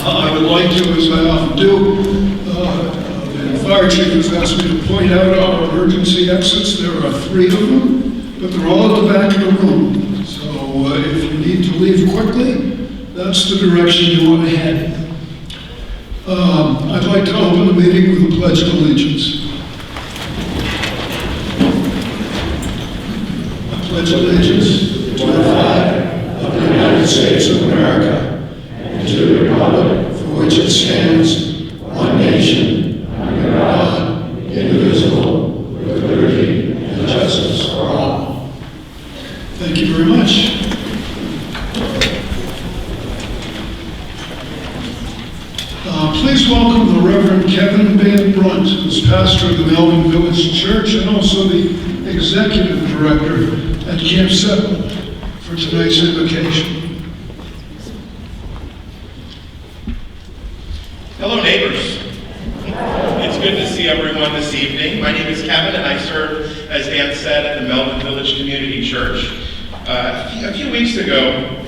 I would like to, as I often do, the fire chief has asked me to point out our emergency exits. There are 3 of them, but they're all at the back of the room. So if you need to leave quickly, that's the direction you want to head. I'd like to open the meeting with a pledge of allegiance. I pledge allegiance to the flag of the United States of America and to the republic for which it stands, one nation, under God, indivisible, with liberty and justice for all. Thank you very much. Please welcome the Reverend Kevin Van Brunt, who's pastor of the Melvin Village Church and also the executive director at Camp Sentinel, for tonight's invocation. Hello, neighbors. It's good to see everyone this evening. My name is Kevin, and I serve, as Dan said, at the Melvin Village Community Church. A few weeks ago,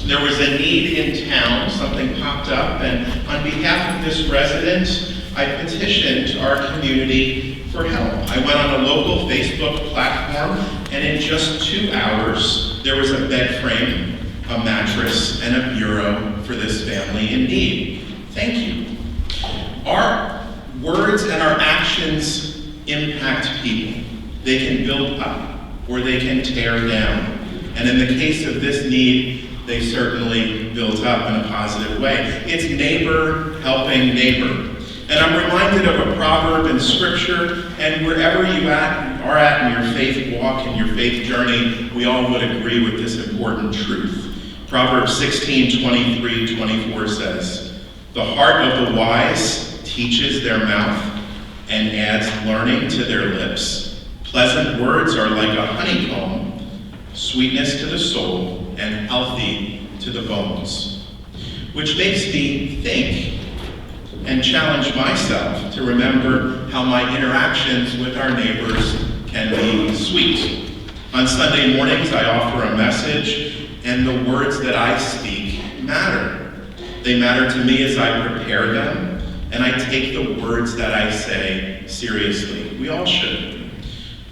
there was a need in town. Something popped up, and on behalf of this resident, I petitioned our community for help. I went on a local Facebook platform, and in just 2 hours, there was a bed frame, a mattress, and a bureau for this family in need. Thank you. Our words and our actions impact people. They can build up, or they can tear down. And in the case of this need, they certainly built up in a positive way. It's neighbor helping neighbor. And I'm reminded of a proverb in scripture, and wherever you are at in your faith walk and your faith journey, we all would agree with this important truth. Proverbs 16:23-24 says, "The heart of the wise teaches their mouth and adds learning to their lips. Pleasant words are like a honeycomb, sweetness to the soul, and healthy to the bones." Which makes me think and challenge myself to remember how my interactions with our neighbors can be sweet. On Sunday mornings, I offer a message, and the words that I speak matter. They matter to me as I prepare them, and I take the words that I say seriously. We all should.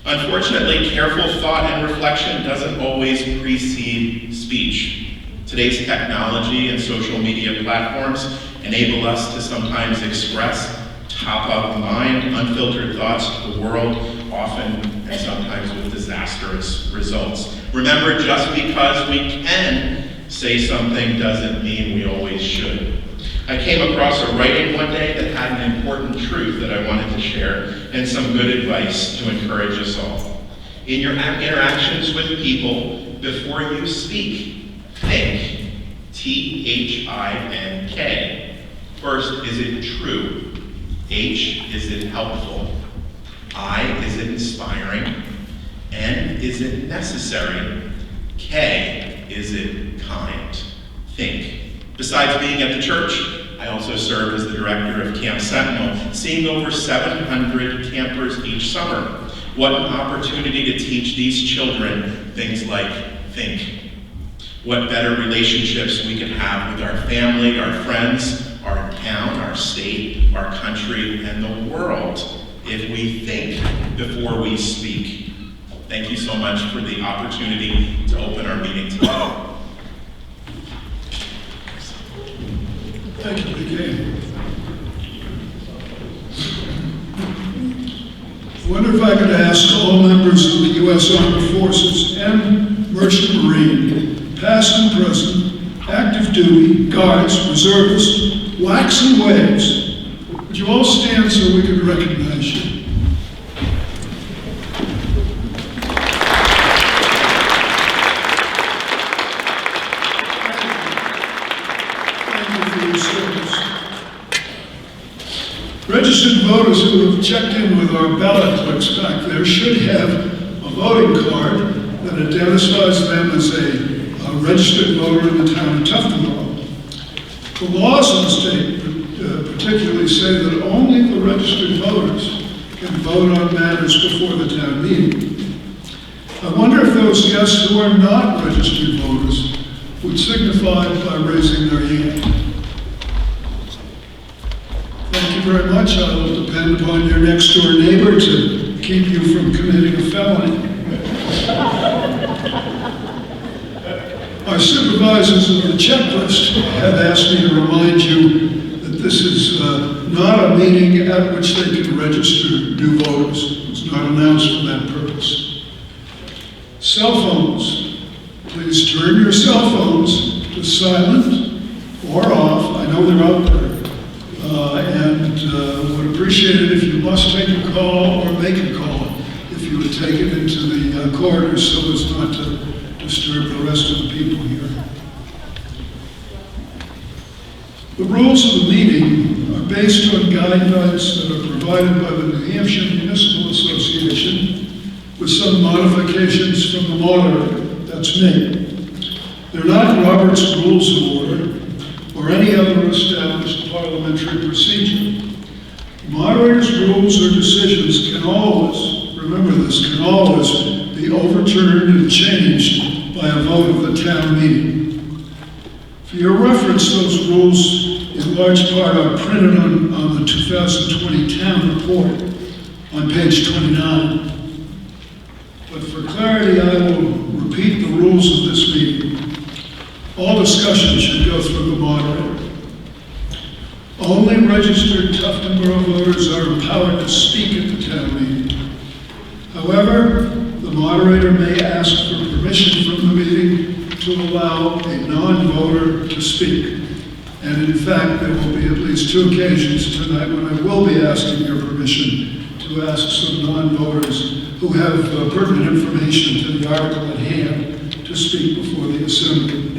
Unfortunately, careful thought and reflection doesn't always precede speech. Today's technology and social media platforms enable us to sometimes express top-of-mind, unfiltered thoughts to the world, often and sometimes with disastrous results. Remember, just because we can say something doesn't mean we always should. I came across a writing one day that had an important truth that I wanted to share and some good advice to encourage us all. In your interactions with people, before you speak, think. T-H-I-N-K. First, is it true? H, is it helpful? I, is it inspiring? N, is it necessary? K, is it kind? Think. Besides being at the church, I also serve as the director of Camp Sentinel, seeing over 700 campers each summer. What an opportunity to teach these children things like think. What better relationships we can have with our family, our friends, our town, our state, our country, and the world if we think before we speak. Thank you so much for the opportunity to open our meeting today. Thank you again. I wonder if I could ask all members of the U.S. Armed Forces and Merchant Marine, past and present, active duty, guards, reservists, waxing waves, would you all stand so we could recognize you? Registered voters who have checked in with our ballot clerks back there should have a voting card that identifies them as a registered voter in the town of Tuftonboro. The laws in the state particularly say that only the registered voters can vote on matters before the town meeting. I wonder if those guests who are not registered voters would signify by raising their hand. very much. I will depend upon your next door neighbor to keep you from committing a felony. Our supervisors of the checklist have asked me to remind you that this is not a meeting at which they can register new voters. It's not announced for that purpose. Cell phones. Please turn your cell phones to silent or off. I know they're out there. And would appreciate it if you must take a call or make a call, if you would take it into the corridor so as not to disturb the rest of the people here. The rules of the meeting are based on guidelines that are provided by the New Hampshire Municipal Association with some modifications from the moderator, that's me. They're not Robert's Rules of Order or any other established parliamentary procedure. Moderator's rules or decisions can always, remember this, can always be overturned and changed by a vote of the town meeting. For your reference, those rules in large part are printed on the 2020 town report on page 29. But for clarity, I will repeat the rules of this meeting. All discussion should go through the moderator. Only registered Tufton Borough voters are empowered to speak at the town meeting. However, the moderator may ask for permission from the meeting to allow a non-voter to speak. And in fact, there will be at least 2 occasions tonight when I will be asking your permission to ask some non-voters who have pertinent information to the article at hand to speak before the assembly.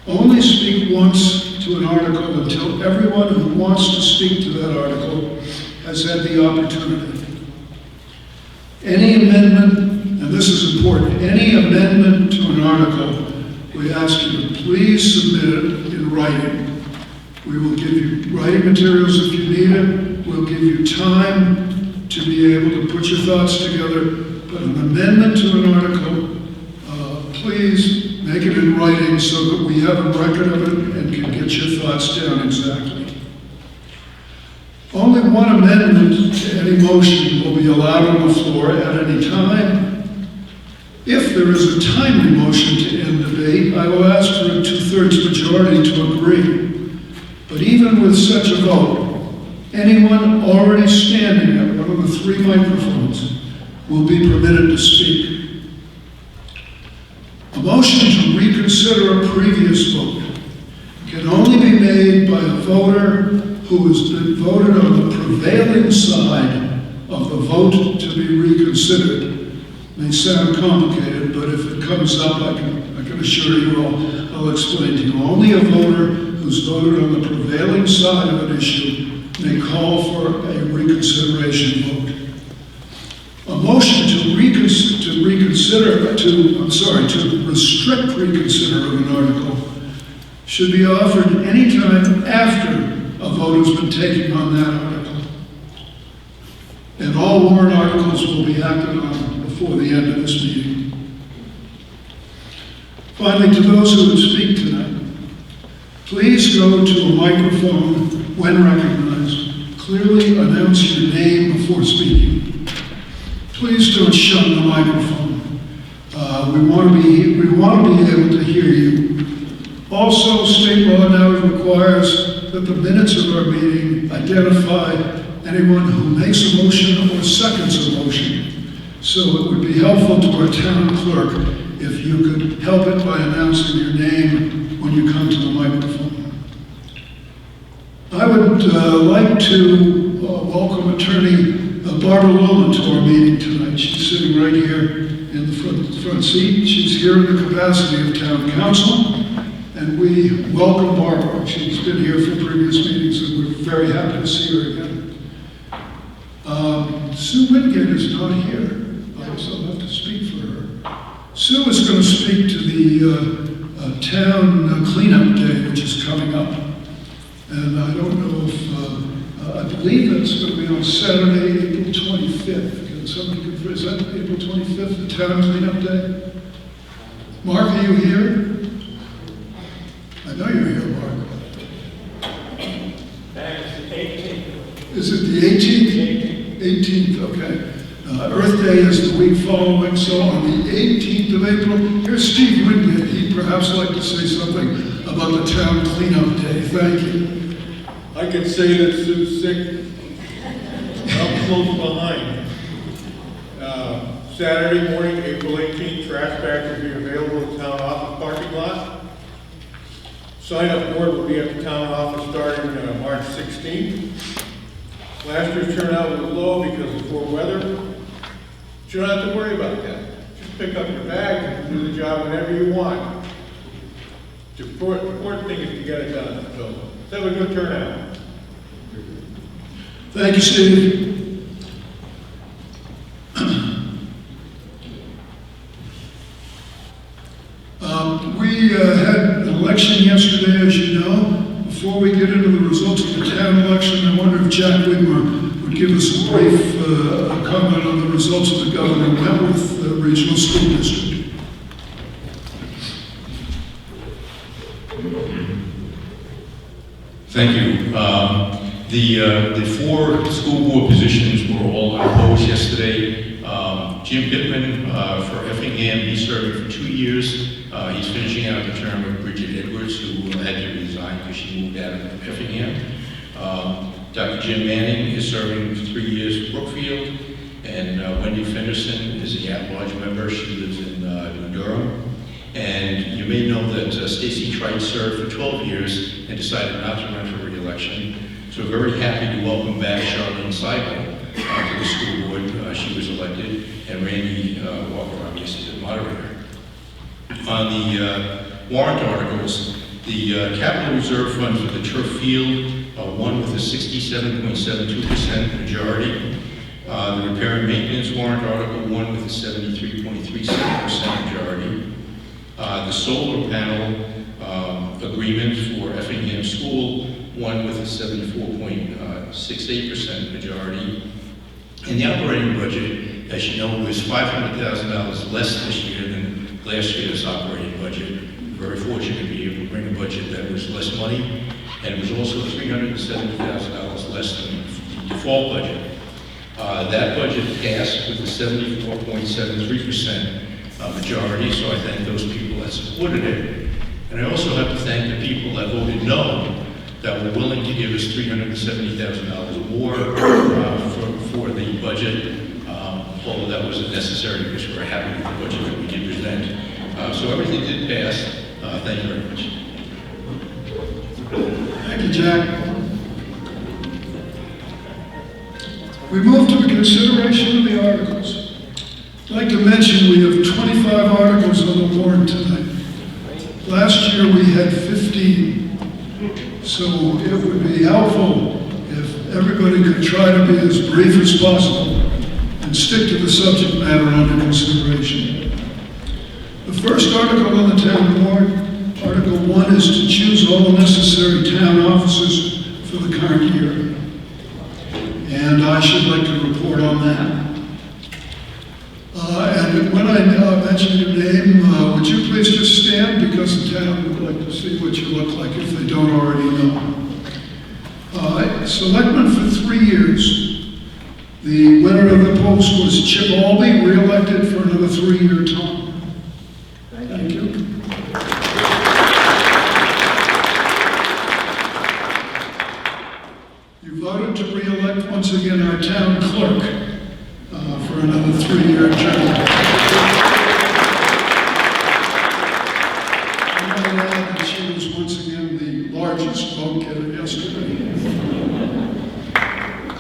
Only speak once to an article until everyone who wants to speak to that article has had the opportunity. Any amendment, and this is important, any amendment to an article, we ask you to please submit it in writing. We will give you writing materials if you need it. We'll give you time to be able to put your thoughts together. But an amendment to an article, please make it in writing so that we have a record of it and can get your thoughts down exactly. Only one amendment to any motion will be allowed on the floor at any time. If there is a timely motion to end debate, I will ask for a 2/3 majority to agree. But even with such a vote, anyone already standing at one of the 3 microphones will be permitted to speak. A motion to reconsider a previous vote can only be made by a voter who has been voted on the prevailing side of the vote to be reconsidered. It may sound complicated, but if it comes up, I can assure you I'll explain to you. Only a voter who's voted on the prevailing side of an issue may call for a reconsideration vote. A motion to restrict reconsider of an article should be offered any time after a vote has been taken on that article. And all warrant articles will be acted on before the end of this meeting. Finally, to those who would speak tonight, please go to a microphone when recognized. Clearly announce your name before speaking. Please don't shun the microphone. We want to be able to hear you. Also, state law now requires that the minutes of our meeting identify anyone who makes a motion or seconds a motion. So it would be helpful to our town clerk if you could help it by announcing your name when you come to the microphone. I would like to welcome Attorney Barbara Loman to our meeting tonight. She's sitting right here in the front seat. She's here in the capacity of town council, and we welcome Barbara. She's been here for previous meetings, and we're very happy to see her again. Sue Wingate is not here, so I'll have to speak for her. Sue is going to speak to the town cleanup day, which is coming up. And I don't know if, I believe it's going to be on Saturday, April 25th. Can somebody confirm, is that April 25th, the town cleanup day? Mark, are you here? I know you're here, Mark. Thank Is it the 18th? 18th, okay. Earth Day is the week following, so on the 18th of April, here's Steve Wingate. He'd perhaps like to say something about the town cleanup day. Thank you. I could say that Sue's sick. I'm close behind. Saturday morning, April 18th, trash bags will be available at the town office parking lot. Sign-up board will be at the town office starting March 16th. Last year's turnout was low because of poor weather. But you don't have to worry about that. Just pick up your bag and do the job whenever you want. The important thing is to get it done. So let's have a good turnout. Thank you, Steve. We had an election yesterday, as you know. Before we get into the results of the town election, I wonder if Jack Widmer would give us a brief comment on the results of the Governor Wentworth Regional School District. Thank you. The four school board positions were all unopposed yesterday. Jim Pittman for Effingham, he's serving for 2 years. He's finishing out the term of Bridget Edwards, who had to resign because she moved out of Effingham. Dr. Jim Manning is serving for 3 years at Brookfield. And Wendy Fenderson is the at-large member. She lives in New Durham. And you may know that Stacy Trite served for 12 years and decided not to run for re-election. So we're very happy to welcome back Charlene Seibel to the school board. She was elected, and Randy Walker, obviously, is the moderator. On the warrant articles, the capital reserve fund for the turf field won with a 67.72% majority. The repair and maintenance warrant article won with a 73.37% majority. The solar panel agreement for Effingham School won with a 74.68% majority. And the operating budget, as you know, was $500,000 less this year than last year's operating budget. Very fortunate to be able to bring a budget that was less money, and it was also $370,000 less than the default budget. That budget passed with a 74.73% majority, so I thank those people that supported it. And I also have to thank the people that voted no, that were willing to give us $370,000 more for the budget, although that wasn't necessary because we're happy with the budget that we did present. So everything did pass. Thank you very much. Thank you, Jack. We move to the consideration of the articles. I'd like to mention we have 25 articles on the warrant tonight. Last year we had 15. So it would be helpful if everybody could try to be as brief as possible and stick to the subject matter under consideration. The first article on the town warrant, Article 1, is to choose all necessary town officers for the current year. And I should like to report on that. And when I mention your name, would you please just stand, because the town would like to see what you look like if they don't already know. Selectman for 3 years. The winner of the post was Chip Albee, re-elected for another 3-year term. Thank you. You voted to re-elect once again our town clerk for another 3-year term. I might add that she was once again the largest vote getter yesterday.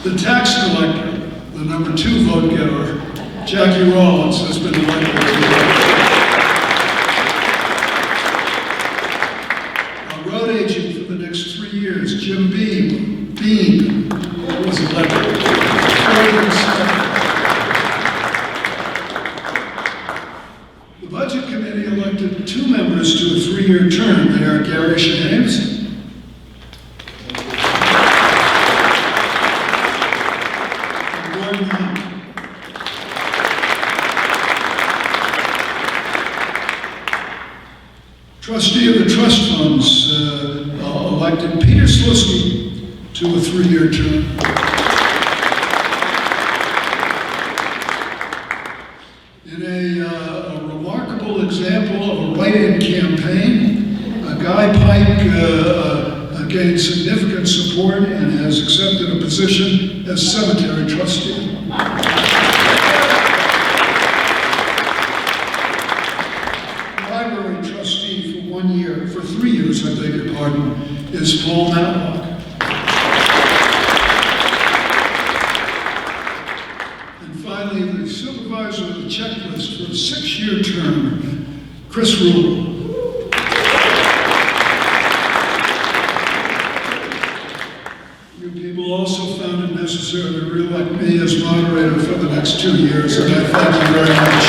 The tax collector, the number 2 vote getter, Jackie Rollins, has been elected. Our road agent for the next 3 years, Jim Beam, was elected. The Budget Committee elected 2 members to a 3-year term. They are Gary Shames and Gordon Hunt. Trustee of the trust funds elected Peter Slusky to to a 3-year term. In a remarkable example of a write-in campaign, Guy Pike gained significant support and has accepted a position as cemetery trustee. Library trustee for 1 year, for 3 years, I beg your pardon, is Paul Matlock. And finally, the supervisor of the checklist for a 6-year term, Chris Rule. You people also found it necessary to re-elect me as moderator for the next 2 years, and I thank you very much.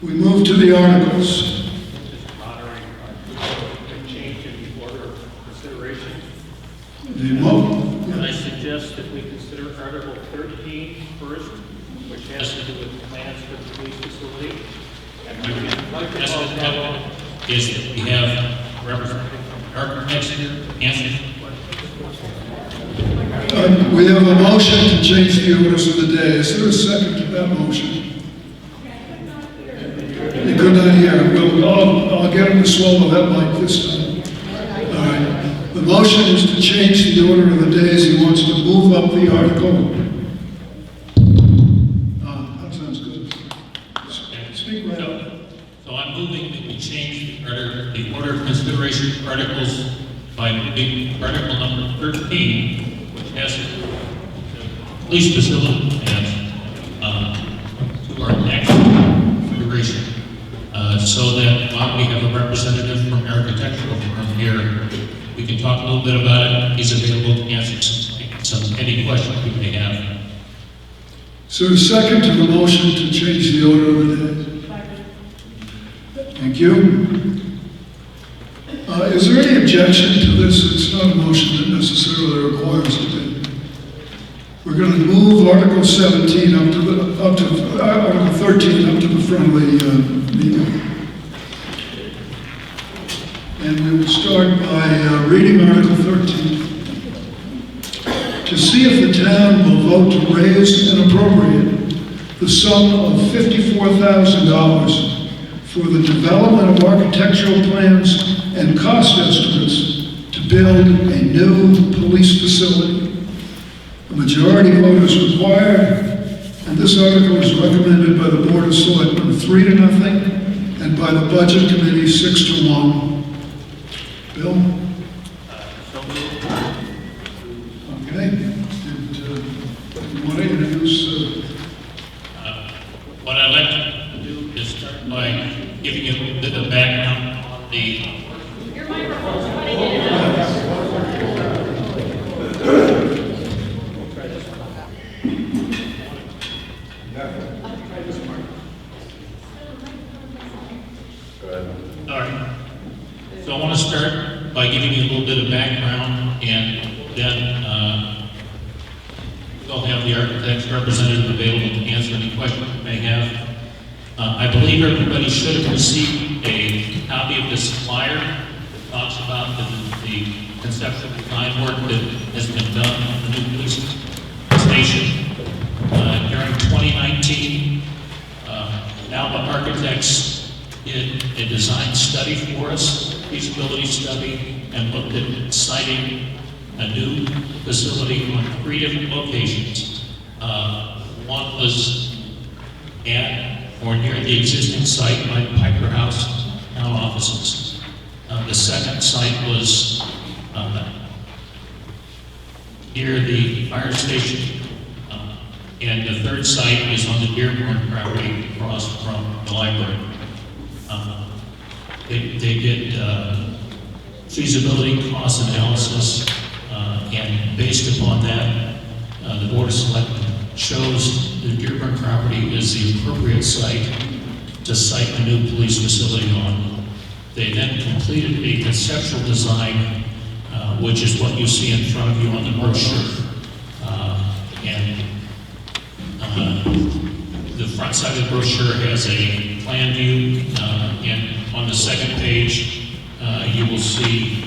We move to the articles. Mr. Moderator, a change in the order of consideration. Can I suggest that we consider Article 13 first, which has to do with plans for the police facility? And we can like to call that Is that we have Representative Architects here, Anthony. We have a motion to change the orders of the day. Is there a second to that motion? You could not hear. Well, I'll get him to swallow that mic this time. All right. The motion is to change the order of the days. He wants to move up the article. That sounds good. Speak right up. So I'm moving that we change the order of consideration of articles by moving article number 13, which has to do with the police facility, and to our next consideration. So that while we have a representative from architectural firm here, we can talk a little bit about it. He's available to answer any questions we may have. So a second to the motion to change the order of the day. Thank you. Is there any objection to this? It's not a motion that necessarily requires to be. We're going to move Article 17 Article 13 up to the front of the meeting. And we will start by reading Article 13. To see if the town will vote to raise and appropriate the sum of $54,000 for the development of architectural plans and cost estimates to build a new police facility. A majority vote is required, and this article is recommended by the Board of Selectmen 3-0, and by the Budget Committee 6-1. Bill? So moved. Okay. And you want to introduce? What I'd like to do is start by giving you a little bit of background on the All right. So I want to start by giving you a little bit of background, and then we'll have the architect's representative available to answer any questions you may have. I believe everybody should have received a copy of this flyer that talks about the conceptual design work that has been done on the new police station. During 2019, Alba Architects did a design study for us, feasibility study, and looked at siting a new facility on 3 different locations. One was at or near the existing site by Piper House town offices. The second site was near the fire station. And the third site is on the Dearborn property across from the library. They did feasibility cost analysis, and based upon that, the Board of Selectmen chose the Dearborn property as the appropriate site to site a new police facility on. They then completed a conceptual design, which is what you see in front of you on the brochure. And the front side of the brochure has a plan view, and on the second page, you will see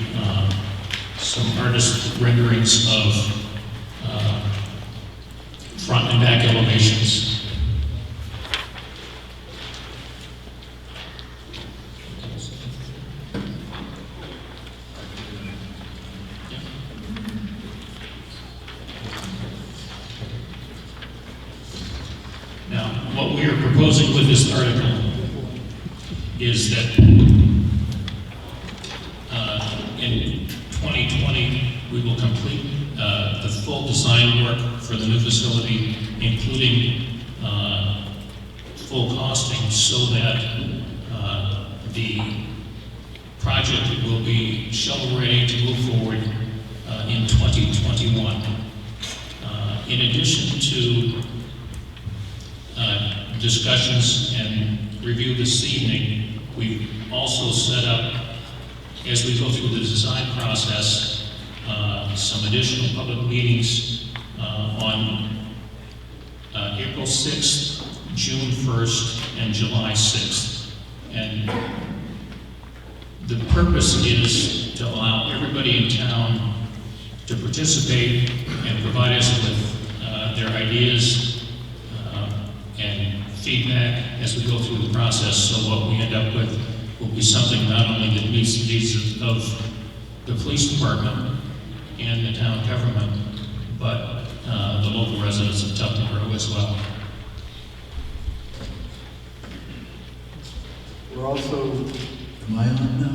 some artist renderings of front and back elevations. Now, what we are proposing with this article is that in 2020, we will complete the full design work for the new facility, including full costing, so that the project will be shovel-ready to move forward in 2021. In addition to discussions and review this evening, we've also set up, as we go through the design process, some additional public meetings on April 6th, June 1st, and July 6th. And the purpose is to allow everybody in town to participate and provide us with their ideas and feedback as we go through the process. So what we end up with will be something not only that meets the needs of the police department and the town government, but the local residents of Tuftonboro as well. We're also, am I on now?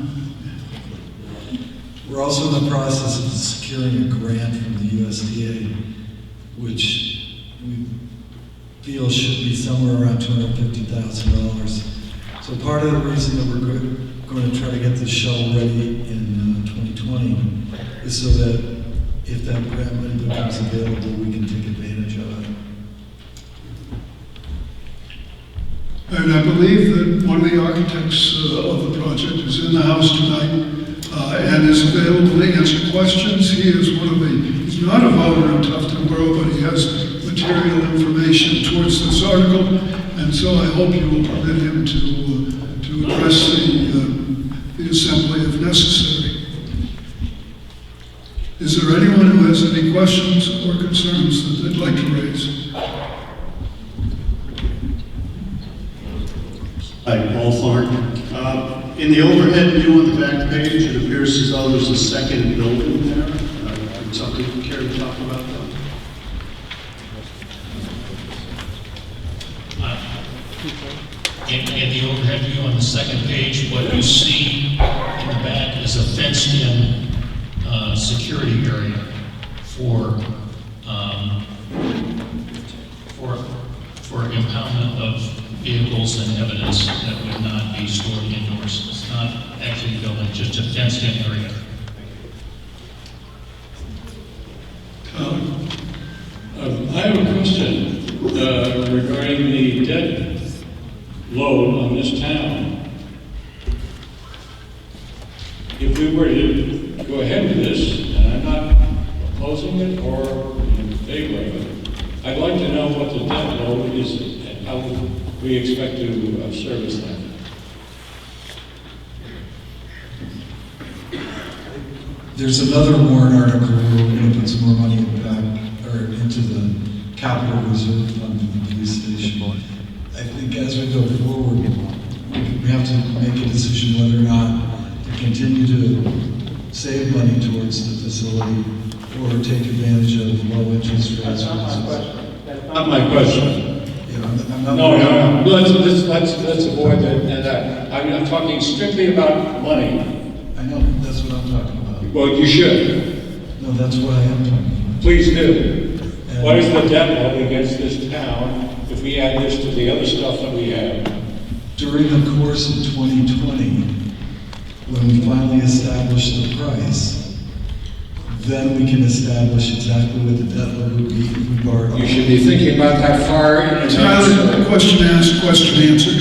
We're also in the process of securing a grant from the USDA, which we feel should be somewhere around $250,000. So part of the reason that we're going to try to get this shovel ready in 2020 is so that if that grant money becomes available, we can take advantage of it. And I believe that one of the architects of the project is in the house tonight and is available to answer questions. He is he's not a voter in Tuftonboro, but he has material information towards this article, and so I hope you will permit him to address the assembly if necessary. Is there anyone who has any questions or concerns that they'd like to raise? Hi, Paul Thorne. In the overhead view on the back page, it appears as though there's a second building there. Would somebody care to talk about that? In the overhead view on the second page, what you see in the back is a fenced-in security area for impoundment of vehicles and evidence that would not be stored indoors. It's not actually a building, just a fenced-in area. I have a question regarding the debt load on this town. If we were to go ahead with this, and I'm not opposing it or in favor of it, I'd like to know what the debt load is and how we expect to service that. There's another warrant article where we're going to put some more money in the back, or into the capital reserve fund for the police station. I think as we go forward, we have to make a decision whether or not to continue to save money towards the facility or take advantage of low interest rates. That's not my question. Yeah, I'm not. No. Let's avoid that. I'm talking strictly about money. I know, that's what I'm talking about. Well, you should. No, that's what I am talking about. Please do. What is the debt load against this town if we add this to the other stuff that we have? During the course of 2020, when we finally establish the price, then we can establish exactly what the debt load would be if we borrowed. You should be thinking about that far in advance. Tyler, question asked, question answered.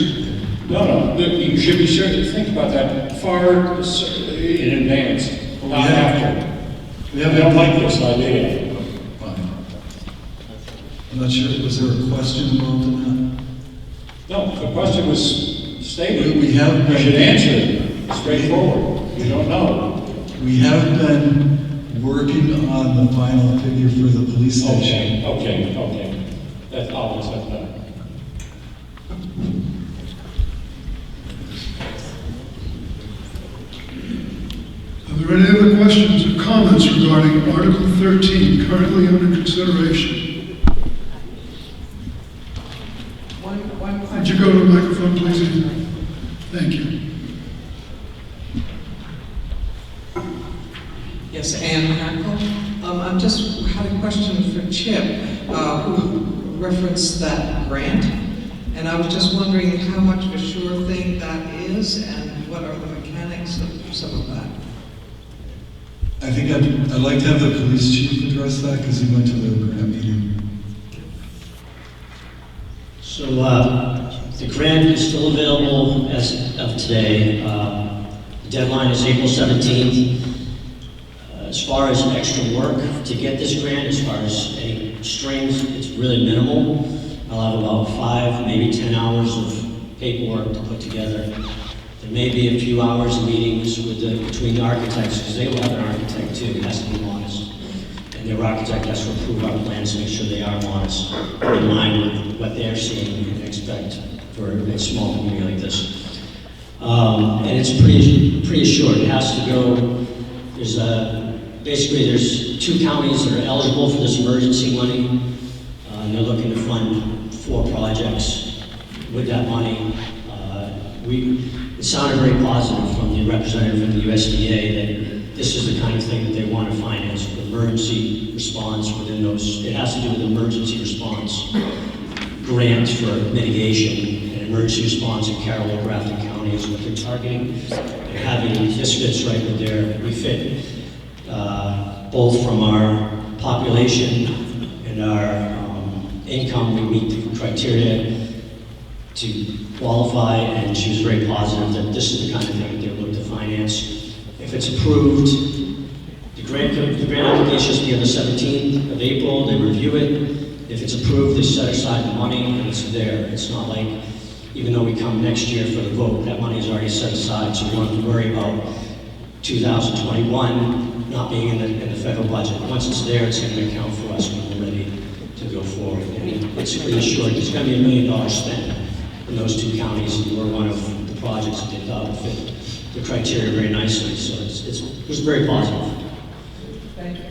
No, you should be sure to think about that far in advance, not after. I don't like this idea. Fine. I'm not sure, was there a question involved in that? No, the question was state it. We have You should been, answer it straightforward. You don't know. we have been working on the final figure for the police station. Okay. That's all it's done. Are there any other questions or comments regarding Article 13, currently under consideration? Would you go to the microphone, please? Thank you. Yes, Ann Hackle. I just had a question for Chip, who referenced that grant. And I was just wondering how much of a sure thing that is and what are the mechanics of some of that? I think I'd like to have the police chief address that because he went to the grant meeting. So the grant is still available as of today. The deadline is April 17th. As far as extra work to get this grant, as far as any strings, it's really minimal. I'll have about 5, maybe 10 hours of paperwork to put together. There may be a few hours of meetings between the architects, because they will have an architect too, it has to be honest. And their architect has to approve our plans to make sure they are honest, in line with what they're seeing and expect for a small community like this. And it's pretty short. It has to go, basically there's 2 counties that are eligible for this emergency money. And they're looking to fund 4 projects with that money. It sounded very positive from the representative from the USDA that this is the kind of thing that they want to finance, emergency response within those. It has to do with emergency response grants for mitigation, and emergency response in Carroll, Grafton County is what they're targeting. They're having, this fits right with we fit both from our population and our income. We meet the criteria to qualify, and she was very positive that this is the kind of thing that they're looking to finance. If it's approved, the grant application is on the 17th of April. They review it. If it's approved, they set aside the money, and it's there. It's not like, even though we come next year for the vote, that money is already set aside, so we don't have to worry about 2021 not being in the federal budget. Once it's there, it's going to account for us when we're ready to go forward. And it's pretty short. It's going to be $1 million spent in those 2 counties, and we're one of the projects that they thought would fit the criteria very nicely. So it was very positive. Thank you.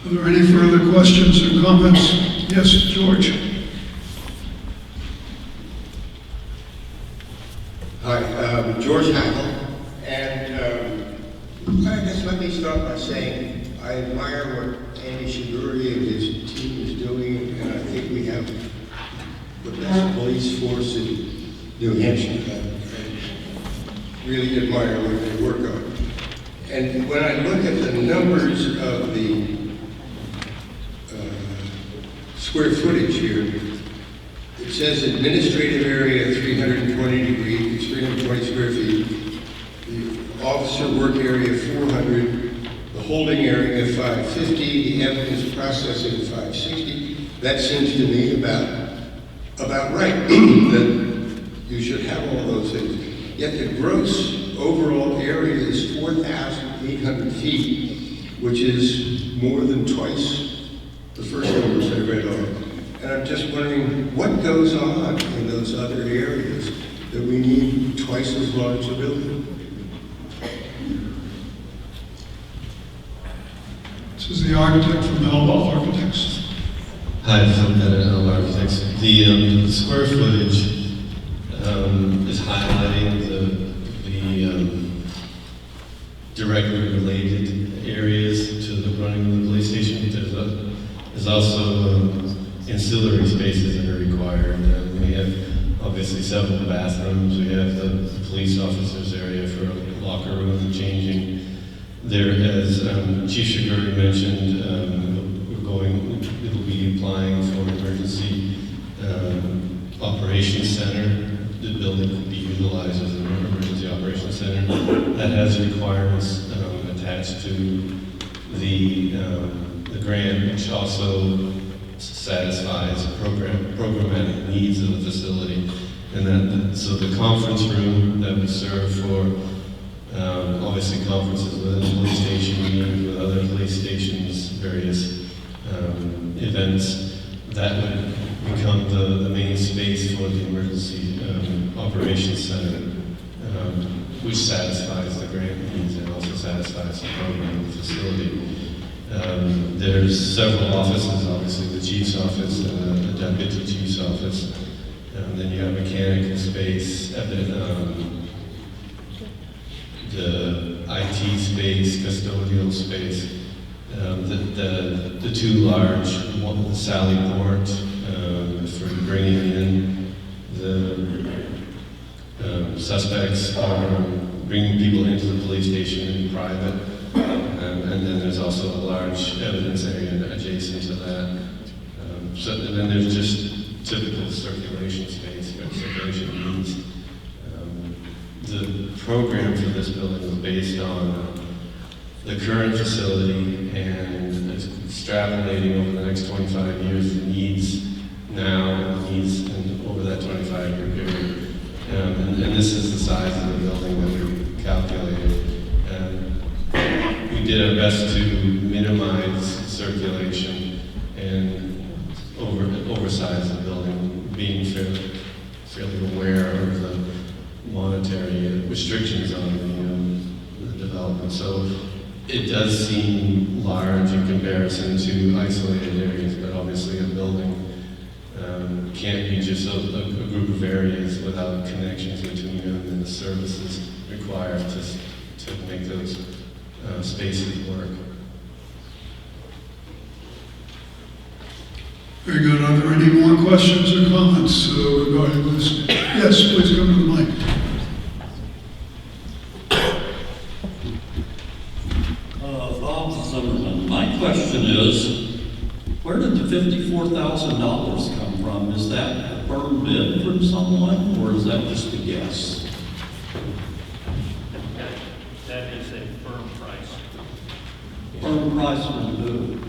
Are there any further questions or comments? Yes, George. Hi, George Hackle, and I guess let me start by saying I admire what Andy Shiguri and his team is doing, and I think we have the best police force in New Hampshire. I really admire what they work on. And when I look at the numbers of the square footage here, it says administrative area 320 square feet, the officer work area 400, the holding area 550, the evidence processing 560. That seems to me about right, that you should have all those things. Yet the gross overall area is 4,800 feet, which is more than twice the first numbers I read off. And I'm just wondering what goes on in those other areas that we need twice as large a building. This is the architect from Elba Architects. Hi, from Elba Architects. The square footage is highlighting the directly related areas to the running of the police station. There's also ancillary spaces that are required. We have obviously several bathrooms. We have the police officers area for a locker room and changing. There, as Chief Shiguri mentioned, it'll be applying for an emergency operations center. The building will be utilized as an emergency operations center. That has requirements attached to the grant, which also satisfies programmatic needs of the facility. And that, so the conference room that would serve for, obviously conferences within the police station, meetings with other police stations, various events, that would become the main space for the emergency operations center, which satisfies the grant needs and also satisfies the program facility. There's several offices, obviously the chief's office and the deputy chief's office. Then you have mechanical space, the IT space, custodial space. The two large, one the Sally Port for bringing in the suspects or bringing people into the police station in private. And then there's also a large evidence area adjacent to that. And then there's just typical circulation space, circulation needs. The program for this building is based on the current facility and it's extrapolating over the next 25 years the needs now and the needs over that 25-year period. And this is the size of the building that we calculated. We did our best to minimize circulation and oversize the building, being fairly aware of the monetary restrictions on the development. So it does seem large in comparison to isolated areas, but obviously a building can't be just a group of areas without connections between them and the services required to make those spaces work. Very good. Are there any more questions or comments regarding this? Yes, please come to the mic. Bob Zimmerman, my question is, where did the $54,000 come from? Is that a firm bid from someone, or is that just a guess? That is a firm price. Firm price from who?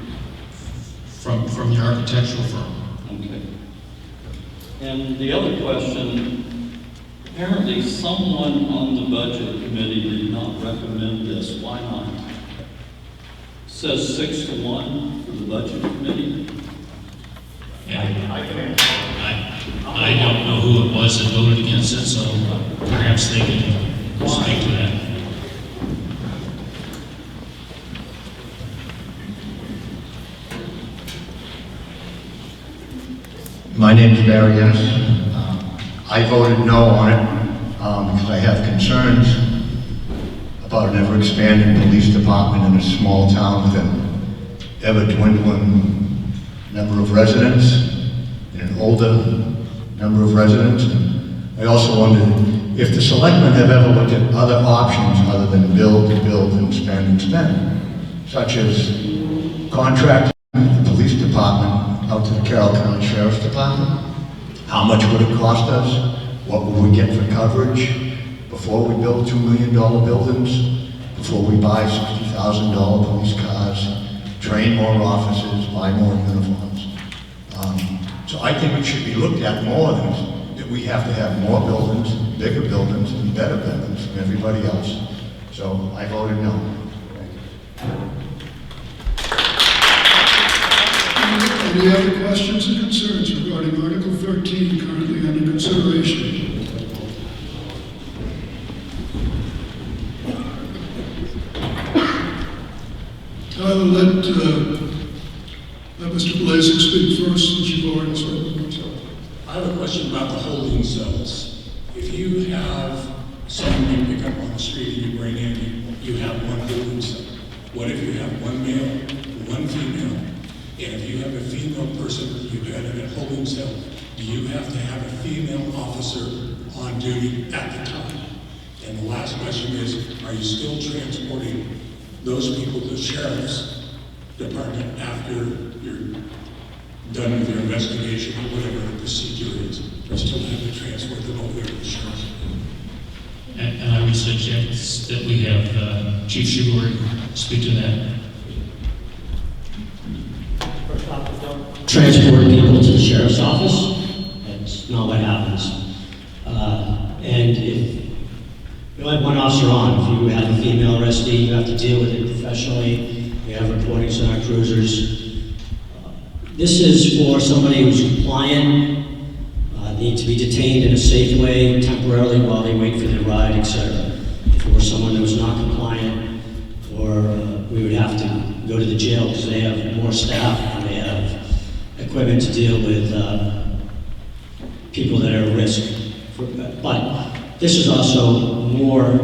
From the architectural firm. Okay. And the other question, apparently someone on the budget committee did not recommend this. Why not? Says 6-1 for the budget committee. I don't know who it was that voted against it, so perhaps they can speak to that. My name is Barry Ennis. I voted no on it because I have concerns about an ever-expanding police department in a small town with an ever-dwindling number of residents and an older number of residents. And I also wondered if the selectmen have ever looked at other options other than build, and spend, such as contracting the police department out to the Carroll County Sheriff's Department. How much would it cost us? What would we get for coverage before we build $2 million buildings? Before we buy $60,000 police cars, train more officers, buy more uniforms? So I think it should be looked at more than that we have to have more buildings, bigger buildings, and better buildings than everybody else. So I voted no. Any other questions or concerns regarding Article 13 currently under consideration? Tyler, let Mr. Blazek speak first, since you've already spoken. I have a question about the holding cells. If you have someone you pick up on the street and you bring in, you have one holding cell. What if you have one male, one female? And if you have a female person you had in a holding cell, do you have to have a female officer on duty at the time? And the last question is, are you still transporting those people to the sheriff's department after you're done with your investigation or whatever the procedure is? You still have to transport them over there to the sheriff's. And I would suggest that we have Chief Shugart speak to that. Transport people to the sheriff's office? That's not what happens. And if you only have one officer on, if you have a female arrestee, you have to deal with it professionally. We have recordings on our cruisers. This is for somebody who's compliant, need to be detained in a safe way temporarily while they wait for their ride, etc. If it were someone that was not compliant, or we would have to go to the jail because they have more staff and they have equipment to deal with people that are at risk. But this is also more,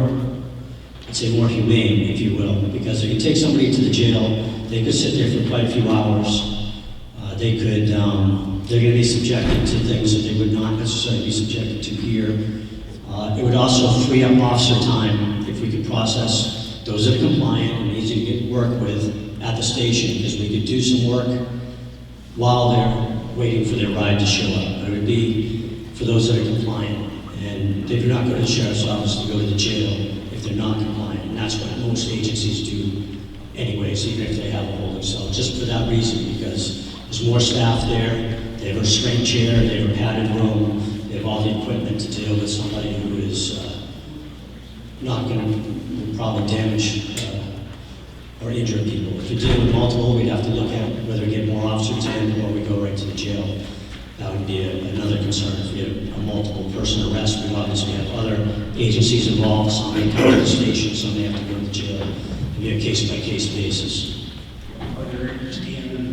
I'd say more humane, if you will, because if you take somebody to the jail, they could sit there for quite a few hours. They could, they're going to be subjected to things that they would not necessarily be subjected to here. It would also free up officer time if we could process those that are compliant and easy to get work with at the station, because we could do some work while they're waiting for their ride to show up. But it would be for those that are compliant, and they do not go to the sheriff's office to go to the jail if they're not compliant, and that's what most agencies do anyways, even if they have a holding cell, just for that reason, because there's more staff there, they have a restraint chair, they have a padded room, they have all the equipment to deal with somebody who is not going to probably damage or injure people. If you deal with multiple, we'd have to look at whether we get more officers in or we go right to the jail. That would be another concern. If we have a multiple person arrest, we obviously have other agencies involved, some may come to the station, some may have to go to the jail. It'd be a case-by-case basis. Are there any standard,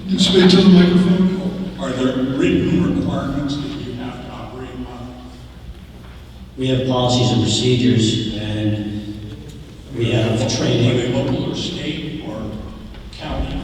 You speak to the microphone. are there written requirements that you have to operate on? We have policies and procedures, and we have Are training. they local or state or county?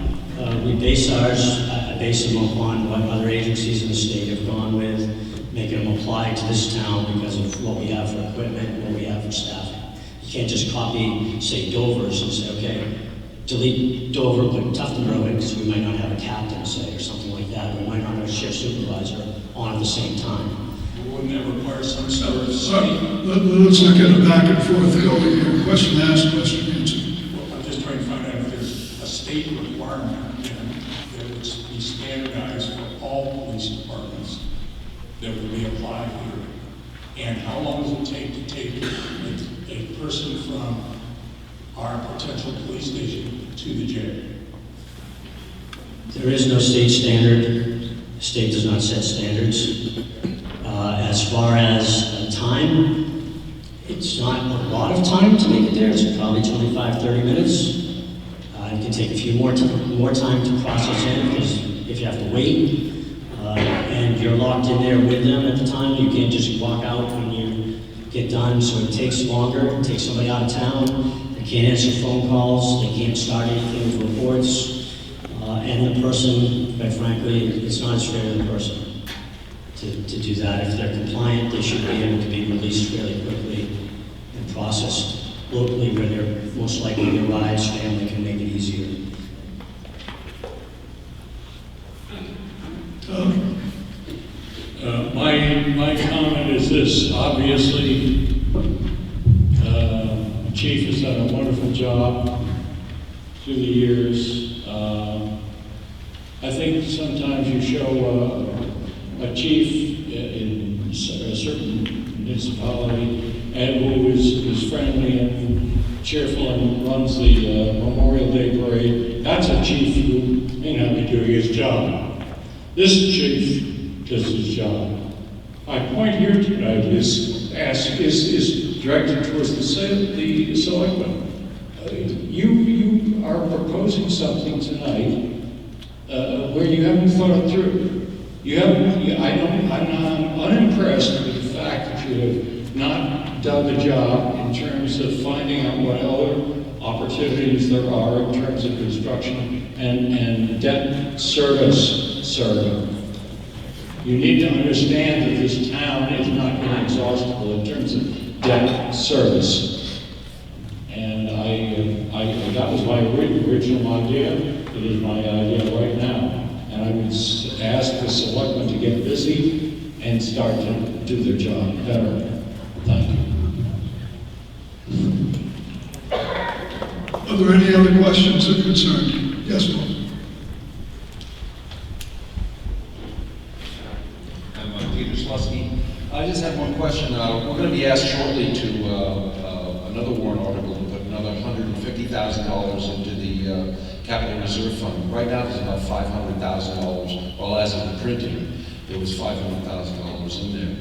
We base ours, I base them upon what other agencies in the state have gone with, making them apply to this town because of what we have for equipment and what we have for staffing. You can't just copy, say, Dover's and say, okay, delete Dover, put Tuftonboro in, because we might not have a captain, say, or something like that. We might not have a shift supervisor on at the same time. Wouldn't that require some sort of study? Let's not get a back and forth going here. Question asked, question answered. Well, I'm just trying to find out if there's a state requirement that would be standardized for all police departments that would be applied here. And how long does it take to take a person from our potential police station to the jail? There is no state standard. The state does not set standards. As far as time, it's not a lot of time to make it there. It's probably 25, 30 minutes. It can take a few more time to process in, because if you have to wait, and you're locked in there with them at the time, you can't just walk out when you get done, so it takes longer. It takes somebody out of town. They can't answer phone calls. They can't start anything with reports. And the person, quite frankly, it's not as fair to the person to do that. If they're compliant, they should be able to be released fairly quickly and processed locally where they're most likely to arrive. Family can make it easier. My comment is this. Obviously, the chief has done a wonderful job through the years. I think sometimes you show a chief in a certain municipality and who is friendly and cheerful and runs the Memorial Day parade. That's a chief who may not be doing his job. This chief does his job. My point here tonight is directed towards the selectmen. You are proposing something tonight where you haven't thought it through. I'm unimpressed with the fact that you have not done the job in terms of finding out what other opportunities there are in terms of construction and debt service, sir. You need to understand that this town is not inexhaustible in terms of debt service. And that was my original idea. It is my idea right now. And I would ask the selectmen to get busy and start to do their job better. Thank you. Are there any other questions or concerns? Yes, Paul. I'm Peter Slusky. I just have one question. We're going to be asked shortly to another warrant article to put another $150,000 into the capital reserve fund. Right now, there's about $500,000. Well, as of the printing, there was $500,000 in there.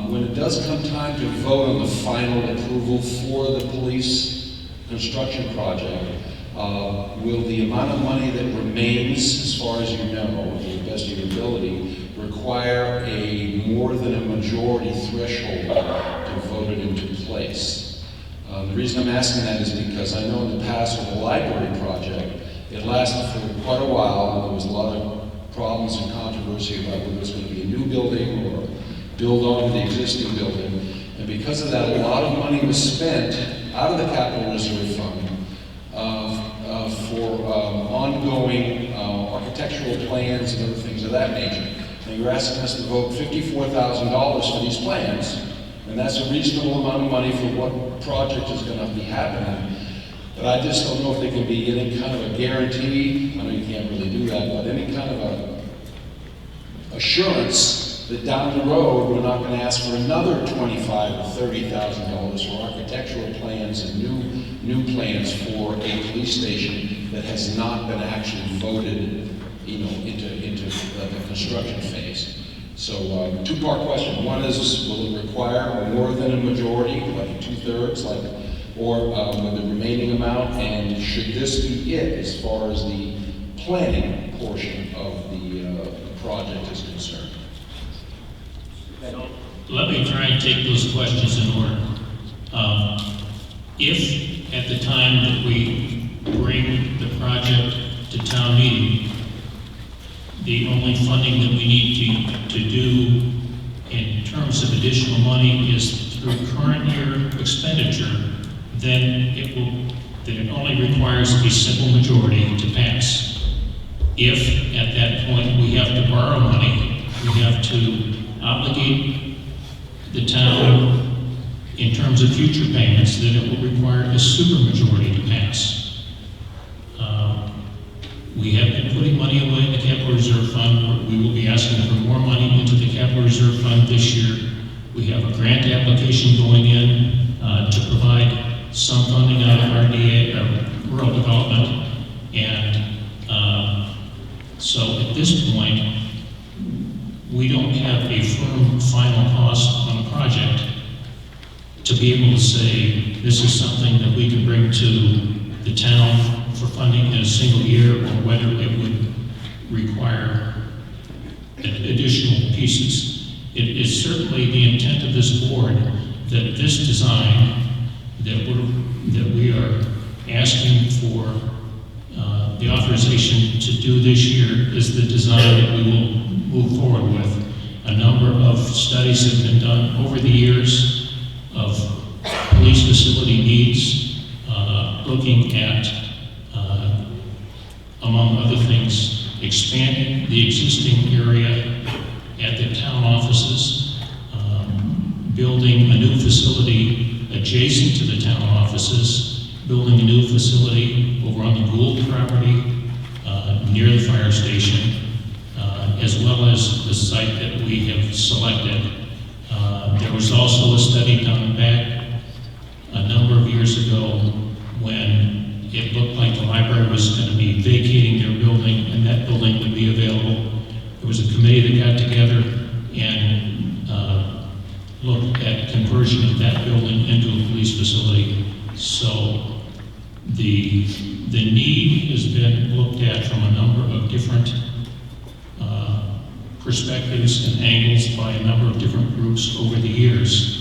When it does come time to vote on the final approval for the police construction project, will the amount of money that remains, as far as you know, to the best of your ability, require a more than a majority threshold to vote it into place? The reason I'm asking that is because I know in the past with the library project, it lasted for quite a while, and there was a lot of problems and controversy about whether it was going to be a new building or build on to the existing building. And because of that, a lot of money was spent out of the capital reserve fund for ongoing architectural plans and other things of that nature. Now you're asking us to vote $54,000 for these plans, and that's a reasonable amount of money for what project is going to be happening. But I just don't know if there can be any kind of a guarantee, I know you can't really do that, but any kind of a assurance that down the road, we're not going to ask for another $25,000 or $30,000 for architectural plans and new plans for a police station that has not been actually voted, into the construction phase. So, two-part question. One is, will it require more than a majority, like 2/3, or with the remaining amount? And should this be it as far as the planning portion of the project is concerned? Let me try and take those questions in order. If at the time that we bring the project to town meeting, the only funding that we need to do in terms of additional money is through current year expenditure, then it only requires a simple majority to pass. If at that point we have to borrow money, we have to obligate the town in terms of future payments, then it will require a supermajority to pass. We have been putting money away in the capital reserve fund. We will be asking for more money into the capital reserve fund this year. We have a grant application going in to provide some funding out of RDA, rural development, and so at this point, we don't have a firm final cost on a project to be able to say this is something that we can bring to the town for funding in a single year, or whether it would require additional pieces. It is certainly the intent of this board that this design that we are asking for the authorization to do this year is the design that we will move forward with. A number of studies have been done over the years of police facility needs, looking at, among other things, expanding the existing area at the town offices, building a new facility adjacent to the town offices, building a new facility over on the Gould property near the fire station, as well as the site that we have selected. There was also a study done back a number of years ago when it looked like the library was going to be vacating their building and that building would be available. There was a committee that got together and looked at conversion of that building into a police facility. So the need has been looked at from a number of different perspectives and angles by a number of different groups over the years.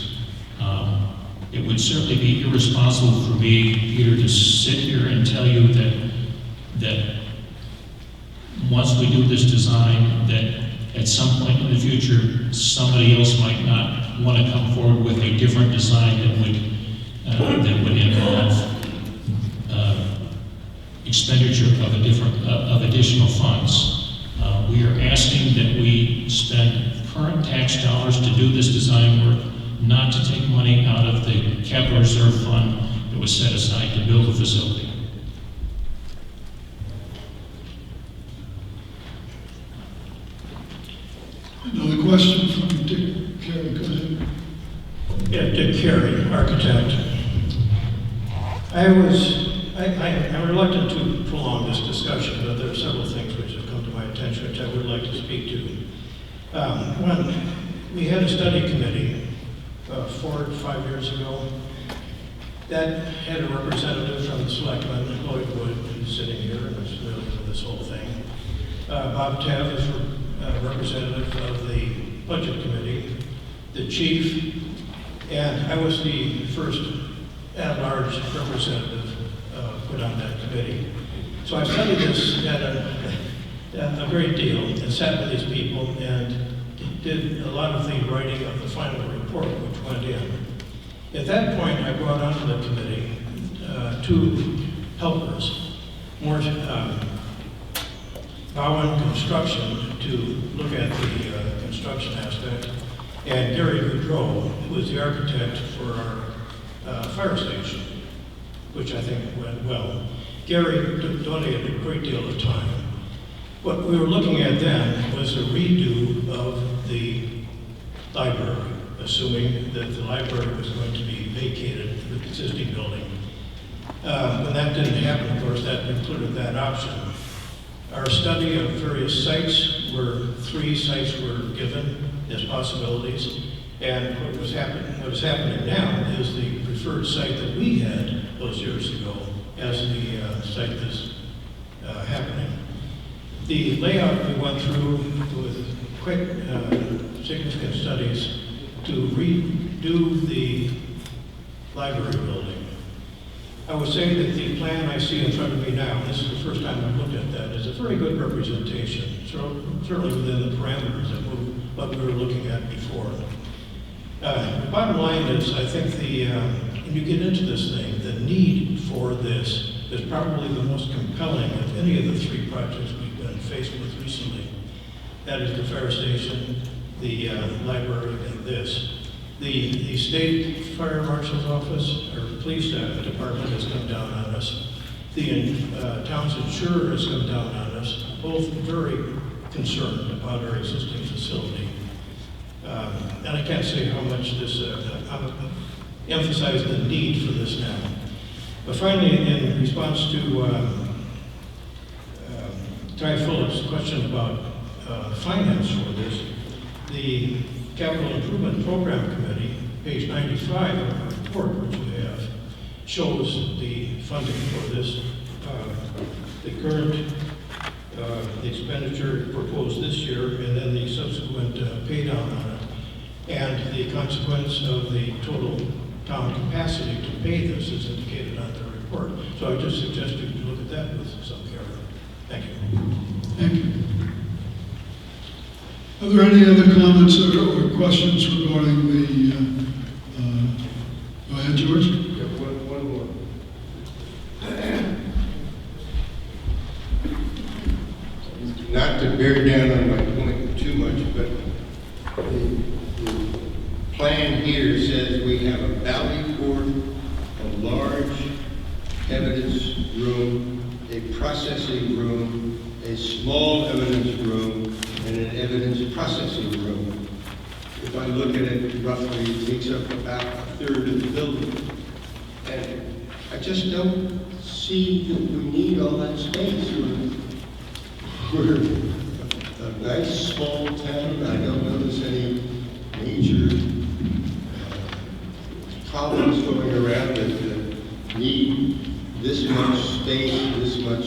It would certainly be irresponsible for me, Peter, to sit here and tell you that once we do this design, that at some point in the future, somebody else might not want to come forward with a different design that would involve expenditure of additional funds. We are asking that we spend current tax dollars to do this design work, not to take money out of the capital reserve fund that was set aside to build the facility. Another question from Dick Carey, go ahead. Yeah, Dick Carey, architect. I'm reluctant to prolong this discussion, but there are several things which have come to my attention which I would like to speak to. One, we had a study committee 4 or 5 years ago that had a representative from the selectmen, Lloyd Wood, who's sitting here and is familiar with this whole thing. Bob Tav is a representative of the budget committee, the chief, and I was the first at-large representative put on that committee. So I studied this at a great deal and sat with these people and did a lot of the writing of the final report which went in. At that point, I brought onto the committee 2 helpers, Bowen Construction to look at the construction aspect, and Gary Goudreau, who was the architect for our fire station, which I think went well. Gary donated a great deal of time. What we were looking at then was a redo of the library, assuming that the library was going to be vacated, the existing building. When that didn't happen, of course, that included that option. Our study of various sites, 3 sites were given as possibilities, and what is happening now is the preferred site that we had those years ago as the site that's happening. The layout we went through with quite significant studies to redo the library building. I would say that the plan I see in front of me now, this is the first time I've looked at that, is a very good representation, certainly within the parameters of what we were looking at before. The bottom line is, I think when you get into this thing, the need for this is probably the most compelling of any of the 3 projects we've been faced with recently. That is the fire station, the library, and this. The state fire marshal's office, or police department has come down on us. The town's insurer has come down on us, both very concerned about our existing facility. And I can't say how much this emphasize the need for this now. But finally, in response to Ty Phillips' question about finance for this, the Capital Improvement Program Committee, page 95 of our report, which we have, shows the funding for this. The current the expenditure proposed this year, and then the subsequent pay down on it, and the consequence of the total town capacity to pay this is indicated on the report. So I just suggest you look at that with some care. Thank you. Thank you. Are there any other comments or questions regarding the, go ahead, George. Yeah, one more. Not to bear down on my point too much, but the plan here says we have a valley court, a large evidence room, a processing room, a small evidence room, and an evidence processing room. If I look at it roughly, it takes up about 1/3 of the building. And I just don't see that we need all that space. We're a nice small town. I don't notice any major problems going around that need this much space, this much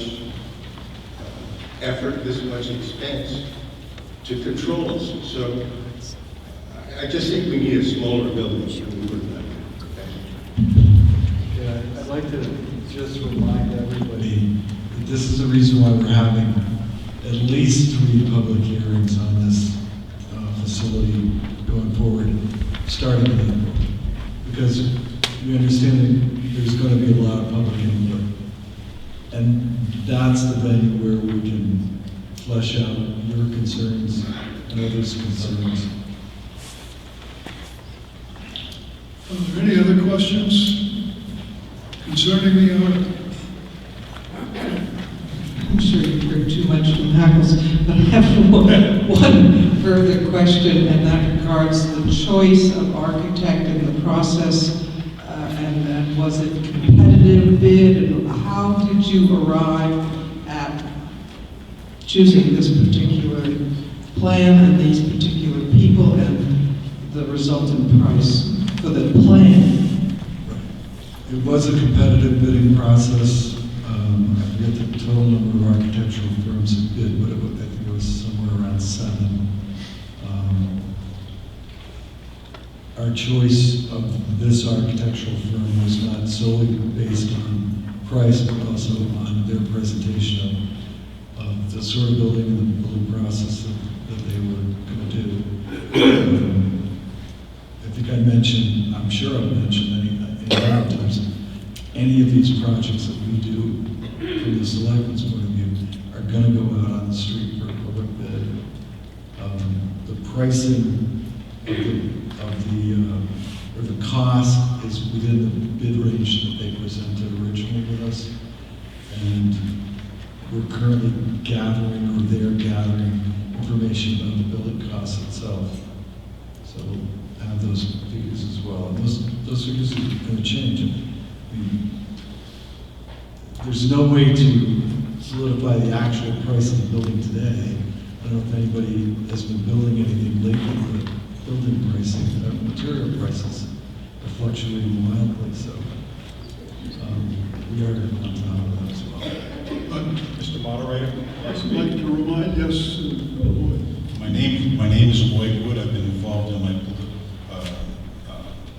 effort, this much expense to control us. So I just think we need a smaller building. Yeah, I'd like to just remind everybody that this is the reason why we're having at least 3 public hearings on this facility going forward, starting in April. Because we understand that there's going to be a lot of public input. And that's the venue where we can flesh out your concerns and others' concerns. Are there any other questions concerning the article? I'm sure you've heard too much from Hackles. But I have one further question, and that regards the choice of architect in the process. And was it competitive bid? And how did you arrive at choosing this particular plan and these particular people and the resultant price for the plan? It was a competitive bidding process. I forget the total number of architectural firms that bid, but I think it was somewhere around 7. Our choice of this architectural firm was not solely based on price, but also on their presentation of the sort of building and the building process that they were going to do. I think I mentioned, I'm sure I've mentioned many other times, any of these projects that we do from the selectmen's point of view are going to go out on the street for a public bid. The pricing or the cost is within the bid range that they presented originally with us, and we're currently gathering, or they're gathering, information about the building cost itself. So we'll have those figures as well. And those figures are going to change. I mean, there's no way to solidify the actual price of the building today. I don't know if anybody has been building anything lately, but building pricing, material prices are fluctuating wildly, so we are on top of that as well. Mr. Moderator? I'd like to remind, yes, My name is Lloyd Wood. I've been involved in my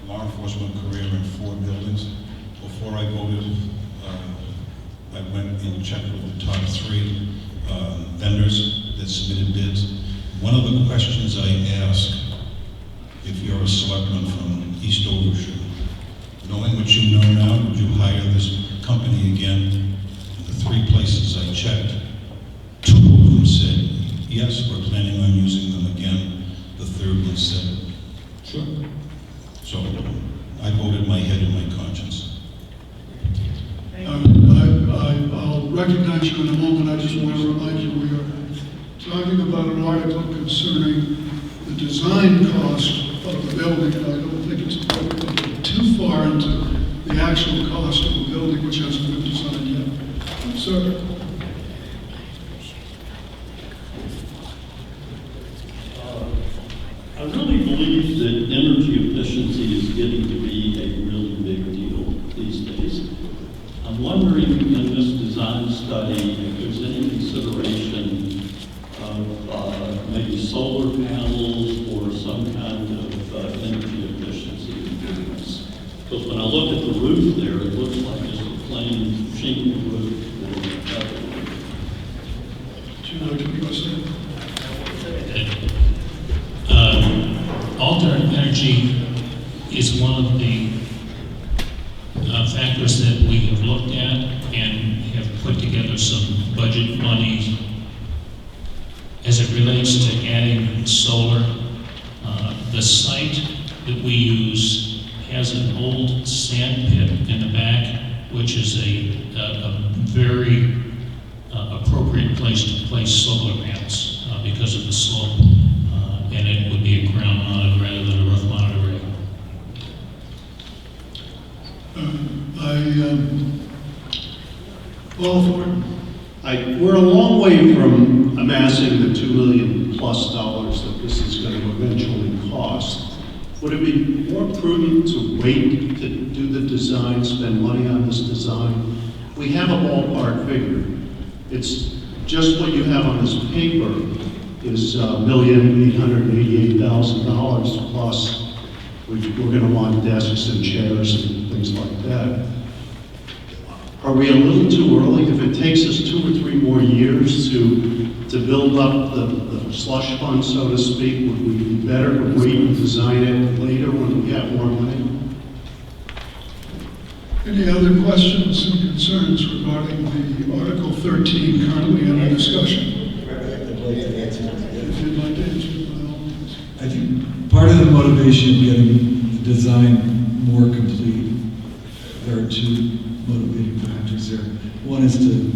law enforcement career in 4 buildings. Before I voted, I went and checked with the top 3 vendors that submitted bids. One of the questions I asked, if you're a selectman from East Overshire, knowing what you know now, would you hire this company again? The 3 places I checked, 2 of them said, yes, we're planning on using them again. The 3rd one said, sure. So I voted my head and my conscience. I'll recognize you in a moment. I just want to remind you we are talking about an article concerning the design cost of the building, and I don't think it's appropriate to get too far into the actual cost of the building, which hasn't been designed yet. Sir? I really believe that energy efficiency is getting to be a really big deal these days. I'm wondering in this design study if there's any consideration of maybe solar panels or some kind of energy efficiency improvements. Because when I look at the roof there, it looks like just a plain shingle roof. Do you know to be listening? Alternate energy is one of the factors that we have looked at and have put together some budget money as it relates to adding solar. The site that we use has an old sand pit in the back, which is a very appropriate place to place solar panels because of the slope. And it would be a ground mounted rather than a roof mounted array. Paul Thornton. We're a long way from amassing the $2 million plus that this is going to eventually cost. Would it be more prudent to wait to do the design, spend money on this design? We have a ballpark figure. It's just what you have on this paper is $1,888,000 plus. We're going to want desks and chairs and things like that. Are we a little too early? If it takes us 2 or 3 more years to build up the slush fund, so to speak, would we be better to wait and design it later when we have more money? Any other questions and concerns regarding the Article 13 currently under discussion? If you'd like to answer, by all means. I think part of the motivation of getting the design more complete, there are 2 motivating factors there. One is to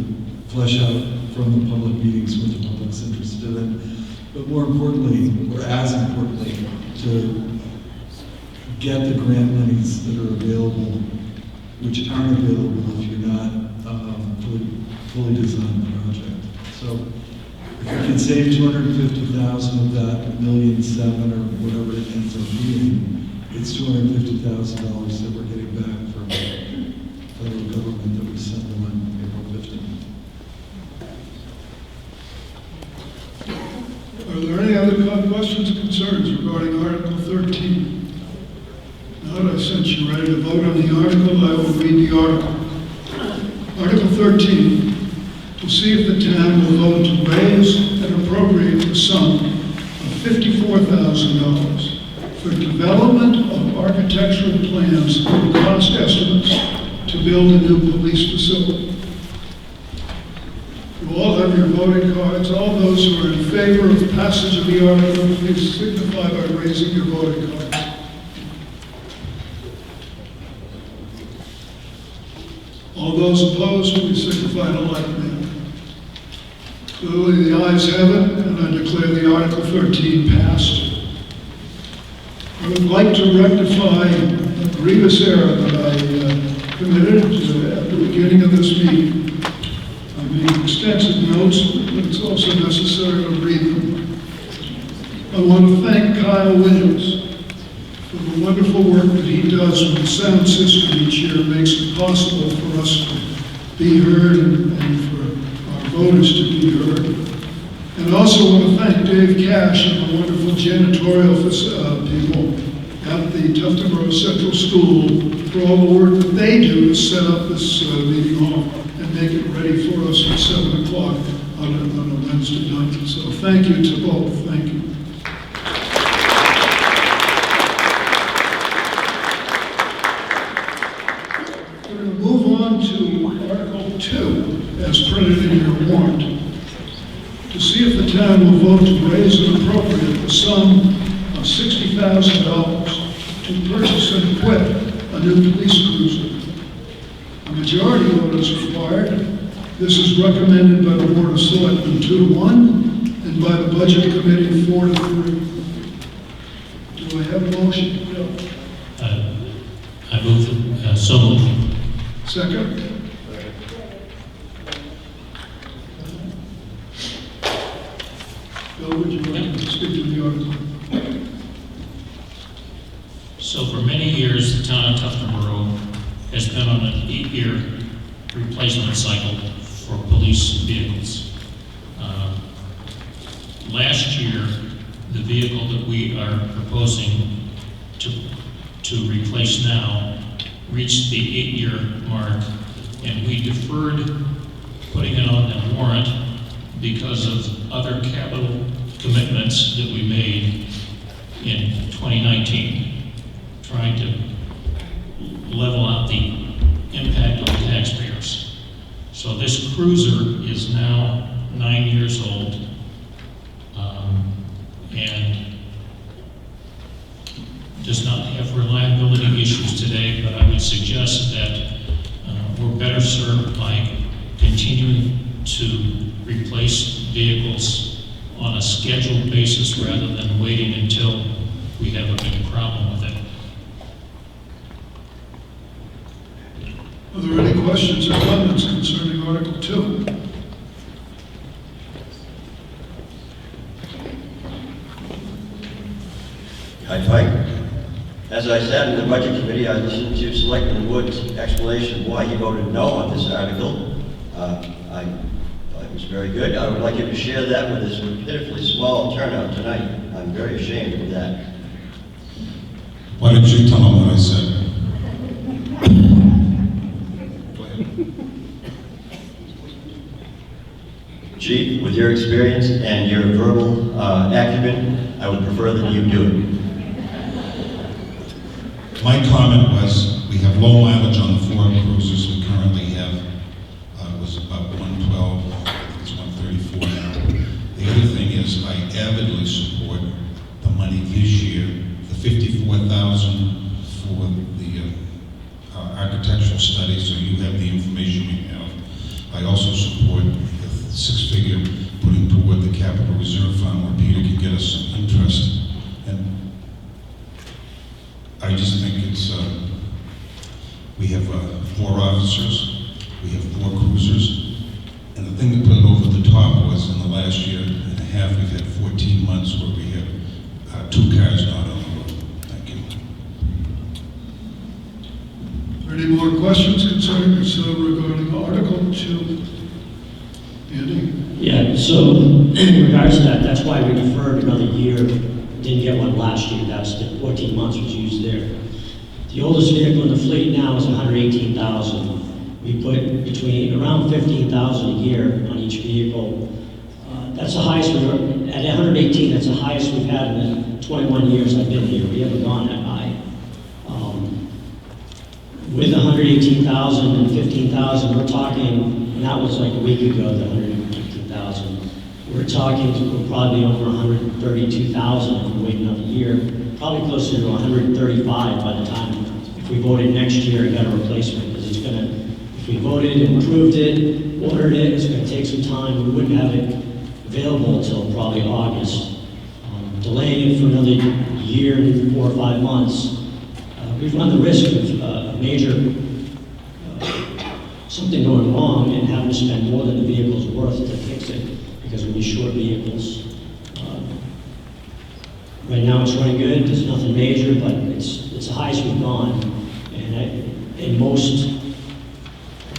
flesh out from the public meetings what the public's interested in. But more importantly, or as importantly, to get the grant monies that are available, which aren't available if you're not fully designed the project. So if we can save 250,000 of that $1.7 million or whatever it ends up being, it's $250,000 that we're getting back from the federal government that we sent them on April 15th. Are there any other questions or concerns regarding Article 13? Not, I sense you ready to vote on the article. I will read the article. Article 13, to see if the town will vote to raise and appropriate the sum of $54,000 for development of architectural plans and cost estimates to build a new police facility. You all have your voting cards. All those who are in favor of passage of the article, please signify by raising your voting cards. All those opposed, please signify in a like manner. Clearly, the ayes have it, and I declare the Article 13 passed. I would like to rectify a grievous error that I committed at the beginning of this meeting. I made extensive notes, but it's also necessary to read them. I want to thank Kyle Williams for the wonderful work that he does with the sound system each year. It makes it possible for us to be heard and for our voters to be heard. And I also want to thank Dave Cash and the wonderful janitorial people at the Tufton Borough Central School for all the work that they do to set up this meeting hall and make it ready for us at 7 o'clock on a Wednesday night. So thank you to both. Thank you. Move on to Article 2, as printed in your warrant. To see if the town will vote to raise and appropriate the sum of $60,000 to purchase and equip a new police cruiser. A majority vote is required. This is recommended by the Board of Selectmen 2-1 and by the Budget Committee 4-3. Do I have a motion? I move, so moved. Second? Bill, would you like to speak to the article? So for many years, the town of Tufton Borough has been on an 8-year replacement cycle for police vehicles. Last year, the vehicle that we are proposing to replace now reached the 8-year mark, and we deferred putting it on the warrant because of other capital commitments that we made in 2019, trying to level out the impact on taxpayers. So this cruiser is now 9 years old, and does not have reliability issues today, but I would suggest that we're better served by continuing to replace vehicles on a scheduled basis rather than waiting until we have a big problem with it. Are there any questions or comments concerning Article 2? Hi, Mike. As I sat in the Budget Committee, I listened to Selectman Wood's explanation of why he voted no on this article. I thought it was very good. I would like you to share that with this pitifully small turnout tonight. I'm very ashamed of that. Why don't you tell them what I said? Chief, with your experience and your verbal acumen, I would prefer that you do it. My comment was, we have low mileage on the 4 cruisers we currently have. It was about 112, it's 134 now. The other thing is, I avidly support the money this year, the $54,000 for the architectural study, so you have the information you have. I also support the six-figure putting toward the capital reserve fund where Peter can get us some interest. And I just think it's, we have 4 officers, we have 4 cruisers, and the thing that put it over the top was in the last year and a half, we've had 14 months where we had 2 cars not on the road. Thank you. Any more questions concerning this regarding Article 2? Andy? Yeah, so in regards to that, that's why we deferred another year. Didn't get one last year. That's the 14 months was used there. The oldest vehicle in the fleet now is 118,000. We put between around 15,000 a year on each vehicle. That's the highest we've ever, at 118, that's the highest we've had in the 21 years I've been here. We haven't gone that high. With 118,000 and 15,000, we're talking, and that was like a week ago, the 118,000. We're talking we'll probably over 132,000 if we wait another year, probably closer to 135 by the time, if we voted next year and got a replacement, because it's gonna, if we voted and approved it, ordered it, it's gonna take some time. We wouldn't have it available until probably August. Delaying it for another year, 4 or 5 months, we've run the risk of major something going wrong and having to spend more than the vehicle's worth to fix it because we'll be short vehicles. Right now it's running good, there's nothing major, but it's the highest we've gone. And in most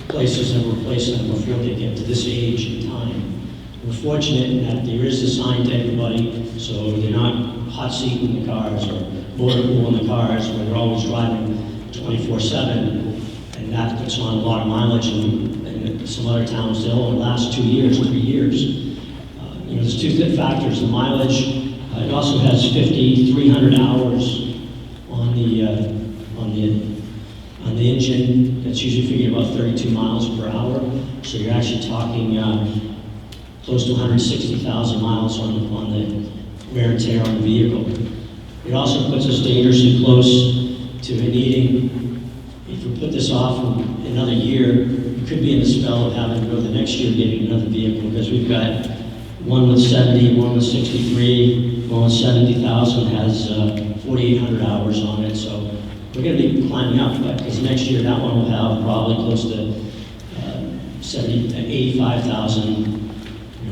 places have replaced them before they get to this age and time. We're fortunate in that there is a sign to everybody, so they're not hot seating the cars or motor pool in the cars where they're always driving 24/7, and that puts on a lot of mileage. And some other towns, they'll only last 2 years, 3 years. You know, there's 2 factors: the mileage. It also has 5,300 hours on the engine. That's usually figured about 32 miles per hour. So you're actually talking close to 160,000 miles on the wear and tear on the vehicle. It also puts us dangerously close to needing, if we put this off another year, we could be in the spell of having to go the next year getting another vehicle, because we've got one with 70, one with 63, one with 70,000 has 4,800 hours on it. So we're going to be climbing up, because next year that one will have probably close to 85,000.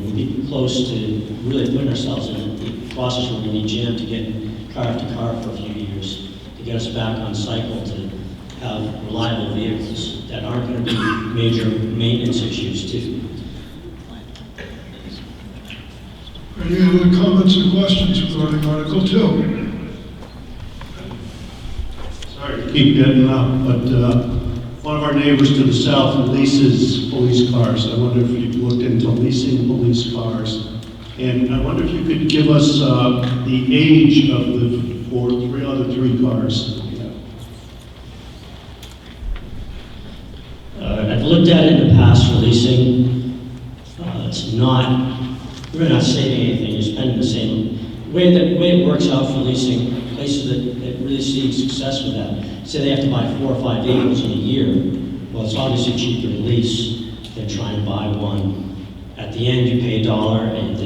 We'll be close to really putting ourselves in a process where we need Jim to get car after car for a few years to get us back on cycle to have reliable vehicles that aren't going to be major maintenance issues too. Any other comments or questions regarding Article 2? Sorry to keep getting up, but one of our neighbors to the south leases police cars. I wonder if you've looked into leasing police cars. And I wonder if you could give us the age of the other three cars. I've looked at it in the past for leasing. It's not, we're not saving anything, you're spending the same. The way it works out for leasing, places that really see success with that, say they have to buy 4 or 5 vehicles in a year, well, it's obviously cheaper to lease than trying to buy one. At the end, you pay $1, and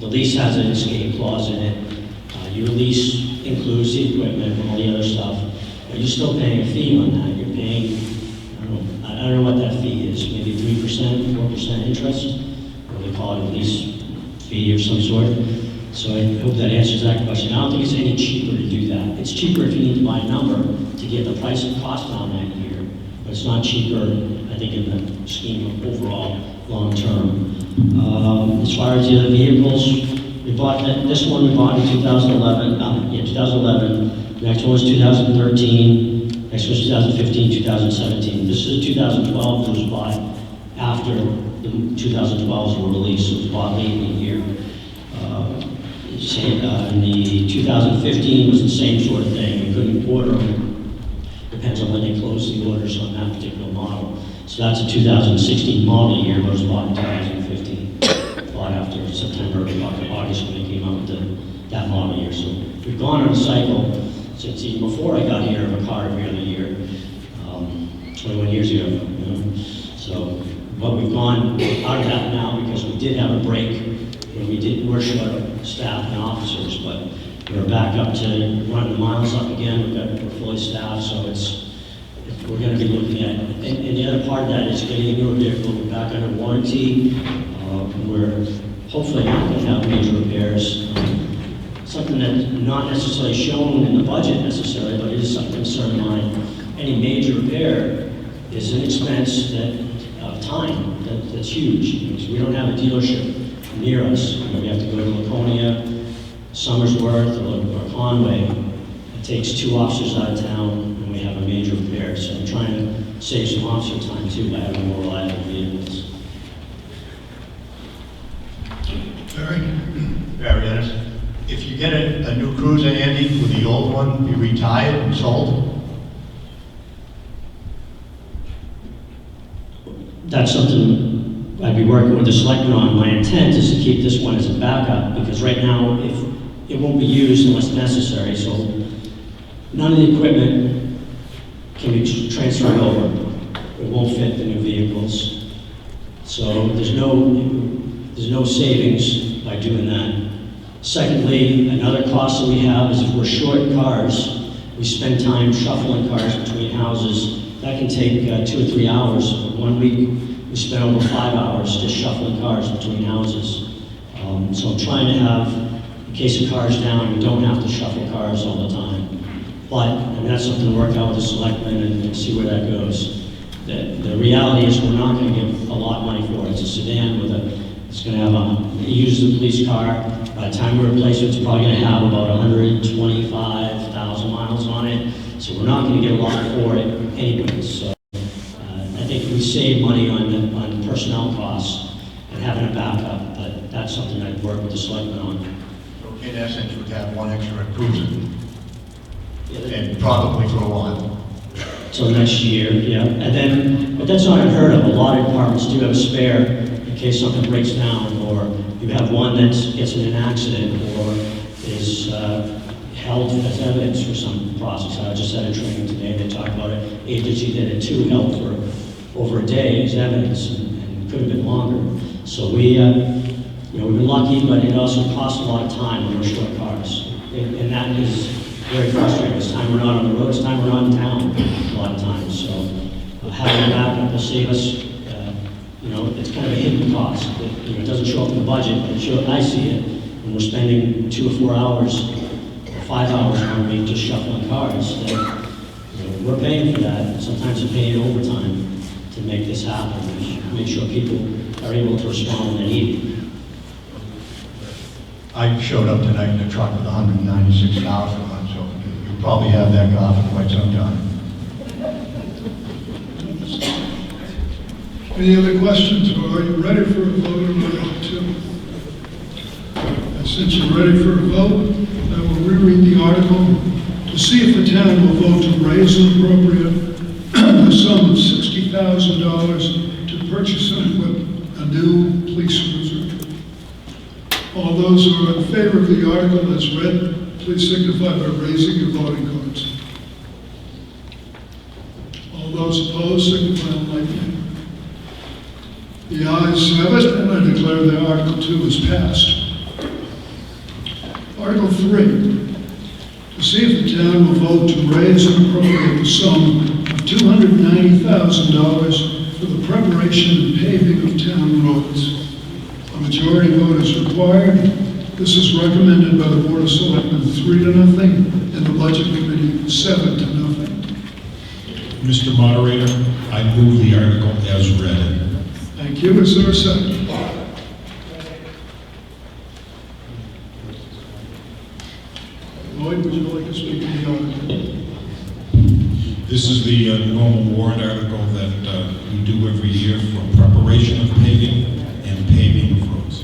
the lease has an escape clause in it. Your lease includes the equipment and all the other stuff, but you're still paying a fee on that. You're paying, I don't know what that fee is, maybe 3%, 4% interest, or they call it a lease fee of some sort. So I hope that answers that question. I don't think it's any cheaper to do that. It's cheaper if you need to buy a number to get the price and cost down that year, but it's not cheaper, I think, in the scheme of overall long term. As far as the other vehicles, we bought this one we bought in 2011. 2011. The next one was 2013. Next one was 2015, 2017. This is 2012. It was bought after the 2012s were released. So it was bought late in the year. In the 2015 was the same sort of thing. We couldn't order them. Depends on when they closed the orders on that particular model. So that's a 2016 model year, but it was bought in 2015. Bought after September, August when they came out with that model year. So we've gone on a cycle since even before I got here of a car every other year, 21 years ago. So But we've gone out of that now because we did have a break where we were short of staff and officers, but we're back up to running the miles up again. We're fully staffed, so we're going to be looking at, and the other part of that is getting a newer vehicle back under warranty. We're hopefully not going to have major repairs. Something that's not necessarily shown in the budget necessarily, but it is some concern of mine. Any major repair is an expense of time that's huge. Because we don't have a dealership near us. We have to go to Laconia, Somersworth, or Conway. It takes 2 officers out of town, and we have a major repair. So I'm trying to save some officer time too by having more reliable vehicles. Barry Ennis. If you get a new cruiser, Andy, will the old one be retired and sold? That's something I'd be working with the selectmen on. My intent is to keep this one as a backup, because right now, if it won't be used unless necessary, so none of the equipment can be transferred over. It won't fit the new vehicles. So there's no savings by doing that. Secondly, another cost that we have is if we're short cars, we spend time shuffling cars between houses. That can take 2 or 3 hours. 1 week, we spent over 5 hours just shuffling cars between houses. So I'm trying to have, in case a car's down, we don't have to shuffle cars all the time. But, and that's something to work out with the selectmen and see where that goes. The reality is we're not going to give a lot of money for it. It's a sedan it's going to have it uses a police car. By the time we replace it, it's probably going to have about 125,000 miles on it. So we're not going to get a lot for it anyways. So I think we save money on personnel costs and having a backup, but that's something I'd work with the selectmen on. So in essence, we'd have one extra cruiser, and probably for a while. So next year, yeah. And then, but that's not unheard of. A lot of departments do have a spare in case something breaks down, or you have one that gets in an accident or is held as evidence for some process. I just had a training today. They talked about it. Agency that had 2 held for over a day as evidence, and could have been longer. So we've been lucky, but it also costs a lot of time when we're short cars, and that is very frustrating. It's time we're not on the road. It's time we're not in town a lot of times. So having a backup will save us. It's kind of a hidden cost. It doesn't show up in the budget, but I see it when we're spending 2 or 4 hours, 5 hours on week just shuffling cars. That, we're paying for that. Sometimes we're paying overtime to make this happen. Make sure people are able to respond when they need it. I showed up tonight in a truck with 196,000 on, so you'll probably have that car for quite some time. Any other questions, or are you ready for a vote on Article 2? And since you're ready for a vote, I will reread the article to see if the town will vote to raise and appropriate the sum of $60,000 to purchase and equip a new police cruiser. All those who are in favor of the article as read, please signify by raising your voting cards. All those opposed, signify on lightning. The ayes have it, and I declare that Article 2 is passed. Article 3, to see if the town will vote to raise and appropriate the sum of $290,000 for the preparation and paving of town roads. A majority vote is required. This is recommended by the Board of Selectmen 3-0, and the Budget Committee 7-0. Mr. Moderator, I move the article as read. Thank you. Is there a second? Lloyd, would you like to speak to the article? This is the normal warrant article that we do every year for preparation of paving and paving of roads.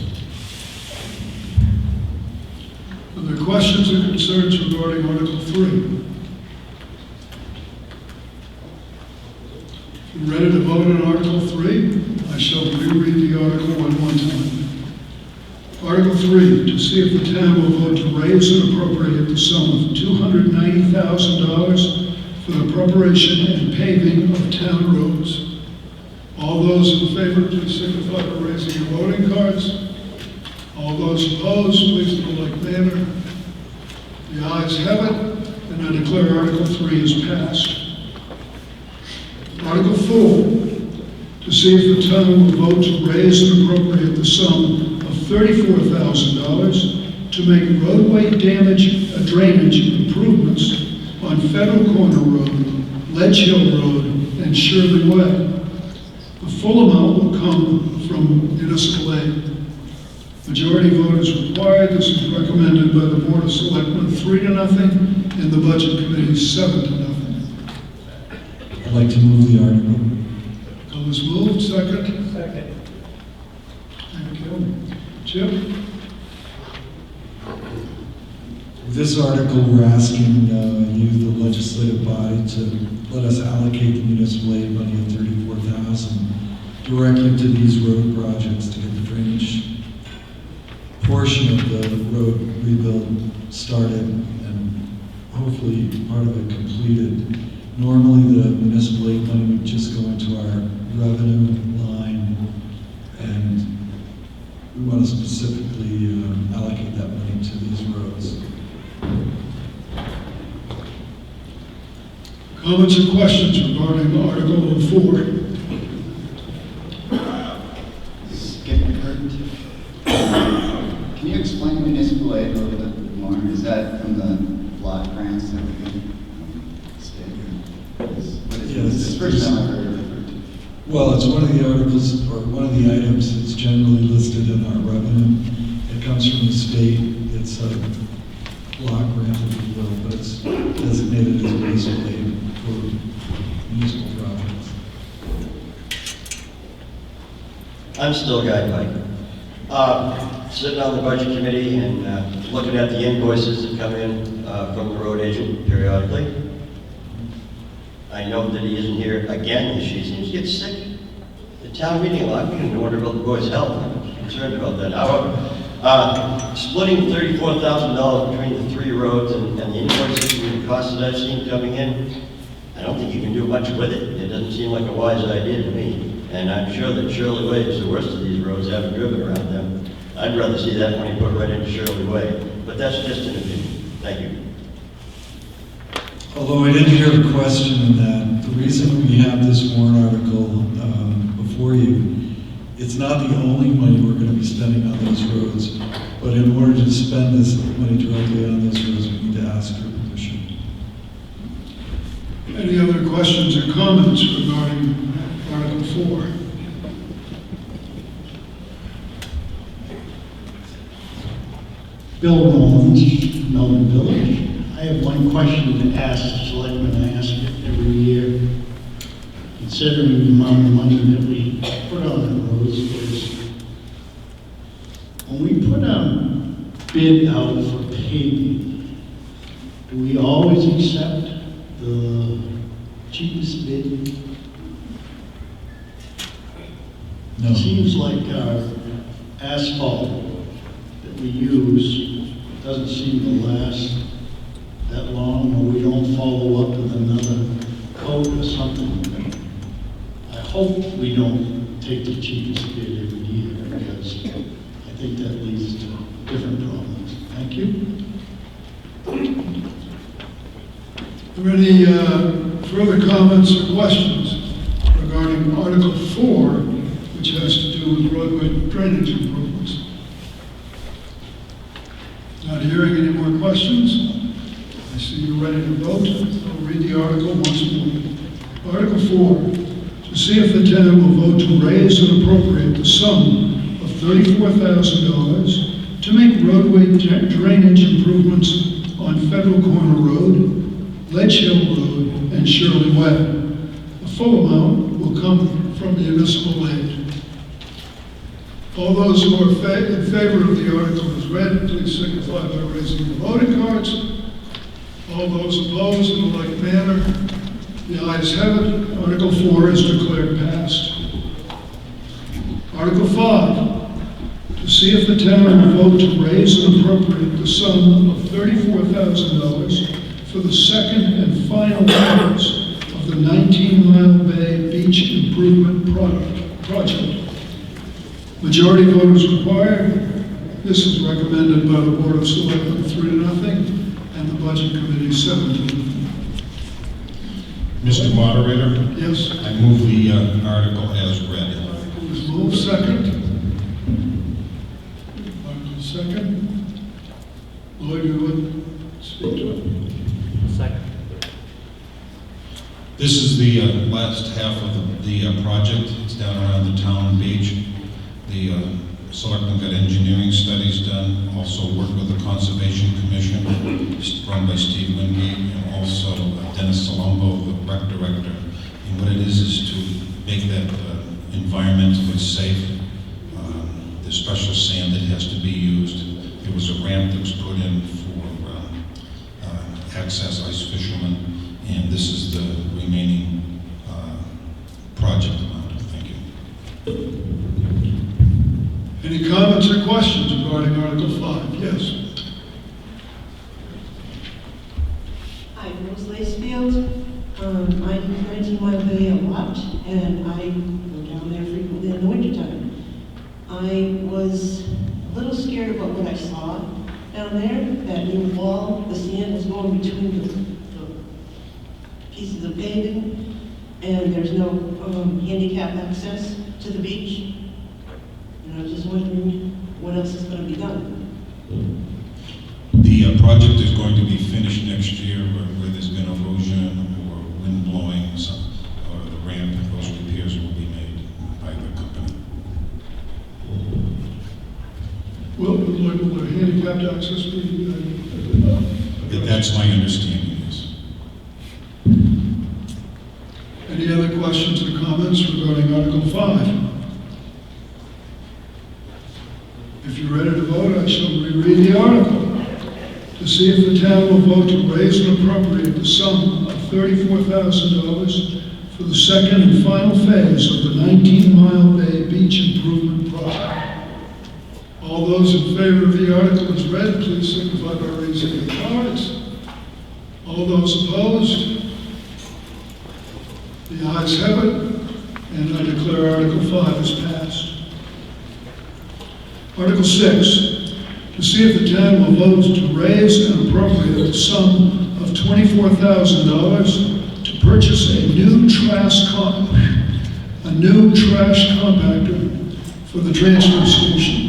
Are there questions or concerns regarding Article 3? Ready to vote on Article 3? I shall reread the article one more time. Article 3, to see if the town will vote to raise and appropriate the sum of $290,000 for the preparation and paving of town roads. All those in favor, please signify by raising your voting cards. All those opposed, please in a like manner. The ayes have it, and I declare Article 3 is passed. Article 4, to see if the town will vote to raise and appropriate the sum of $34,000 to make roadway drainage improvements on Federal Corner Road, Ledge Hill Road, and Shirley Way. The full amount will come from municipal aid. Majority vote is required. This is recommended by the Board of Selectmen 3-0 and the Budget Committee 7-0. I'd like to move the article. Bill is moved. Second. Second. Thank you. Chip? With this article, we're asking you, the legislative body, to let us allocate the municipal aid money of $34,000 directly to these road projects to get the drainage portion of the road rebuild started and hopefully part of it completed. Normally, the municipal aid money would just go into our revenue line, and we want to specifically allocate that money to these roads. Comments or questions regarding Article 4? Skip Hurt. Can you explain municipal aid a little bit more? Is that from the block grants that we get from the state? What is Yes. this? First time I've heard of it. Well, it's one of the articles, or one of the items that's generally listed in our revenue. It comes from the state. It's a block grant, if you will, but it's designated as municipal aid for municipal projects. I'm still Guy Pike. Sitting on the budget committee and looking at the invoices that come in from the road agent periodically. I know that he isn't here again. He seems to get sick. The town meeting a lot, we can wonder about the boy's health. I'm concerned about that. However, splitting $34,000 between the 3 roads and the invoices and the costs that I've seen coming in, I don't think you can do much with it. It doesn't seem like a wise idea to me. And I'm sure that Shirley Way is the worst of these roads. I haven't driven around them. I'd rather see that money put right into Shirley Way. But that's just an opinion. Thank you. Although I didn't hear a question in that, the reason we have this warrant article before you, it's not the only money we're going to be spending on those roads, but in order to spend this money directly on those roads, we need to ask for permission. Any other questions or comments regarding Article 4? Bill Mullins, Melvin Village. I have one question to ask the selectmen. I ask it every year. Considering the amount of money that we put on the roads, is when we put a bid out for paving, do we always accept the cheapest bid? No. It seems like our asphalt that we use doesn't seem to last that long, or we don't follow up with another coat or something. I hope we don't take the cheapest bid every year, because I think that leads to different problems. Thank you. Are there any further comments or questions regarding Article 4, which has to do with roadway drainage improvements? Not hearing any more questions. I see you're ready to vote. I'll read the article once more. Article 4, to see if the town will vote to raise and appropriate the sum of $34,000 to make roadway drainage improvements on Federal Corner Road, Ledge Hill Road, and Shirley Way. The full amount will come from municipal aid. All those who are in favor of the article as read, please signify by raising your voting cards. All those opposed in a like manner. The ayes have it. Article 4 is declared passed. Article 5, to see if the town will vote to raise and appropriate the sum of $34,000 for the second and final phase of the 19 Mile Bay Beach Improvement Project. Majority vote is required. This is recommended by the Board of Selectmen 3-0, and the Budget Committee 7-0. Mr. Moderator? Yes. I move the article as read. Please move. Second. Article second. Lloyd, you would speak to it. Second. This is the last half of the project. It's down around the town beach. The selectmen got engineering studies done, also worked with the Conservation Commission, run by Steve Wingate, and also Dennis Salombo, the rec director. And what it is to make that environmentally safe. The special sand that has to be used. There was a ramp that was put in for access ice fishermen, and this is the remaining project amount. Thank you. Any comments or questions regarding Article 5? Yes. Hi, Rose Lacefield. I use 19 Mile Bay a lot, and I go down there frequently in the wintertime. I was a little scared about what I saw down there, that new wall, the sand was going between the pieces of paving, and there's no handicap access to the beach. And I was just wondering what else is going to be done. The project is going to be finished next year where there's been erosion or wind blowing, or the ramp, those repairs will be made by the company. Will the handicapped access be? That's my understanding, yes. Any other questions or comments regarding Article 5? If you're ready to vote, I shall reread the article. To see if the town will vote to raise and appropriate the sum of $34,000 for the second and final phase of the 19 Mile Bay Beach Improvement Project. All those in favor of the article as read, please signify by raising your cards. All those opposed? The ayes have it, and I declare Article 5 is passed. Article 6, to see if the town will vote to raise and appropriate the sum of $24,000 to purchase a new trash compactor for the transfer station.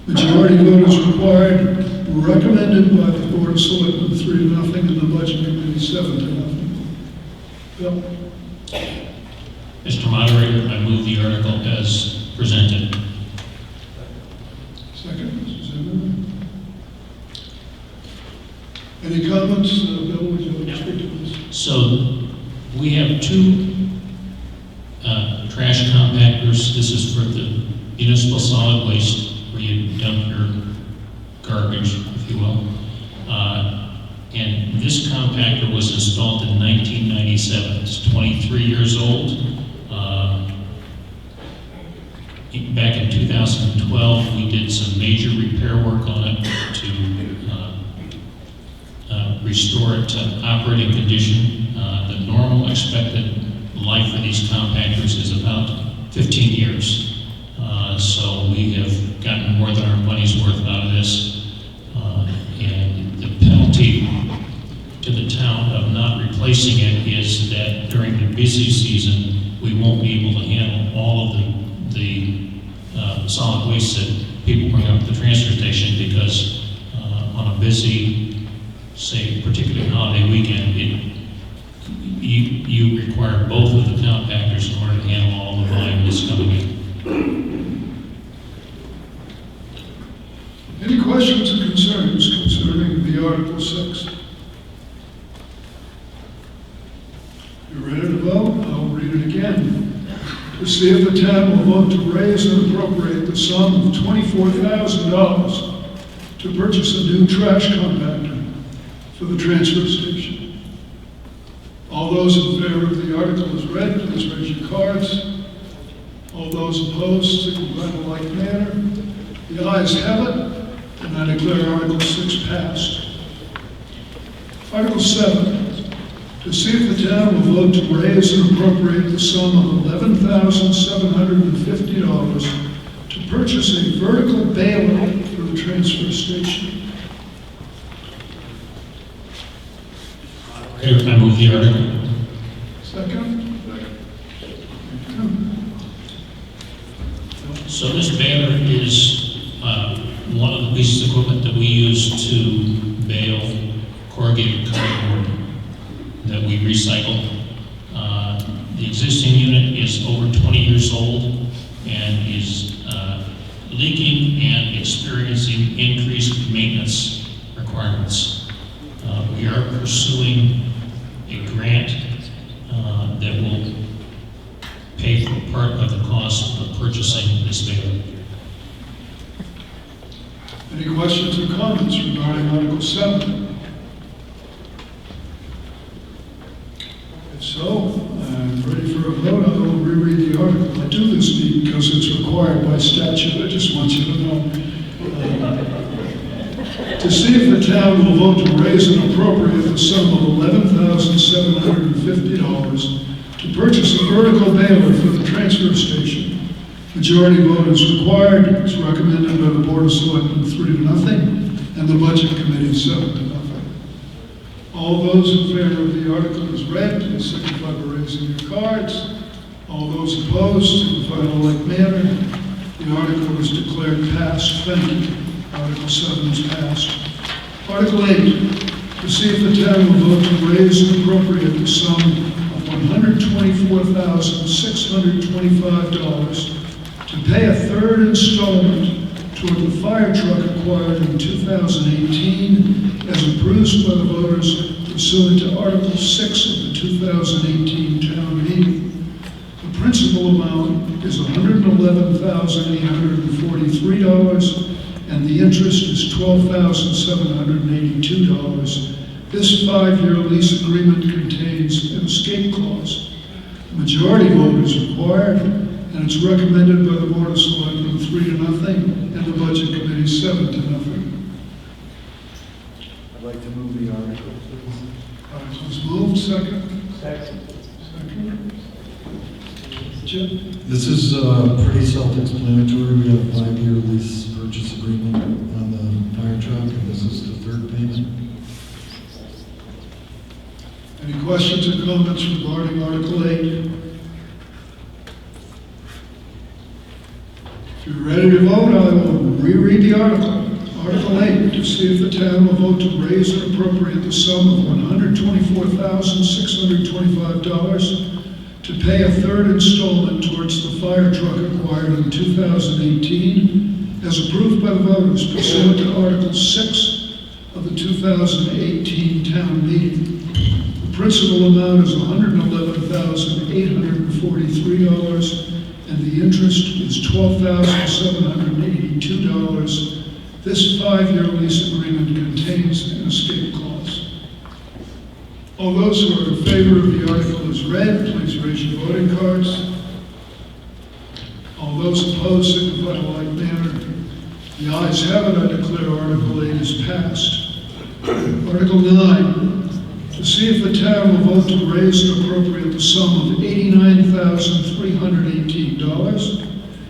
Majority vote is required, recommended by the Board of Selectmen 3-0, and the Budget Committee 7-0. Bill? Mr. Moderator, I move the article as presented. Second, Mr. Zimmerman. Any comments? Bill, would you like to speak to this? So we have two trash compactors. This is for the municipal solid waste, where you dump your garbage, if you will. And this compactor was installed in 1997. It's 23 years old. Back in 2012, we did some major repair work on it to restore it to operating condition. The normal expected life for these compactors is about 15 years. So we have gotten more than our money's worth out of this. And the penalty to the town of not replacing it is that during the busy season, we won't be able to handle all of the solid waste that people bring up to the transfer station, because on a busy, say, particularly holiday weekend, you require both of the compactors in order to handle all the volume that's coming in. Any questions or concerns concerning the Article 6? You ready to vote? I'll read it again. To see if the town will vote to raise and appropriate the sum of $24,000 to purchase a new trash compactor for the transfer station. All those in favor of the article as read, please raise your cards. All those opposed, signify in a like manner. The ayes have it, and I declare Article 6 passed. Article 7, to see if the town will vote to raise and appropriate the sum of $11,750 to purchase a vertical baler for the transfer station. I move the article. Second? So this baler is one of the pieces of equipment that we use to bale corrugated cardboard that we recycle. The existing unit is over 20 years old and is leaking and experiencing increased maintenance requirements. We are pursuing a grant that will pay for part of the cost of purchasing this baler. Any questions or comments regarding Article 7? If so, I'm ready for a vote. I will reread the article. I do this because it's required by statute. I just want you to know. To see if the town will vote to raise and appropriate the sum of $11,750 to purchase a vertical baler for the transfer station. Majority vote is required. It's recommended by the Board of Selectmen 3-0, and the Budget Committee 7-0. All those in favor of the article as read, please signify by raising your cards. All those opposed, signify in a like manner. The article is declared passed. Thank you. Article 7 is passed. Article 8, to see if the town will vote to raise and appropriate the sum of $124,625 to pay a third installment toward the fire truck acquired in 2018 as approved by the voters pursuant to Article 6 of the 2018 town meeting. The principal amount is $111,843, and the interest is $12,782. This 5-year lease agreement contains an escape clause. A majority vote is required, and it's recommended by the Board of Selectmen 3-0, and the Budget Committee 7-0. I'd like to move the article, please. Article's moved, second. Second. Chip? This is pretty self-explanatory. We have a 5-year lease purchase agreement on the fire truck, and this is the third payment. Any questions or comments regarding Article 8? If you're ready to vote, I will reread the article. Article 8, to see if the town will vote to raise and appropriate the sum of $124,625 to pay a third installment towards the fire truck acquired in 2018 as approved by the voters pursuant to Article 6 of the 2018 town meeting. The principal amount is $111,843, and the interest is $12,782. This 5-year lease agreement contains an escape clause. All those who are in favor of the article as read, please raise your voting cards. All those opposed, signify in a like manner. The ayes have it. I declare Article 8 is passed. Article 9, to see if the town will vote to raise and appropriate the sum of $89,318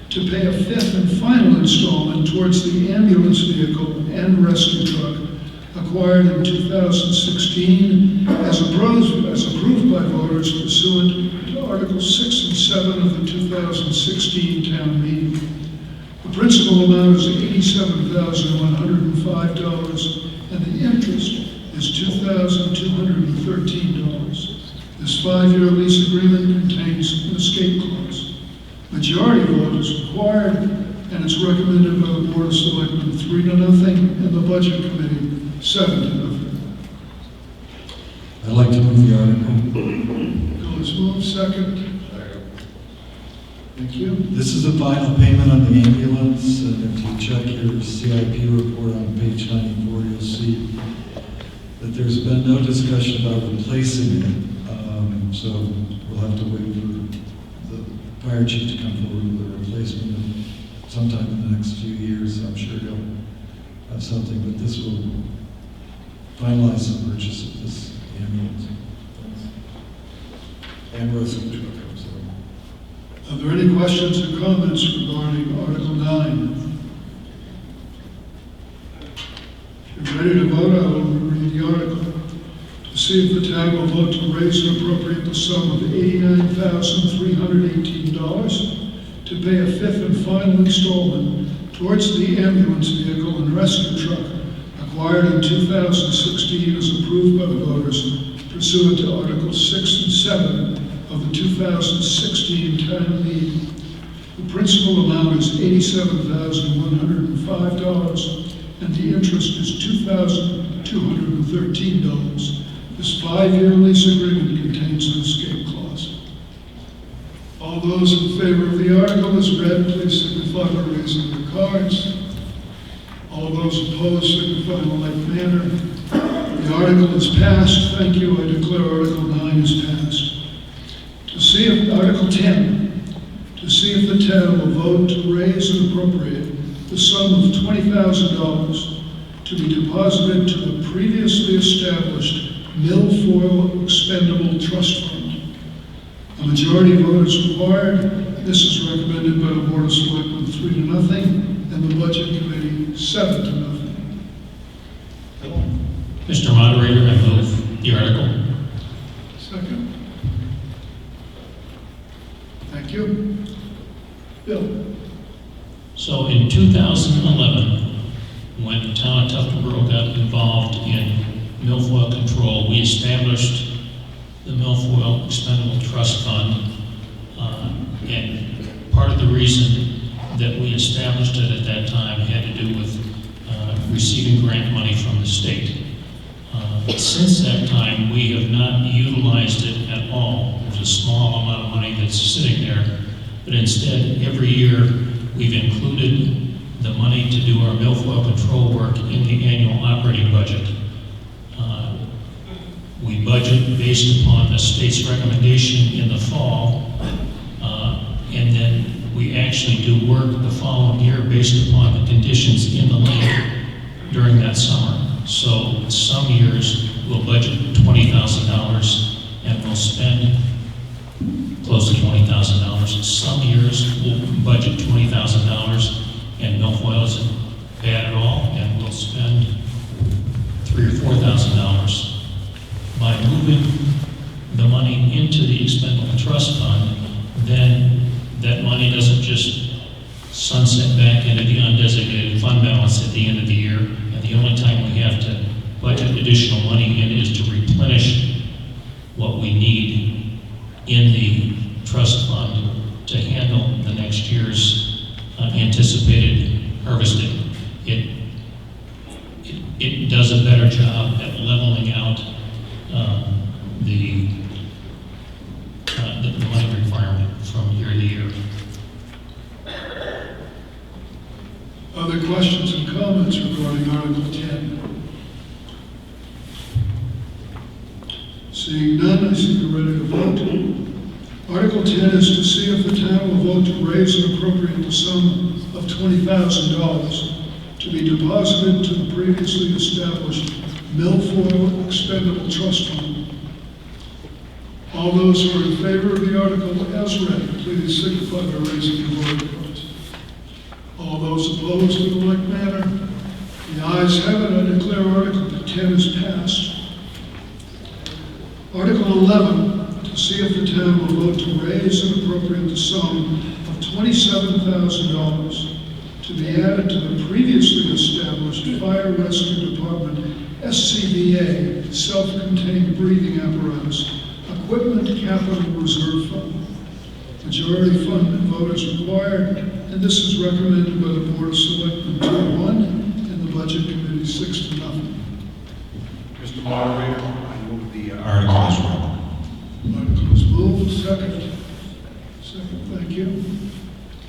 to pay a fifth and final installment towards the ambulance vehicle and rescue truck acquired in 2016 as approved by voters pursuant to Article 6 and 7 of the 2016 town meeting. The principal amount is $87,105, and the interest is $2,213. This 5-year lease agreement contains an escape clause. Majority vote is required, and it's recommended by the Board of Selectmen 3-0, and the Budget Committee 7-0. I'd like to move the article. Bill is moved, second. Thank you. This is the final payment on the ambulance, and if you check your CIP report on page 94, you'll see that there's been no discussion about replacing it. So we'll have to wait for the fire chief to come forward with a replacement sometime in the next few years. I'm sure he'll have something, but this will finalize the purchase of this ambulance. and rescue truck. Are there any questions or comments regarding Article 9? If you're ready to vote, I will read the article. To see if the town will vote to raise and appropriate the sum of $89,318 to pay a fifth and final installment towards the ambulance vehicle and rescue truck acquired in 2016 as approved by the voters pursuant to Articles 6 and 7 of the 2016 town meeting. The principal amount is $87,105 and the interest is $2,213. This 5-year lease agreement contains an escape clause. All those in favor of the article as read, please signify by raising their cards. All those opposed signify in a like manner. The article is passed. Thank you. I declare Article 9 is passed. To see if Article 10, to see if the town will vote to raise and appropriate the sum of $20,000 to be deposited to the previously established Milfoil Expendable Trust Fund. A majority vote is required. This is recommended by the Board of Selectmen 3-0 and the Budget Committee 7-0. Mr. Moderator, I move the article. Second. Thank you. Bill. So in 2011, when the town of Tuftonboro got involved in milfoil control, we established the Milfoil Expendable Trust Fund. And part of the reason that we established it at that time had to do with receiving grant money from the state. Since that time, we have not utilized it at all. There's a small amount of money that's sitting there, but instead, every year, we've included the money to do our milfoil control work in the annual operating budget. We budget based upon the state's recommendation in the fall, and then we actually do work the following year based upon the conditions in the lake during that summer. So some years we'll budget $20,000 and we'll spend close to $20,000. Some years we'll budget $20,000 and milfoil isn't bad at all, and we'll spend $3,000 or $4,000. By moving the money into the expendable trust fund, then that money doesn't just sunset back into the undesignated fund balance at the end of the year, and the only time we have to budget additional money in is to replenish what we need in the trust fund to handle the next year's anticipated harvesting. It does a better job at leveling out the money requirement from year to year. Other questions and comments regarding Article 10? Seeing none, I see you're ready to vote. Article 10 is to see if the town will vote to raise and appropriate the sum of $20,000 to be deposited to the previously established Milfoil Expendable Trust Fund. All those who are in favor of the article as read, please signify by raising your voting cards. All those opposed in a like manner, the ayes have it. I declare Article 10 is passed. Article 11, to see if the town will vote to raise and appropriate the sum of $27,000 to be added to the previously established Fire Rescue Department SCBA self-contained breathing apparatus Equipment Capital Reserve Fund. Majority fund vote is required, and this is recommended by the Board of Selectmen 2-1 and the Budget Committee 6-0. Mr. Moderator, I move the article as read. Article is moved. Second. Second, thank you.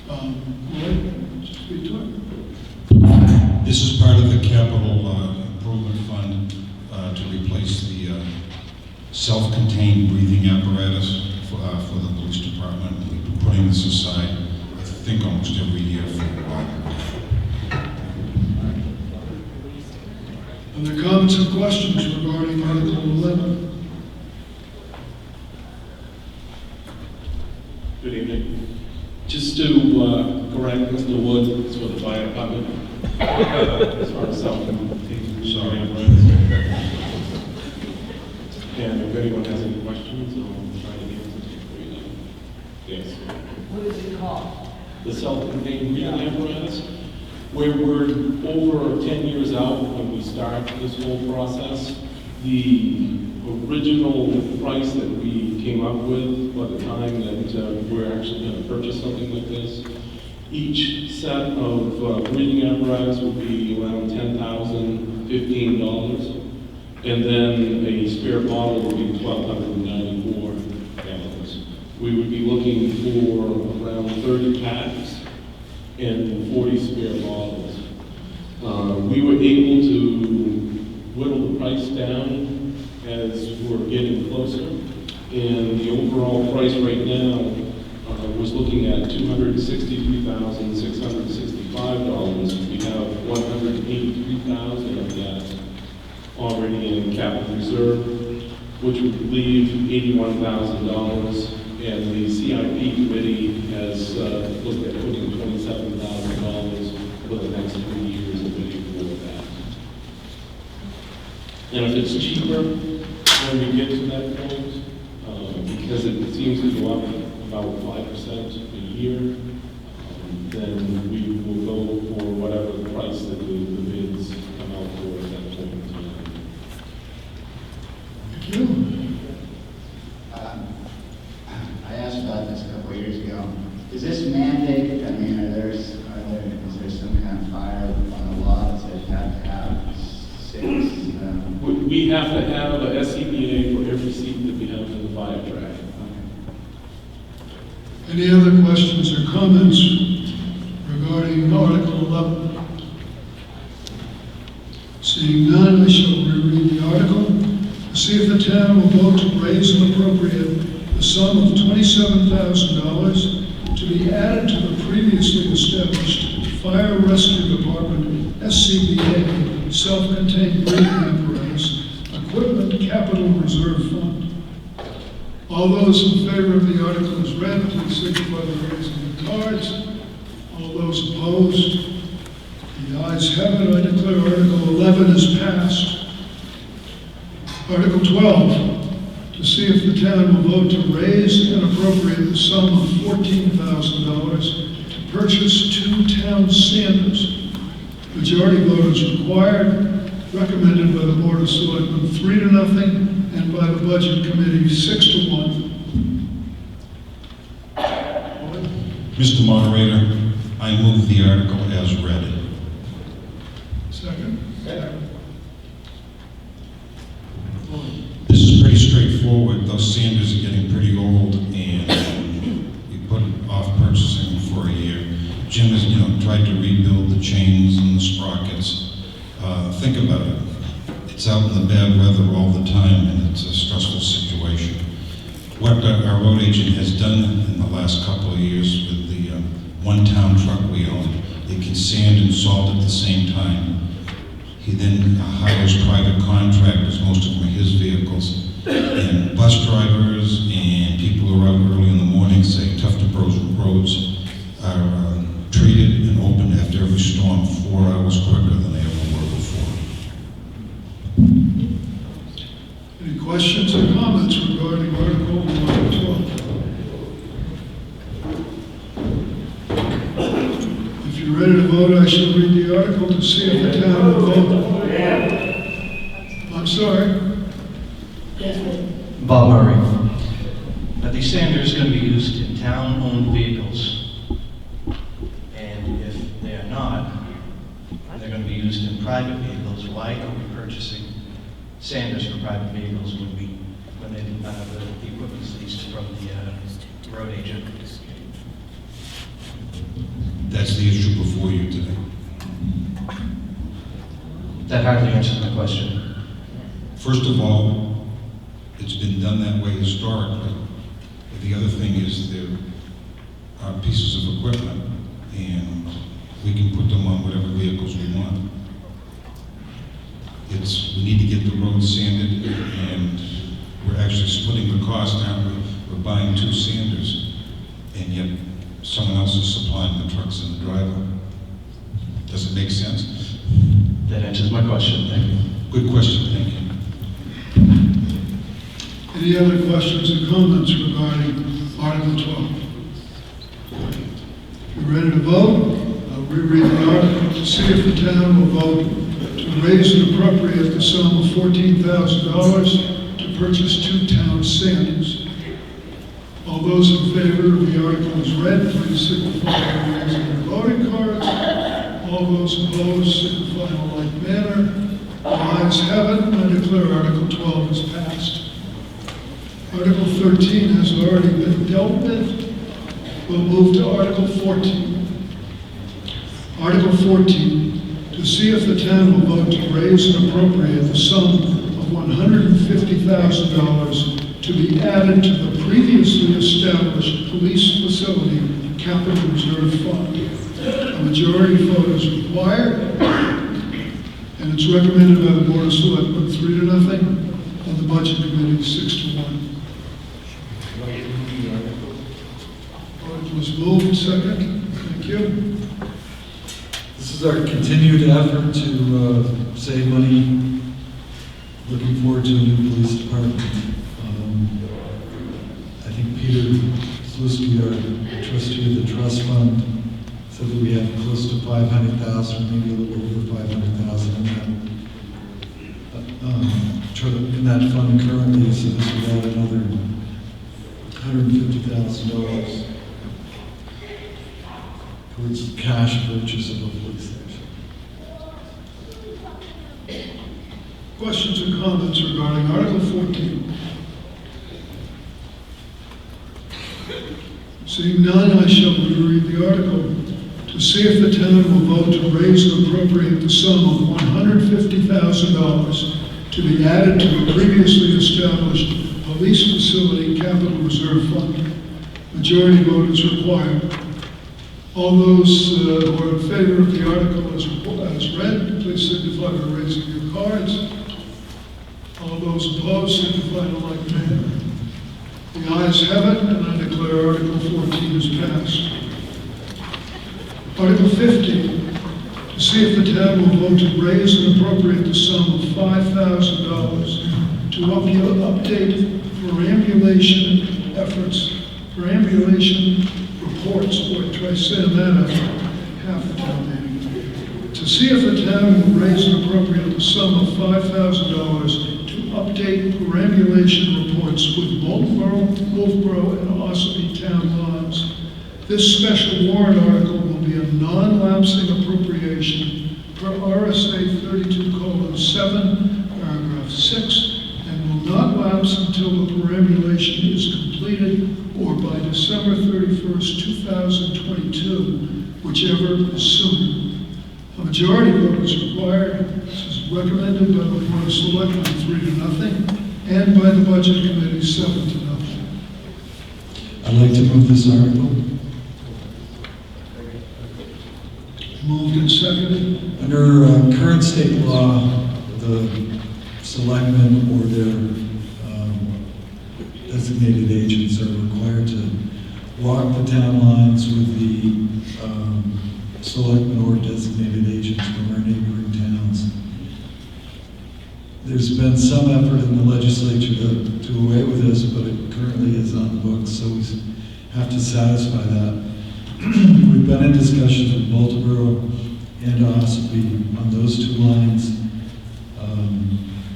Lloyd, speak to it. This is part of the capital improvement fund to replace the self-contained breathing apparatus for the police department. We've been putting this aside, I think, almost every year for a while. Are there comments or questions regarding Article 11? Just to correct Mr. Wood, it's for the fire department. As far as self-contained. Sorry. And if anyone has any questions, I'll try to answer them for you now. Yes. What is it called? The self-contained breathing apparatus. We're over 10 years out when we start this whole process. The original price that we came up with by the time that we're actually going to purchase something like this, each set of breathing apparatus would be around $10,015, and then a spare bottle would be $1,294. We would be looking for around 30 packs and 40 spare bottles. We were able to whittle the price down as we're getting closer, and the overall price right now was looking at $263,665. We have $183,000 of that already in capital reserve, which would leave $81,000. And the CIP committee has looked at putting $27,000 for the next 3 years of bidding for that. And if it's cheaper when we get to that point, because it seems to go up about 5% a year, then we will go for whatever the price that the bids come out for at that point in time. Thank you. I asked about this a couple of years ago. Is this mandated? I mean, is there some kind of fire on the law that says you have to have 6? We have to have a SCBA for every seat that we have in the fire truck. Any other questions or comments regarding Article 11? Seeing none, I shall reread the article. To see if the town will vote to raise and appropriate the sum of $27,000 to be added to the previously established Fire Rescue Department SCBA self-contained breathing apparatus equipment capital reserve fund. All those in favor of the article as read, please signify by raising the cards. All those opposed? The ayes have it. I declare Article 11 is passed. Article 12. To see if the town will vote to raise and appropriate the sum of $14,000 to purchase 2 town sanders. Majority vote is required, recommended by the Board of Selectmen 3-0, and by the Budget Committee 6-1. Mr. Moderator, I move the article as read. Second. This is pretty straightforward. Those sanders are getting pretty old, and we put off purchasing them for a year. Jim has, tried to rebuild the chains and the sprockets. Think about it. It's out in the bad weather all the time, and it's a stressful situation. What our road agent has done in the last couple of years with the one town truck we own, they can sand and salt at the same time. He then hires private contractors, most of them are his vehicles. And bus drivers and people who are out early in the morning say Tufton roads are treated and opened after every storm 4 hours quicker than they ever were before. Any questions or comments regarding Article 12? If you're ready to vote, I shall read the article to see if the town will vote. I'm sorry. Bob Murray. Now, these sanders are going to be used in town-owned vehicles. And if they are not, they're going to be used in private vehicles. Why are we purchasing sanders for private vehicles when they the equipment's leased from the road agent? That's the issue before you today. That hardly answers my question. First of all, it's been done that way historically. But the other thing is there are pieces of equipment, and we can put them on whatever vehicles we want. We need to get the road sanded, and we're actually splitting the cost, aren't we? We're buying 2 sanders, and yet someone else is supplying the trucks in the driveway. Does it make sense? That answers my question, thank you. Good question, thank you. Any other questions or comments regarding Article 12? You ready to vote? I'll reread the article to see if the town will vote to raise and appropriate the sum of $14,000 to purchase 2 town sanders. All those in favor of the article as read, please signify by raising your voting cards. All those opposed signify in a like manner. The ayes have it, and I declare Article 12 is passed. Article 13 has already been dealt with. We'll move to Article 14. Article 14, to see if the town will vote to raise and appropriate the sum of $150,000 to be added to the previously established police facility capital reserve fund. A majority vote is required, and it's recommended by the Board of Selectmen 3-0, and the Budget Committee 6-1. It was moved, second. Thank you. This is our continued effort to save money. Looking forward to a new police department. I think Peter Slutsky, our trustee of the trust fund, said that we have close to 500,000, maybe a little over 500,000 in that fund currently. So this would add another $150,000 towards the cash purchase of a police station. Questions or comments regarding Article 14? Seeing none, I shall reread the article. To see if the town will vote to raise and appropriate the sum of $150,000 to be added to the previously established police facility capital reserve fund. Majority vote is required. All those who are in favor of the article as read, please signify by raising your cards. All those opposed signify in a like manner. The ayes have it, and I declare Article 14 is passed. Article 15, to see if the town will vote to raise and appropriate the sum of $5,000 to update perambulation efforts, perambulation reports, or try to say that after half the town meeting. To see if the town will raise and appropriate the sum of $5,000 to update perambulation reports with Wolfboro, and Ossipee town lines. This special warrant article will be a non-lapsing appropriation per RSA 32:7, paragraph 6, and will not lapse until the perambulation is completed or by December 31st, 2022, whichever is sooner. A majority vote is required. This is recommended by the Board of Selectmen 3-0, and by the Budget Committee 7-0. I'd like to move this article. Moved and seconded. Under current state law, the selectmen or their designated agents are required to walk the town lines with the selectmen or designated agents from our neighboring towns. There's been some effort in the legislature to do away with this, but it currently is on the books, so we have to satisfy that. We've been in discussions with Wolfboro and Ossipee on those 2 lines.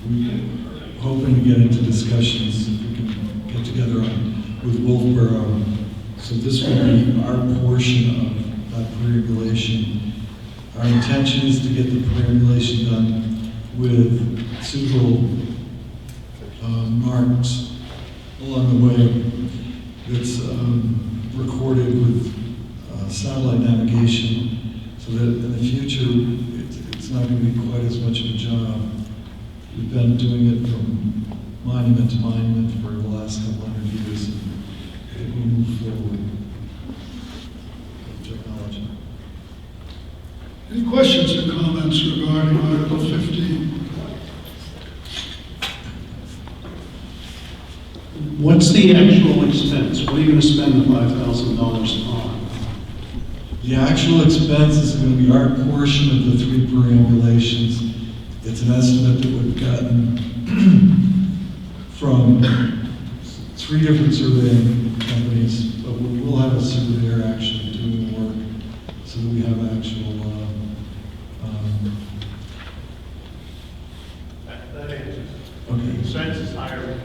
We're hoping to get into discussions if we can get together with Wolfboro. So this will be our portion of that perambulation. Our intention is to get the perambulation done with suitable marks along the way that's recorded with satellite navigation, so that in the future it's not going to be quite as much of a job. We've been doing it from monument to monument for the last couple hundred years, and it will move forward with technology. Any questions or comments regarding Article 15? What's the actual expense? What are you going to spend the $5,000 on? The actual expense is going to be our portion of the 3 perambulations. It's an estimate that we've gotten from 3 different surveying companies, but we will have a surveyor actually doing the work so that we have actual, That answers. okay. Expense is higher.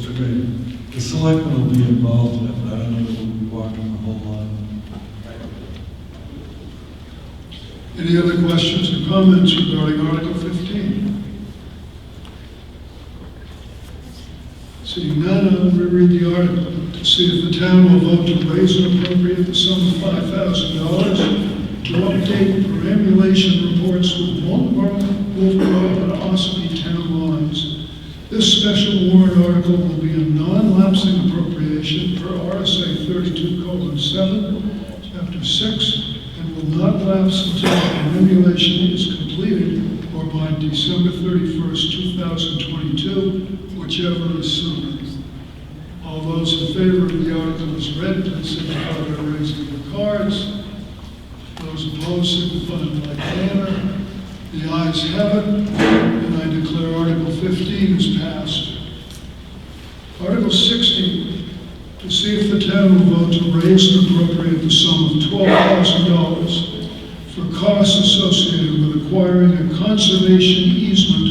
So great. The selectmen will be involved in it, but I don't know that we'll be walking the whole line. Any other questions or comments regarding Article 15? Seeing none, I'll reread the article to see if the town will vote to raise and appropriate the sum of $5,000 to update perambulation reports with Wolfboro and Ossipee town lines. This special warrant article will be a non-lapsing appropriation per RSA 32:7, Chapter 6, and will not lapse until perambulation is completed or by December 31st, 2022, whichever is sooner. All those in favor of the article as read, please signify by raising your cards. Those opposed signify by banner. The ayes have it, and I declare Article 15 is passed. Article 16, to see if the town will vote to raise and appropriate the sum of $12,000 for costs associated with acquiring a conservation easement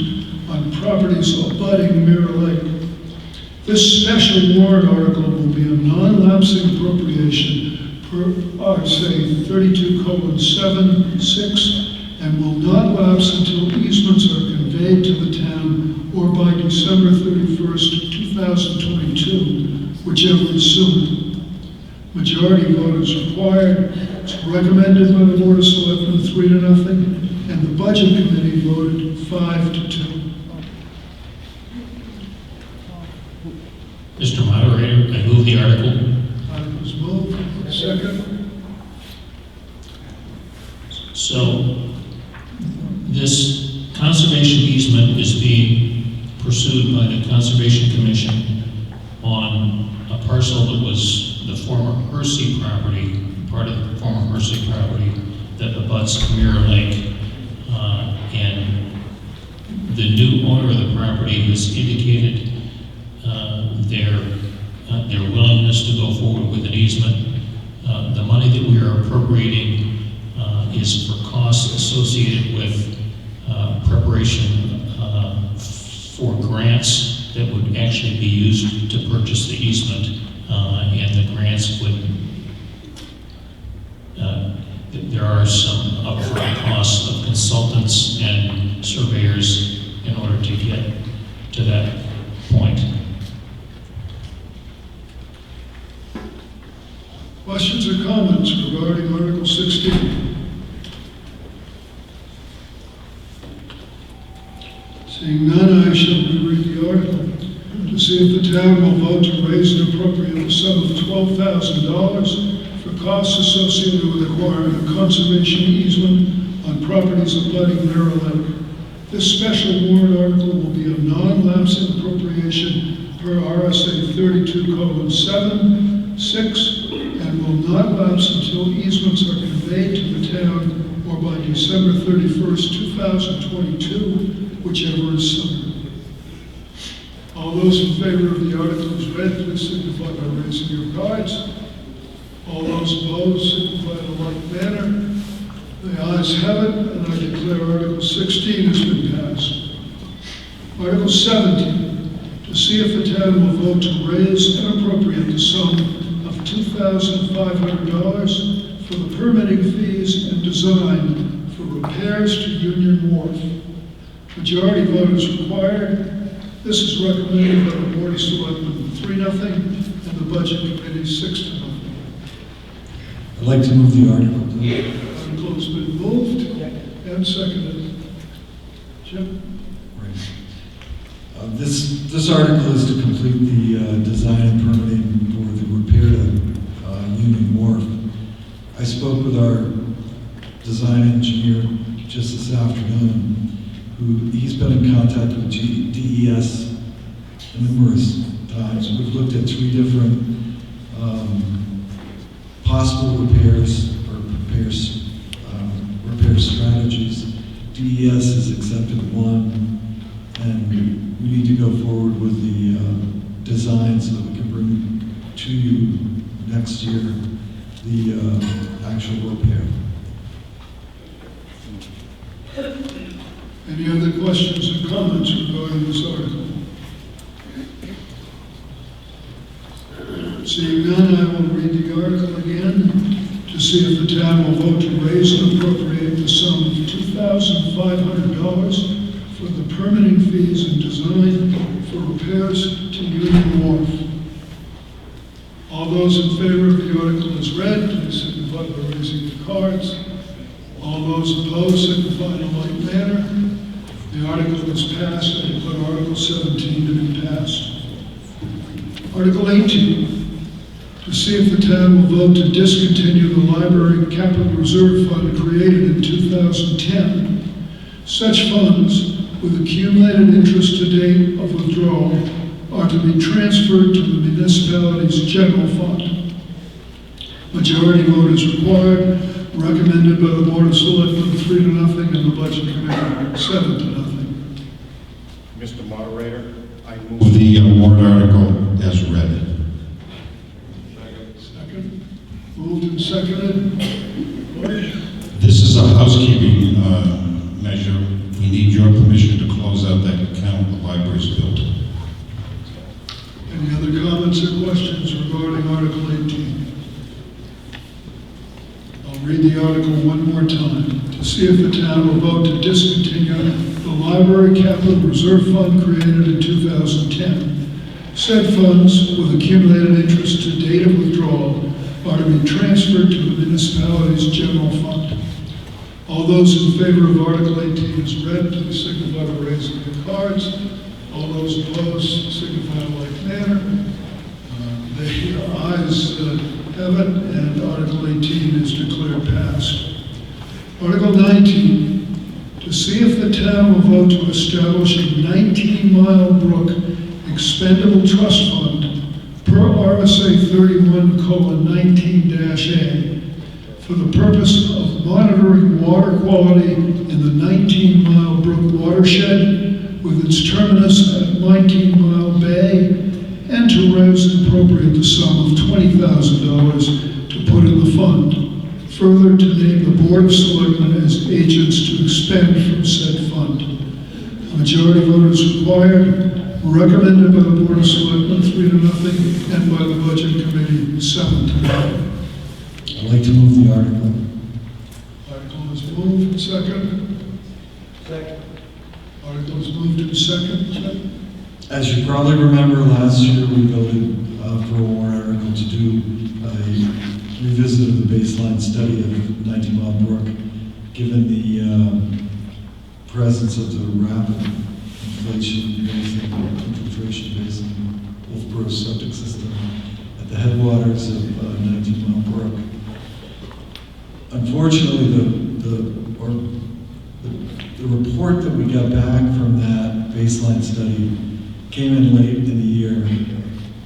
on properties abutting Mirror Lake. This special warrant article will be a non-lapsing appropriation per RSA 32:7(6) and will not lapse until easements are conveyed to the town or by December 31st, 2022, whichever is sooner. Majority vote is required. It's recommended by the Board of Selectmen 3-0, and the Budget Committee voted 5-2. Mr. Moderator, I move the article. Article is moved. Second. So, this conservation easement is being pursued by the Conservation Commission on a parcel that was the former Hersey property, part of the former Hersey property that abuts Mirror Lake. And the new owner of the property has indicated their willingness to go forward with an easement. The money that we are appropriating is for costs associated with preparation for grants that would actually be used to purchase the easement, and the grants would, there are some upfront costs of consultants and surveyors in order to get to that point. Questions or comments regarding Article 16? Seeing none, I shall reread the article to see if the town will vote to raise and appropriate the sum of $12,000 for costs associated with acquiring a conservation easement on properties abutting Mirror Lake. This special warrant article will be a non-lapsing appropriation per RSA 32:7(6) and will not lapse until easements are conveyed to the town or by December 31st, 2022, whichever is sooner. All those in favor of the article as read, please signify by raising your cards. All those opposed signify in a like manner. The ayes have it, and I declare Article 16 has been passed. Article 17, to see if the town will vote to raise and appropriate the sum of $2,500 for the permitting fees and design for repairs to Union Wharf. Majority vote is required. This is recommended by the Board of Selectmen 3-0 and the Budget Committee 6-0. I'd like to move the article. Article has been moved and seconded. Jim? This article is to complete the design and permitting for the repair to Union Wharf. I spoke with our design engineer just this afternoon, he's been in contact with DES numerous times. We've looked at 3 different possible repairs or repair strategies. DES has accepted one, and we need to go forward with the design so that we can bring to you next year the actual repair. Any other questions or comments regarding this article? Seeing none, I will read the article again to see if the town will vote to raise and appropriate the sum of $2,500 for the permitting fees and design for repairs to Union Wharf. All those in favor of the article as read, please signify by raising your cards. All those opposed signify in a like manner. The article is passed. I declare Article 17 to be passed. Article 18, to see if the town will vote to discontinue the Library Capital Reserve Fund created in 2010. Such funds, with accumulated interest to date of withdrawal, are to be transferred to the municipality's general fund. Majority vote is required, recommended by the Board of Selectmen 3-0 and the Budget Committee 7-0. Mr. Moderator, I move. Move the warrant article as read. Second. Moved and seconded. This is a housekeeping measure. We need your permission to close out that account the library's built. Any other comments or questions regarding Article 18? I'll read the article one more time to see if the town will vote to discontinue the Library Capital Reserve Fund created in 2010. Said funds, with accumulated interest to date of withdrawal, are to be transferred to the municipality's general fund. All those in favor of Article 18 as read, please signify by raising your cards. All those opposed signify in like manner. The ayes have it, and Article 18 is declared passed. Article 19, to see if the town will vote to establish a 19-mile brook expendable trust fund per RSA 31:19-A for the purpose of monitoring water quality in the 19-mile brook watershed with its terminus at 19 Mile Bay, and to raise and appropriate the sum of $20,000 to put in the fund. Further, to name the Board of Selectmen as agents to expend from said fund. A majority vote is required, recommended by the Board of Selectmen 3-0 and by the Budget Committee 7-0. I'd like to move the article. Article is moved and second. Second. Article is moved and second. As you probably remember, last year we voted for a warrant article to do a revisit of the baseline study of 19 Mile Brook, given the presence of the rapid inflation basin, infiltration basin, Wolfboro septic system at the headwaters of 19 Mile Brook. Unfortunately, the report that we got back from that baseline study came in late in the year,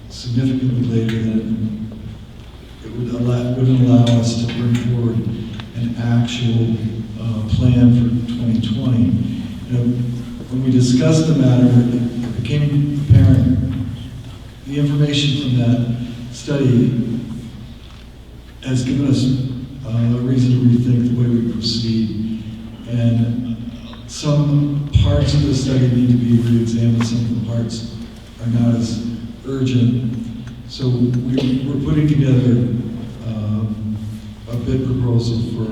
significantly later than it wouldn't allow us to bring forward an actual plan for 2020. When we discussed the matter, it became apparent the information from that study has given us a reason to rethink the way we proceed. And some parts of the study need to be re-examined, some of the parts are not as urgent. So we're putting together a bid proposal for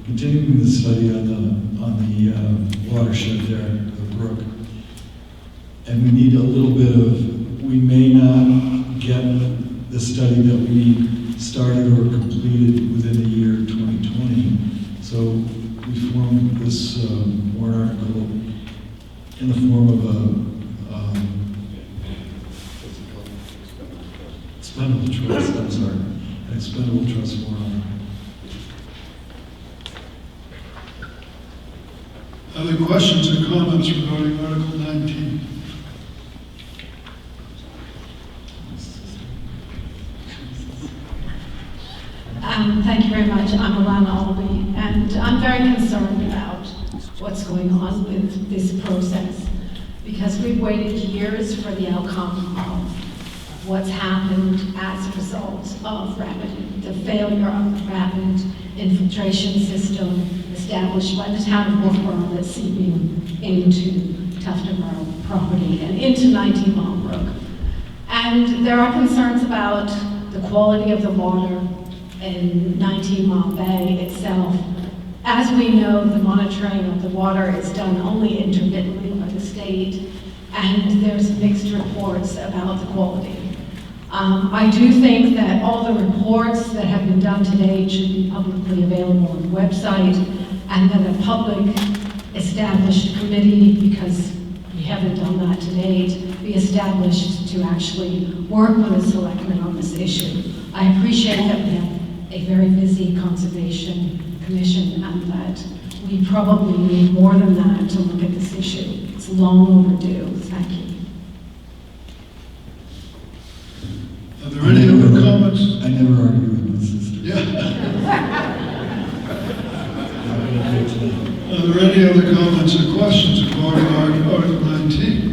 continuing the study on the watershed there, the brook. And we need a little bit of, we may not get the study that we need started or completed within the year 2020. So we formed this warrant article in the form of a expendable trust, I'm sorry, an expendable trust warrant. Other questions or comments regarding Article 19? Thank you very much. I'm Alana Albee, and I'm very concerned about what's going on with this process, because we've waited years for the outcome of what's happened as a result of the failure of the rapid infiltration system established by the town of Wolfboro that's seeping into Tuftonboro property and into 19 Mile Brook. And there are concerns about the quality of the water in 19 Mile Bay itself. As we know, the monitoring of the water is done only intermittently by the state, and there's mixed reports about the quality. I do think that all the reports that have been done to date should be publicly available on the website, and that a public established committee, because we haven't done that to date, be established to actually work with the selectmen on this issue. I appreciate that we have a very busy conservation commission and that we probably need more than that to look at this issue. It's long overdue. Thank you. Are there any other comments? I never argue with my sister. Yeah. Are there any other comments or questions regarding Article 19?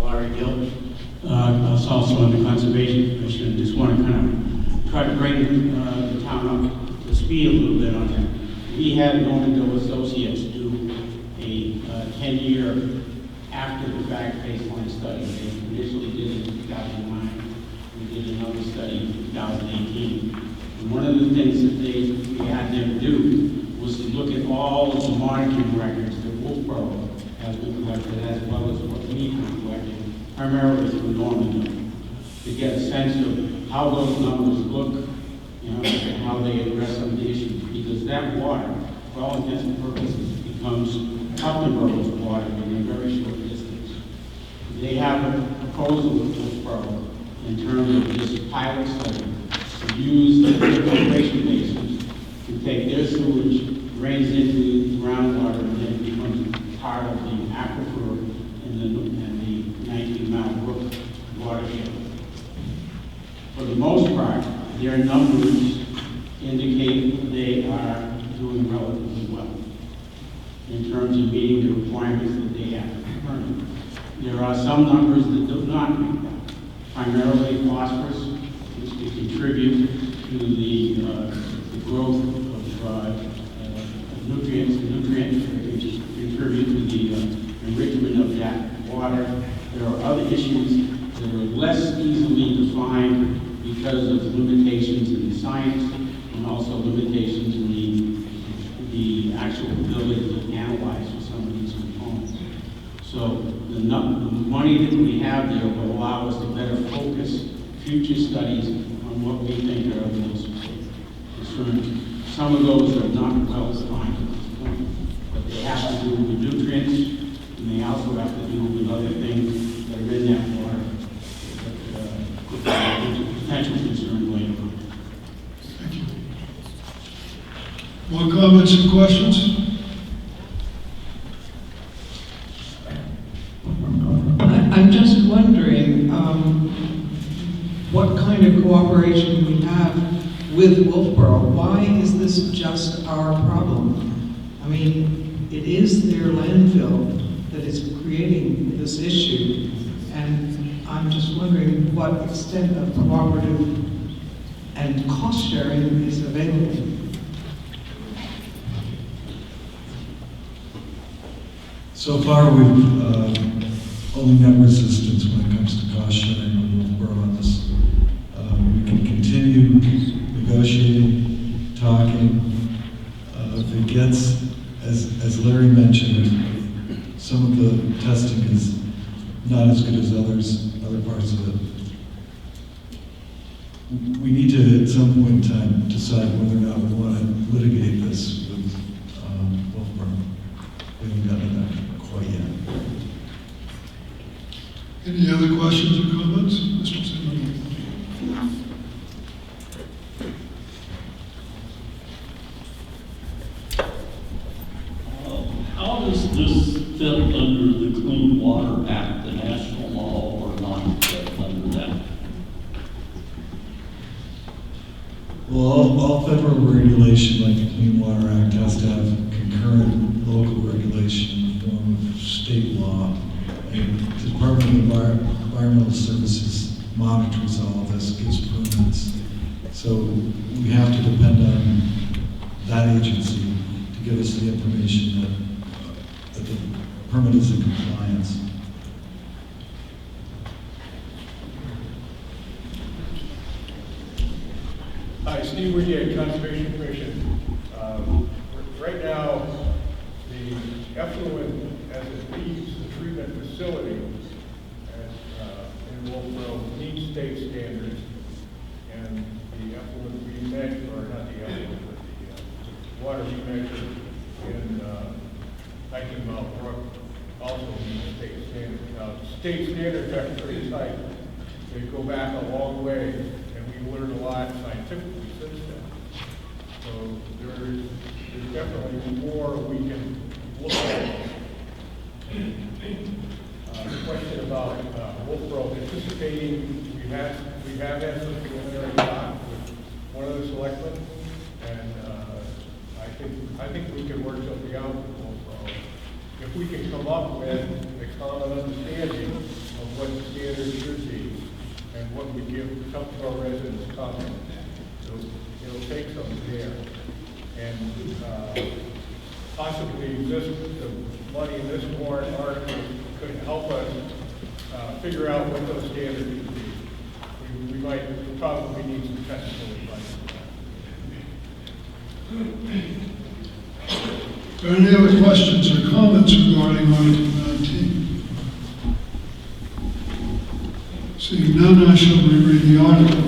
Larry Gill. I was also on the Conservation Commission. Just want to kind of try to bring the town up to speed a little bit on that. We had Norman Doe Associates do a 10-year after-the-fact baseline study. They initially did it in 2009. We did another study in 2018. And one of the things that we had them do was to look at all of the monitoring records that Wolfboro has been collected, as well as what we've been collecting, primarily through Norman Doe, to get a sense of how those numbers look, and how they address some of the issues. Because that water, for all intents and purposes, becomes Tuftonboro's water in a very short distance. They have a proposal with Wolfboro in terms of this pilot study to use the filtration basins to take their sewage, drains into the groundwater, and then becomes part of the aquifer in the 19 Mile Brook watershed. For the most part, their numbers indicate they are doing relatively well in terms of meeting the requirements that they have currently. There are some numbers that do not meet that, primarily phosphorus, which can contribute to the growth of nutrients, which contribute to the enrichment of that water. There are other issues that are less easily defined because of limitations in the science and also limitations in the actual ability to analyze for some of these components. So the money that we have there will allow us to better focus future studies on what we think are the most concerning. Some of those are not well defined at this point, but they have to do with nutrients, and they also have to do with other things that are in that water that potential concern later on. Thank you. More comments and questions? I'm just wondering what kind of cooperation we have with Wolfboro. Why is this just our problem? I mean, it is their landfill that is creating this issue, and I'm just wondering what extent of cooperative and cost sharing is available. So far, we've only met resistance when it comes to cost sharing with Wolfboro on this. We can continue negotiating, talking. If it gets, as Larry mentioned, some of the testing is not as good as other parts of it. We need to, at some point in time, decide whether or not we want to litigate this with Wolfboro. We haven't gotten to that quite yet. Any other questions or comments? Mr. Zimmerman. How does this fit under the Clean Water Act, the national law, or not fit under that? Well, all federal regulation like the Clean Water Act has to have concurrent local regulation in the form of state law. And the Department of Environmental Services monitors all of this, gives permits. So we have to depend on that agency to give us the information that the permit is in compliance. Hi, Steve Woody, Conservation Commission. Right now, the effluent as it leaves the treatment facility in Wolfboro meets state standards, and the effluent we measure, or not the effluent, but the water we measure in 19 Mile Brook also meets state standards. Now, state standards are pretty tight. They go back a long way, and we've learned a lot scientifically since then. So there's definitely more we can look at. The question about Wolfboro anticipating, we have had some preliminary talk with one of the selectmen, and I think we can work something out with Wolfboro. If we can come up with a common understanding of what the standards should be and what we give Tupperware residents confidence. It'll take some there. And possibly the money in this warrant article could help us figure out what those standards should be. We probably need some technical advice. Are there any other questions or comments regarding Article 19? Seeing none, I shall reread the article.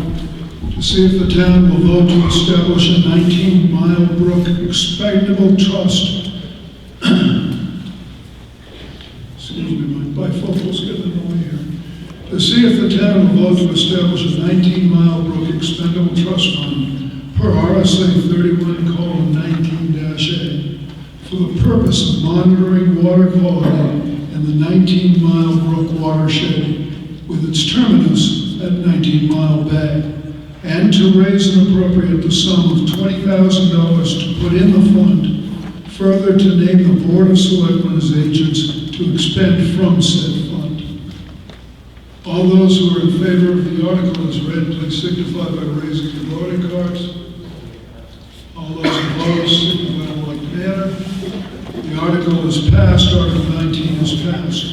To see if the town will vote to establish a 19-mile brook expendable trust. Excuse me, my bifocal's getting in the way here. To see if the town will vote to establish a 19-mile brook expendable trust fund per RSA 31:19-A for the purpose of monitoring water quality in the 19-mile brook watershed with its terminus at 19 Mile Bay, and to raise and appropriate the sum of $20,000 to put in the fund, further to name the Board of Selectmen as agents to expend from said fund. All those who are in favor of the article as read, please signify by raising your voting cards. All those opposed, signify in like manner. The article is passed. Article 19 is passed.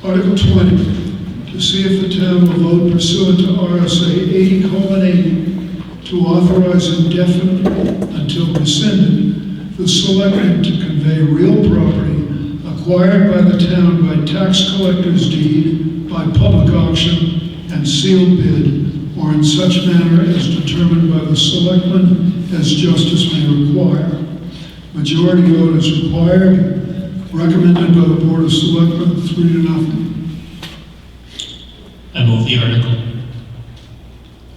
Article 20. To see if the town will vote pursuant to RSA 80:8 to authorize indefinitely until rescinded the selectmen to convey real property acquired by the town by tax collector's deed, by public auction and sealed bid, or in such manner as determined by the selectmen as justice may require. Majority vote is required. Recommended by the Board of Selectmen, 3-0. I move the article.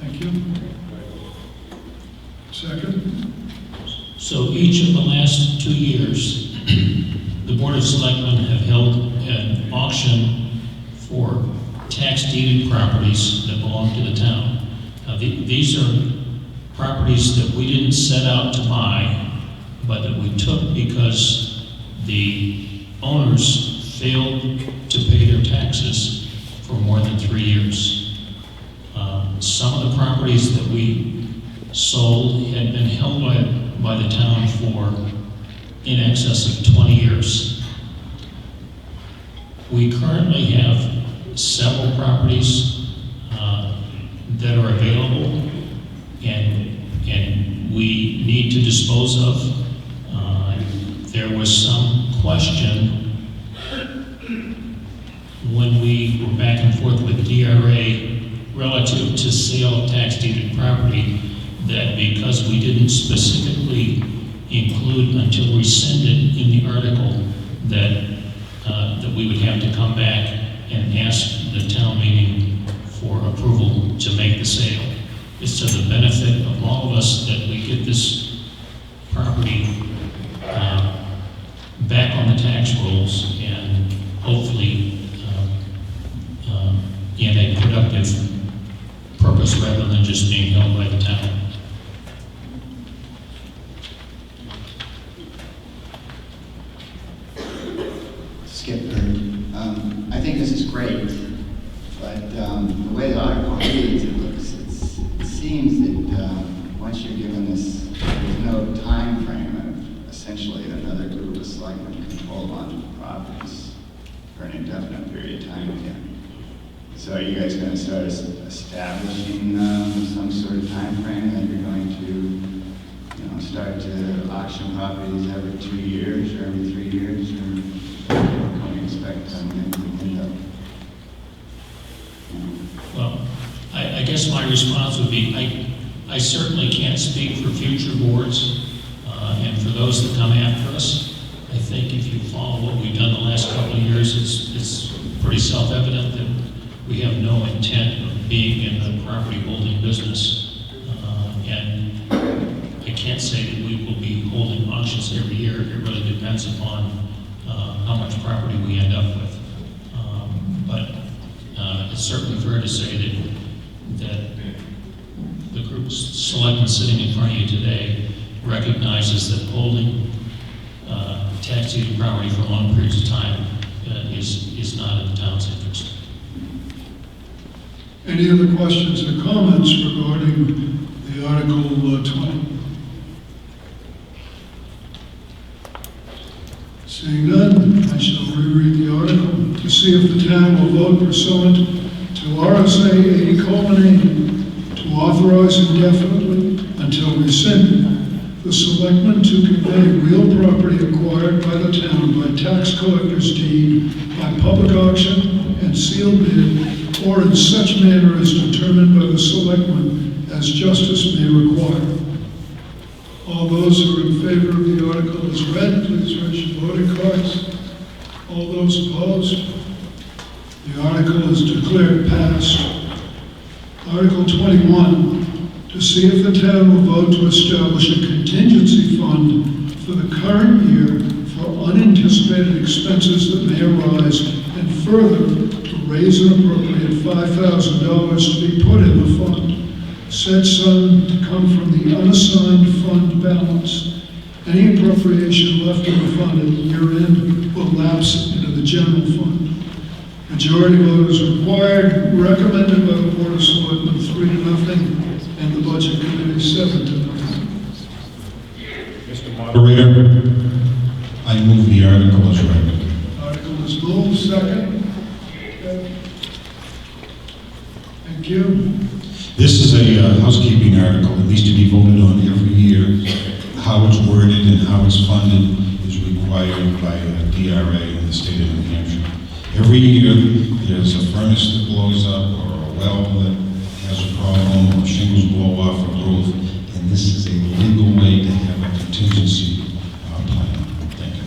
Thank you. Second. So each of the last 2 years, the Board of Selectmen have held an auction for tax deeded properties that belong to the town. These are properties that we didn't set out to buy, but that we took because the owners failed to pay their taxes for more than 3 years. Some of the properties that we sold had been held by the town for in excess of 20 years. We currently have several properties that are available and we need to dispose of. There was some question when we were back and forth with DRA relative to sale of tax deeded property, that because we didn't specifically include until rescinded in the article that that we would have to come back and ask the town meeting for approval to make the sale. It's to the benefit of all of us that we get this property back on the tax rolls is being held by the town. Skip Bird. I think this is great, but the way the article reads, it seems that once you're given this, there's no time frame of essentially another group of selectmen can hold on to properties for an indefinite period of time again. So are you guys going to start establishing some sort of time frame that you're going to, start to auction properties every 2 years or every 3 years, or what can we expect on the end up? Well, I guess my response would be, I certainly can't speak for future boards, and for those that come after us. I think if you follow what we've done the last couple of years, it's pretty self-evident that we have no intent of being in the property holding business. And I can't say that we will be holding auctions every year. It really depends upon how much property we end up with. But it's certainly fair to say that the group of selectmen sitting in front of you today recognizes that holding tax deeded property for long periods of time is not in the town's interest. Any other questions or comments regarding the Article 20? Seeing none, I shall reread the article to see if the town will vote pursuant to RSA 80:8 to authorize indefinitely until rescinded the selectmen to convey real property acquired by the town by tax collector's deed, by public auction and sealed bid, or in such manner as determined by the selectmen as justice may require. All those who are in favor of the article as read, please raise your voting cards. All those opposed? The article is declared passed. Article 21, to see if the town will vote to establish a contingency fund for the current year for unanticipated expenses that may arise, and further, to raise and appropriate $5,000 to be put in the fund. Said sum to come from the unassigned fund balance. Any appropriation left in the fund at year end will lapse into the general fund. Majority vote is required, recommended by the Board of Selectmen 3-0, and the Budget Committee 7-0. Mr. Moderator, I move the article as read. Article is moved, second. Thank you. This is a housekeeping article that needs to be voted on every year. How it's worded and how it's funded is required by DRA in the state of New Hampshire. Every year, there's a furnace that blows up, or a well that has a problem, or shingles blow off for growth, and this is a legal way to have a contingency plan. Thank you.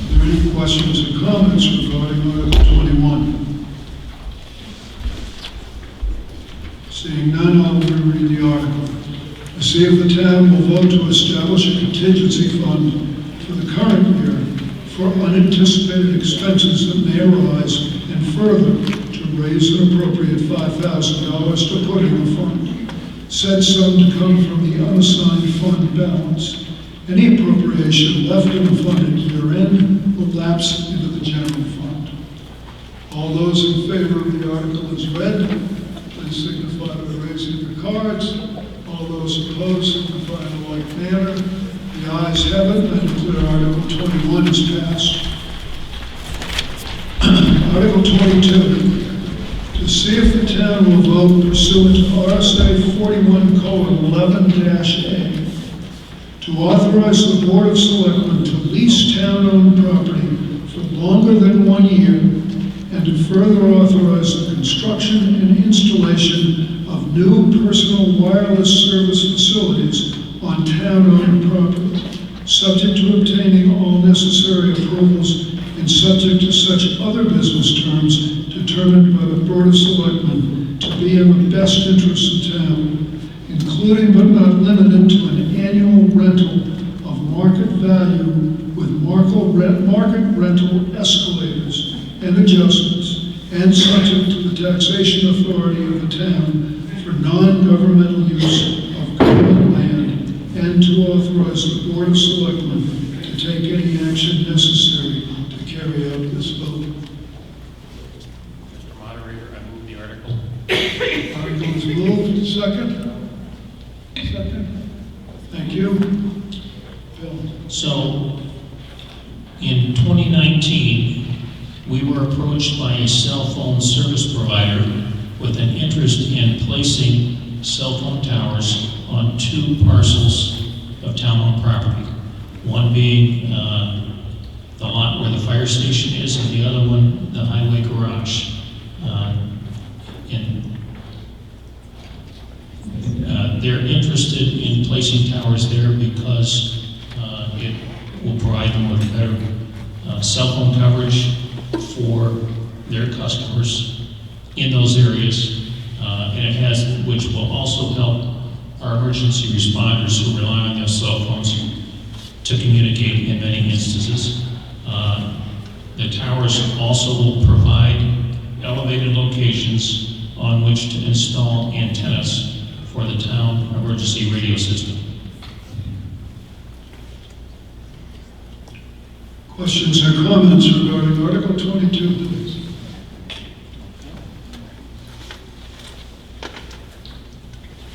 Are there any questions or comments regarding Article 21? Seeing none, I'll reread the article. To see if the town will vote to establish a contingency fund for the current year for unanticipated expenses that may arise, and further, to raise and appropriate $5,000 to put in the fund. Said sum to come from the unassigned fund balance. Any appropriation left in the fund at year end will lapse into the general fund. All those in favor of the article as read, please signify by raising your cards. All those opposed signify in a like manner. The ayes have it. I declare Article 21 is passed. Article 22. To see if the town will vote pursuant to RSA 41:11-A to authorize the Board of Selectmen to lease town-owned property for longer than 1 year, and to further authorize the construction and installation of new personal wireless service facilities on town-owned property, subject to obtaining all necessary approvals and subject to such other business terms determined by the Board of Selectmen to be in the best interest of town, including but not limited to an annual rental of market value with market rental escalators and adjustments, and subject to the taxation authority of the town for non-governmental use of government land, and to authorize the Board of Selectmen to take any action necessary to carry out this vote. Mr. Moderator, I move the article. Article is moved. Second? Second. Thank you. Bill? So, in 2019, we were approached by a cell phone service provider with an interest in placing cell phone towers on 2 parcels of town-owned property. One being the lot where the fire station is, and the other one, the highway garage. They're interested in placing towers there because it will provide them with better cell phone coverage for their customers in those areas, and it has, which will also help our emergency responders who rely on their cell phones to communicate in many instances. The towers also will provide elevated locations on which to install antennas for the town emergency radio system. Questions or comments regarding Article 22, please?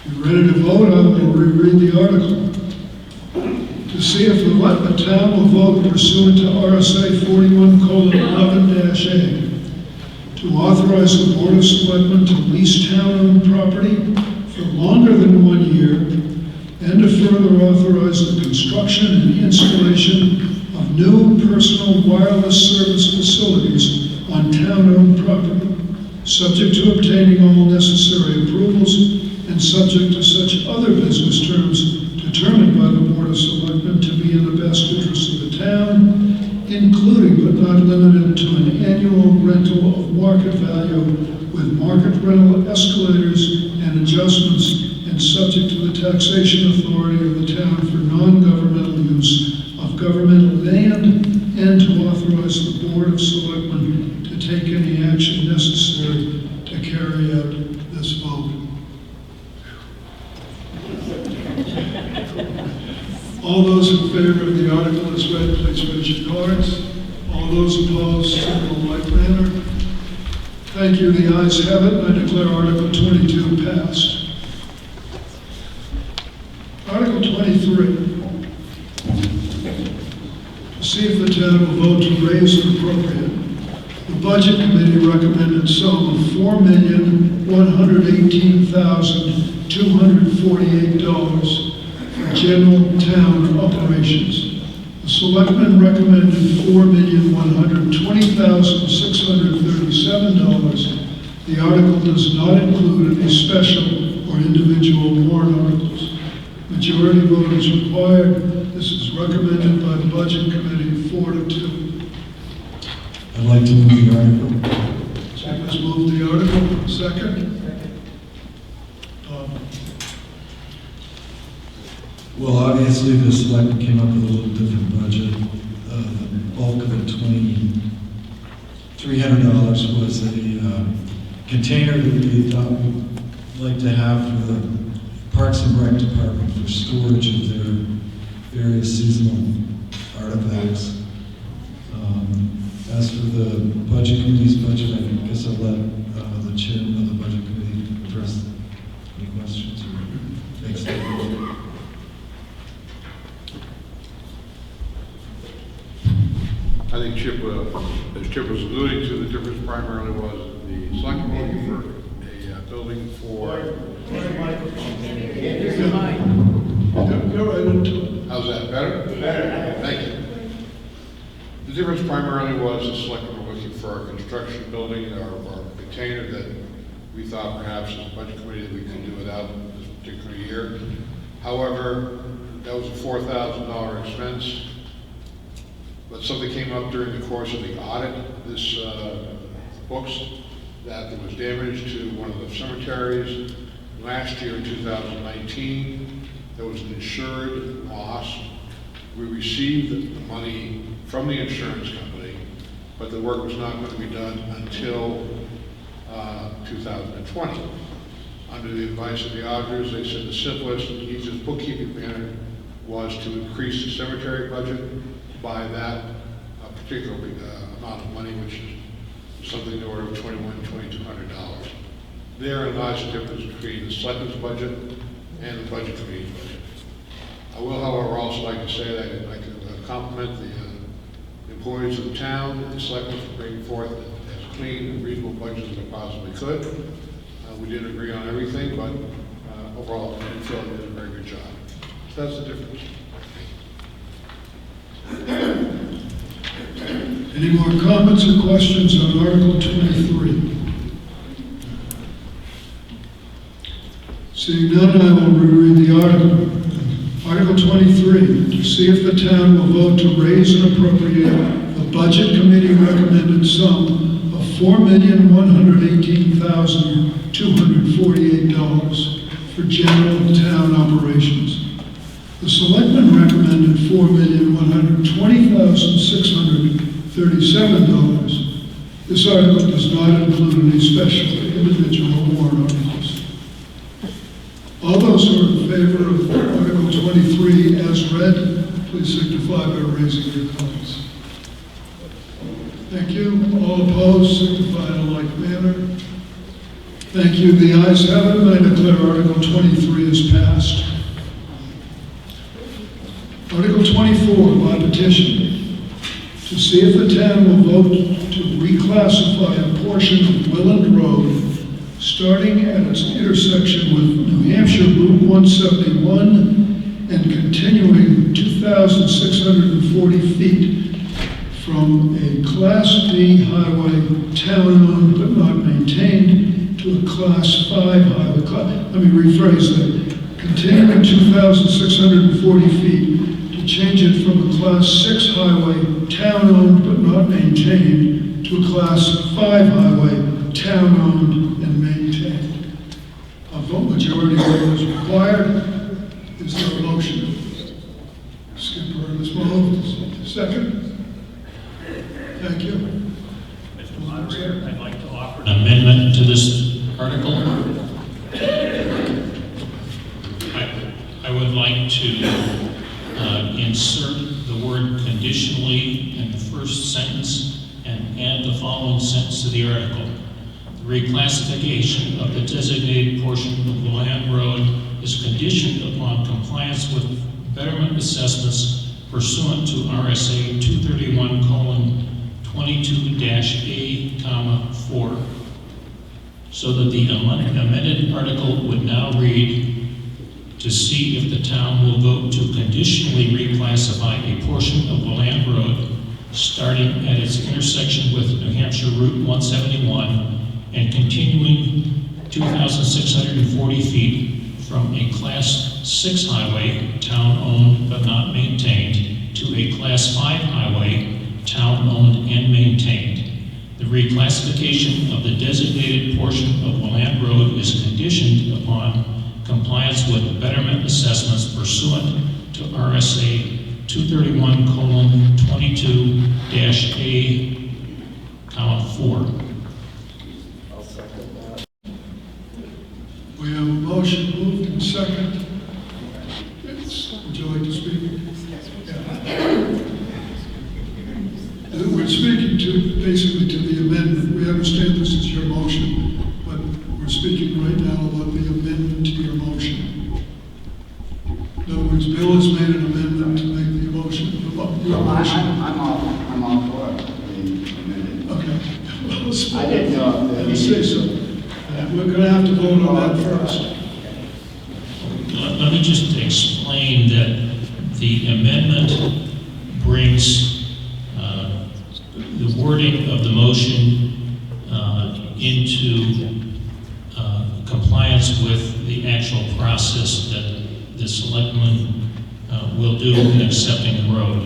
You ready to vote? I will reread the article. To see if the town will vote pursuant to RSA 41:11-A, to authorize the Board of Selectmen to lease town-owned property for longer than 1 year, and to further authorize the construction and installation of new personal wireless service facilities on town-owned property, subject to obtaining all necessary approvals and subject to such other business terms determined by the Board of Selectmen to be in the best interest of the town, including but not limited to an annual rental of market value with market rental escalators and adjustments, and subject to the taxation authority of the town for non-governmental use of governmental land, and to authorize the Board of Selectmen to take any action necessary to carry out this vote. All those in favor of the article as read, please raise your cards. All those opposed, signal in like manner. Thank you. The ayes have it, and I declare Article 22 passed. Article 23. To see if the town will vote to raise and appropriate the Budget Committee recommended sum of $4,118,248 for general town operations. The Selectmen recommended $4,120,637. The article does not include any special or individual warrant articles. Majority vote is required. This is recommended by the Budget Committee 4-2. I'd like to move the article. Jack has moved the article. Second? Well, obviously, the selectmen came up with a little different budget. The bulk of it, $2,300, was a container that we thought we'd like to have for the Parks and Rec Department for storage of their various seasonal artifacts. As for the Budget Committee's budget, I guess I'll let the chairman of the Budget Committee address any questions or make statements. I think Chip, as Chip was alluding to, the difference primarily was the selectmen looking for a building for. Go right into it. How's that, better? Better. Thank you. The difference primarily was the selectmen were looking for a construction building or container that we thought perhaps as a budget committee that we could do without this particular year. However, that was a $4,000 expense. But something came up during the course of the audit, this books, that there was damage to one of the cemeteries. Last year, in 2019, there was an insured loss. We received the money from the insurance company, but the work was not going to be done until 2020. Under the advice of the auditors, they said the simplest and easiest bookkeeping manner was to increase the cemetery budget by that particular amount of money, which is something in the order of $2,200. Therein lies the difference between the selectmen's budget and the budget committee's budget. I will, however, also like to say that I'd like to compliment the employees of the town and the selectmen for bringing forth as clean and reasonable budget as they possibly could. We didn't agree on everything, but overall, I feel they did a very good job. So that's the difference. Any more comments or questions on Article 23? Seeing none, I will reread the article. Article 23, to see if the town will vote to raise and appropriate the Budget Committee recommended sum of $4,118,248 for general town operations. The Selectmen recommended $4,120,637. This article does not include any special individual warrant articles. All those who are in favor of Article 23 as read, please signify by raising your cards. Thank you. All opposed, signify in a like manner. Thank you. The ayes have it, and I declare Article 23 is passed. Article 24, by petition, to see if the town will vote to reclassify a portion of Willand Road starting at its intersection with New Hampshire Route 171 and continuing 2,640 feet from a Class B highway, town-owned but not maintained, to a Class 5 highway. Let me rephrase that. Continuing 2,640 feet to change it from a Class 6 highway, town-owned but not maintained, to a Class 5 highway, town-owned and maintained. A vote majority vote is required. Is there a motion? Skipper and Ms. Mahoney, second. Thank you. Mr. Moderator, I'd like to offer an amendment to this article. I would like to insert the word conditionally in the first sentence and add the following sentence to the article. The reclassification of the designated portion of the land road is conditioned upon compliance with betterment assessments pursuant to RSA 231:22-A, 4, so that the amended article would now read, to see if the town will vote to conditionally reclassify a portion of the land road starting at its intersection with New Hampshire Route 171 and continuing 2,640 feet from a Class 6 highway, town-owned but not maintained, to a Class 5 highway, town-owned and maintained. The reclassification of the designated portion of the land road is conditioned upon compliance with betterment assessments pursuant to RSA 231:22-A, 4. We have a motion moved and second. Would you like to speak? Yeah. We're speaking basically to the amendment. We understand this is your motion, but we're speaking right now about the amendment to your motion. In other words, Bill has made an amendment to make the motion. Your motion. I'm all for the amendment. Okay. Well, I didn't know if let me say so. We're going to have to vote on that first. Let me just explain that the amendment brings the wording of the motion into compliance with the actual process that the selectmen will do in accepting the road.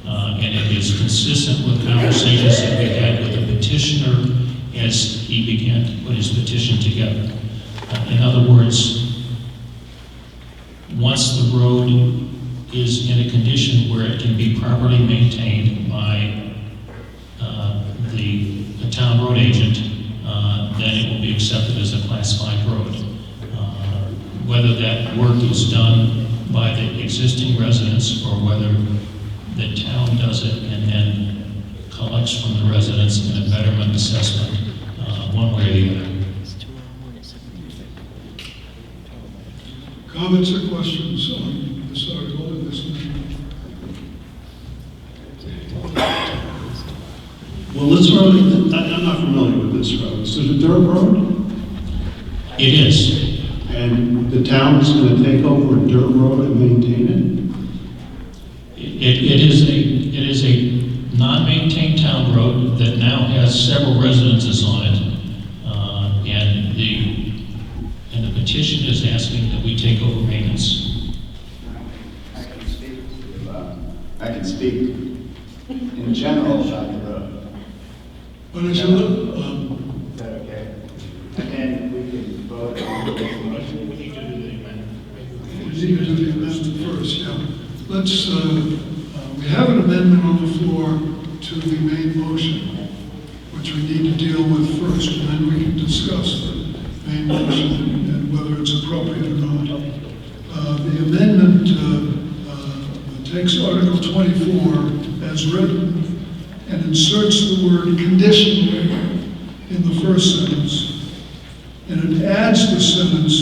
And it is consistent with conversations that we had with the petitioner as he began to put his petition together. In other words, once the road is in a condition where it can be properly maintained by the town road agent, then it will be accepted as a Class 5 road. Whether that work is done by the existing residents or whether the town does it and then collects from the residents in a betterment assessment, one way or the other. Comments or questions on this article or this amendment? Well, this road, I'm not familiar with this road. Is it a dirt road? It is. And the town is going to take over a dirt road and maintain It is a non-maintained town road that now has several residences on it. And the petition is asking that we take over maintenance. I can speak in general about the road. What is it? Is that okay? And then we can vote on this motion. We need to do the amendment. We need to do the amendment first, yeah. Let's, we have an amendment on the floor to the main motion, which we need to deal with first, and then we can discuss the main motion and whether it's appropriate or not. The amendment takes Article 24 as written and inserts the word conditionally in the first sentence. And it adds the sentence,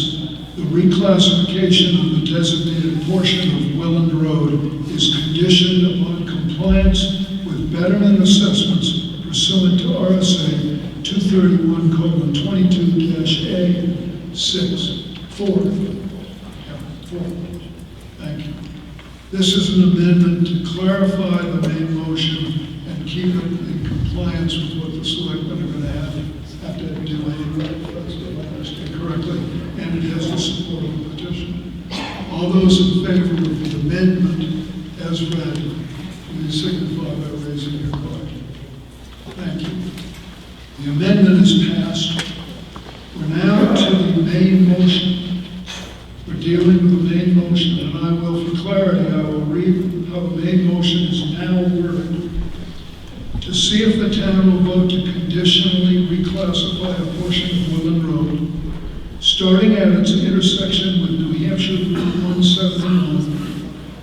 the reclassification of the designated portion of Welland Road is conditioned upon compliance with betterment assessments pursuant to RSA 231:22-A6. 4. Thank you. This is an amendment to clarify the main motion and keep it in compliance with what the selectmen are going to have to do anyway, if I understand correctly, and it has the support of the petition. All those in favor of the amendment as read, please signify by raising your card. Thank you. The amendment is passed. We're now to the main motion. We're dealing with the main motion, and I will, for clarity, I will read how the main motion is now worded. To see if the town will vote to conditionally reclassify a portion of Welland Road, starting at its intersection with New Hampshire Route 171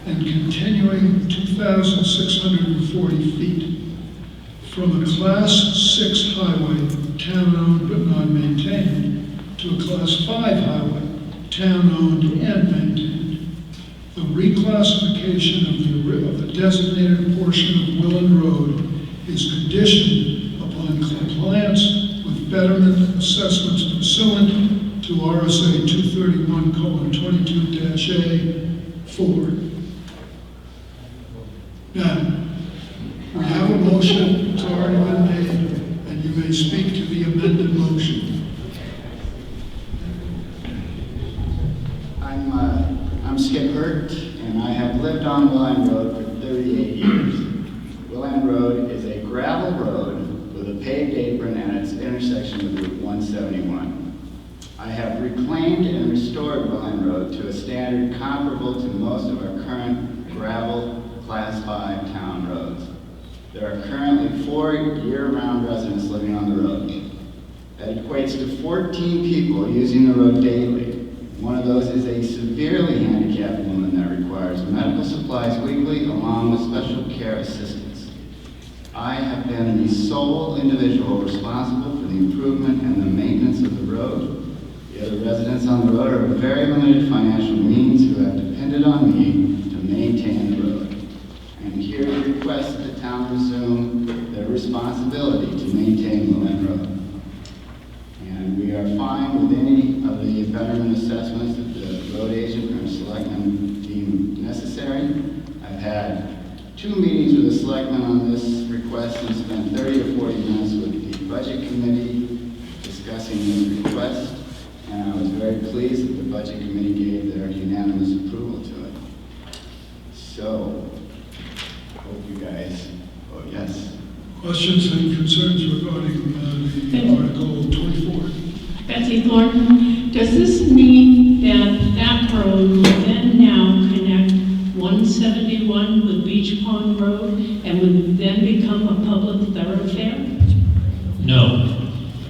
and continuing 2,640 feet from a Class 6 highway, town-owned but not maintained, to a Class 5 highway, town-owned and maintained. The reclassification of the designated portion of Welland Road is conditioned upon compliance with betterment assessments pursuant to RSA 231:22-A4. Now, we have a motion, it's already been made, and you may speak to the amended motion. I'm Skip Hurt, and I have lived on Welland Road for 38 years. Welland Road is a gravel road with a paved apron at its intersection with Route 171. I have reclaimed and restored Welland Road to a standard comparable to most of our current gravel Class 5 town roads. There are currently 4 year-round residents living on the road. That equates to 14 people using the road daily. One of those is a severely handicapped woman that requires medical supplies weekly along with special care assistance. I have been the sole individual responsible for the improvement and the maintenance of the road. The other residents on the road are of very limited financial means who have depended on me to maintain the road. I am here to request that the town resume their responsibility to maintain Welland Road. And we are fine with any of the betterment assessments that the road agent or selectmen deem necessary. I've had 2 meetings with the selectmen on this request and spent 30 to 40 minutes with the budget committee discussing this request. And I was very pleased that the budget committee gave their unanimous approval to it. So, hope you guys vote yes. Questions and concerns regarding the Article 24? Betsy Thornton, does this mean that that road will then now connect 171 with Beach Pond Road and would then become a public thoroughfare? No.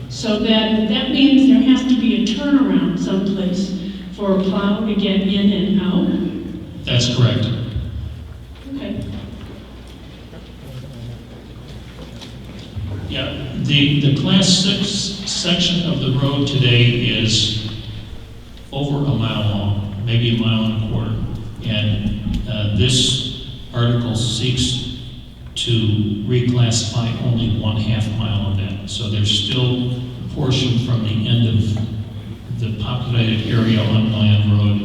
So So that means there has to be a turnaround someplace for a plow to get in and out? That's correct. Okay. Yeah, the Class 6 section of the road today is over a mile long, maybe a mile and a quarter. And this article seeks to reclassify only 1/2 mile of that. So there's still a portion from the end of the populated area on Land Road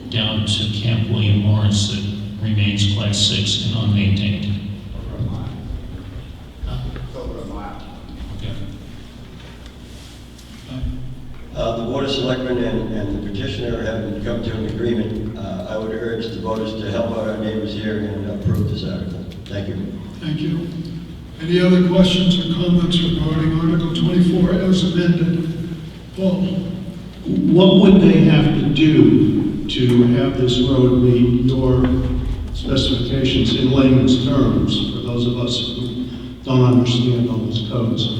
down to Camp William Lawrence that remains Class 6 and unmaintained. The Board of Selectmen and the petitioner have come to an agreement. I would urge the voters to help out our neighbors here and approve this article. Thank you. Thank you. Any other questions or comments regarding Article 24 as amended? Paul? What would they have to do to have this road meet your specifications in layman's terms for those of us who don't understand all those codes?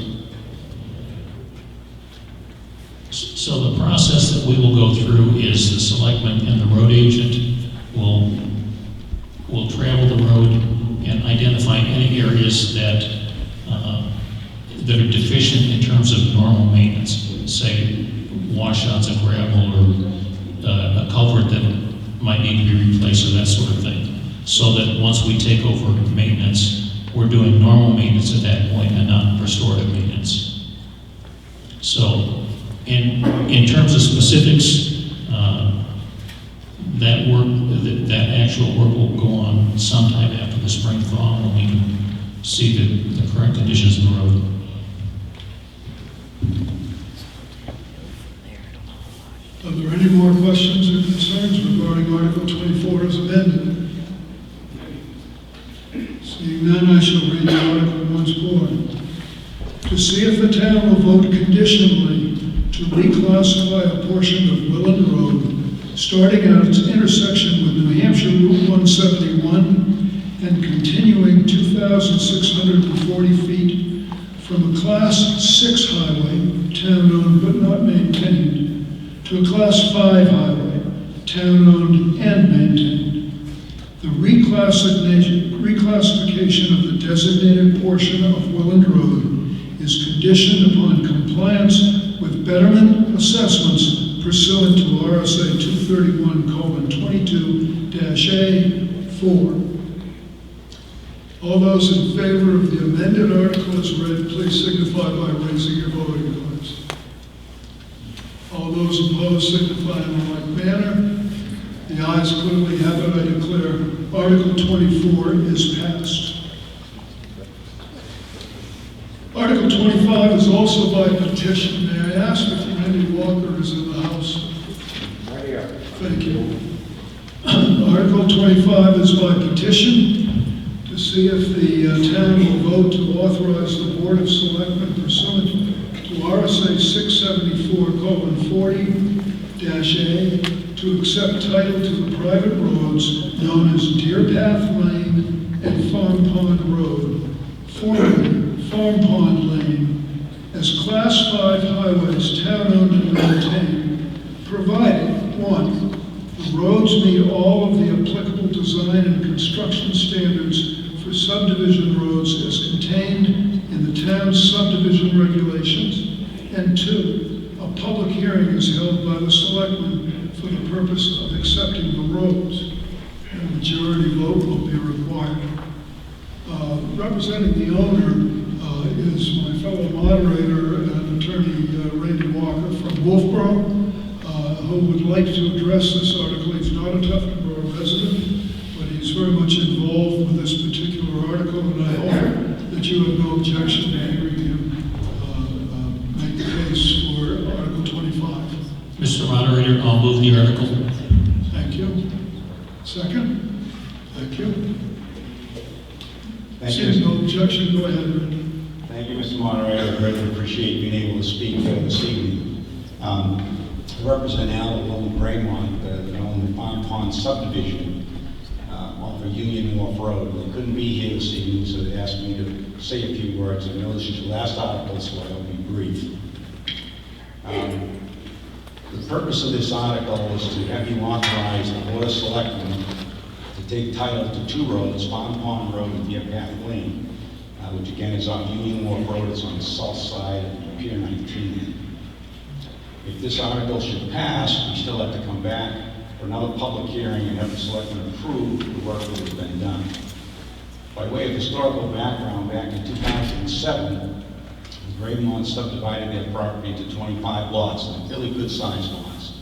So the process that we will go through is the selectman and the road agent will travel the road and identify any areas that that are deficient in terms of normal maintenance, say washouts of gravel or a culvert that might need to be replaced or that sort of thing. So that once we take over maintenance, we're doing normal maintenance at that point and not restorative maintenance. So in terms of specifics, that work, that actual work will go on sometime after the spring thaw when we can see the current conditions of the road. Are there any more questions or concerns regarding Article 24 as amended? Seeing none, I shall read the article once more. To see if the town will vote conditionally to reclassify a portion of Willand Road, starting at its intersection with New Hampshire Route 171 and continuing 2,640 feet from a Class 6 highway, town-owned but not maintained, to a Class 5 highway, town-owned and maintained. The reclassification of the designated portion of Willand Road is conditioned upon compliance with betterment assessments pursuant to RSA 231:22-A4. All those in favor of the amended article as read, please signify by raising your voting cards. All those opposed signify in a like manner. The ayes clearly have it. I declare Article 24 is passed. Article 25 is also by petition. May I ask if Randy Walker is in the house? Thank you. Article 25 is by petition to see if the town will vote to authorize the Board of Selectmen pursuant to RSA 674:40-A to accept title to the private roads known as Deer Path Lane and Farm Pond Road, formerly Farm Pond Lane, as Class 5 highways, town-owned and maintained, provided, 1, the roads meet all of the applicable design and construction standards for subdivision roads as contained in the town's subdivision regulations, and 2, a public hearing is held by the selectmen for the purpose of accepting the roads. A majority vote will be required. Representing the owner is my fellow moderator and attorney Randy Walker from Wolfboro, who would like to address this article. He's not a Tuftonboro resident, but he's very much involved with this particular article, and I hope that you have no objection to hearing him make the case for Article 25. Mr. Moderator, I'll move the article. Thank you. Second? Thank you. Seeing no objection, go ahead, Randy. Thank you, Mr. Moderator. I greatly appreciate being able to speak this evening. I represent Alan William Braymont, the own Farm Pond subdivision off of Union Wharf Road. They couldn't be here this evening, so they asked me to say a few words. I know this is your last article, so I'll be brief. The purpose of this article is to have you authorize the Board of Selectmen to take title to two roads, Farm Pond Road and Deer Path Lane, which again is on Union Wharf Road. It's on the south side of Pier 19. If this article should pass, we still have to come back for another public hearing and have the selectmen approve the work that has been done. By way of historical background, back in 2007, the Graymont subdivided their property into 25 lots, and fairly good-sized lots,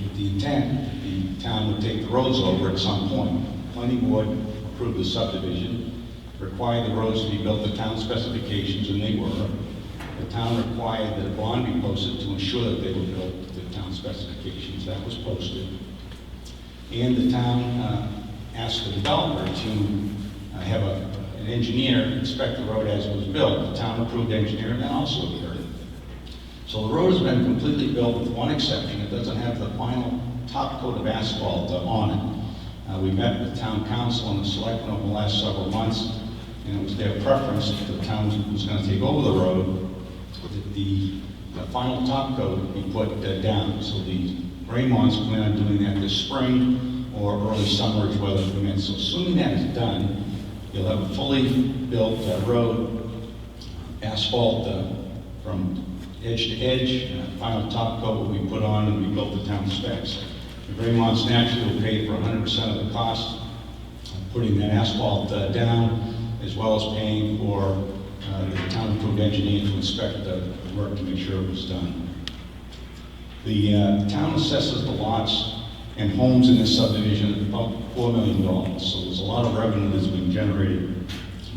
with the intent that the town would take the roads over at some point. The planning board approved the subdivision, required the roads to be built to town specifications, and they were. The town required that a bond be posted to ensure that they were built to town specifications. That was posted. And the town asked the developer to have an engineer inspect the road as it was built. The town approved engineer, and that also occurred. So the road has been completely built with one exception. It doesn't have the final top coat of asphalt on it. We met with town council and the selectmen over the last several months, and it was their preference that the town was going to take over the road, that the final top coat be put down. So the Graymonts plan on doing that this spring or early summer if weather permits. So assuming that is done, you'll have a fully built road, asphalt from edge to edge. Final top coat will be put on and we built the town specs. The Graymonts naturally will pay for 100% of the cost of putting that asphalt down, as well as paying for the town approved engineer to inspect the work to make sure it was done. The town assesses the lots and homes in this subdivision at about $4 million. So there's a lot of revenue that's been generated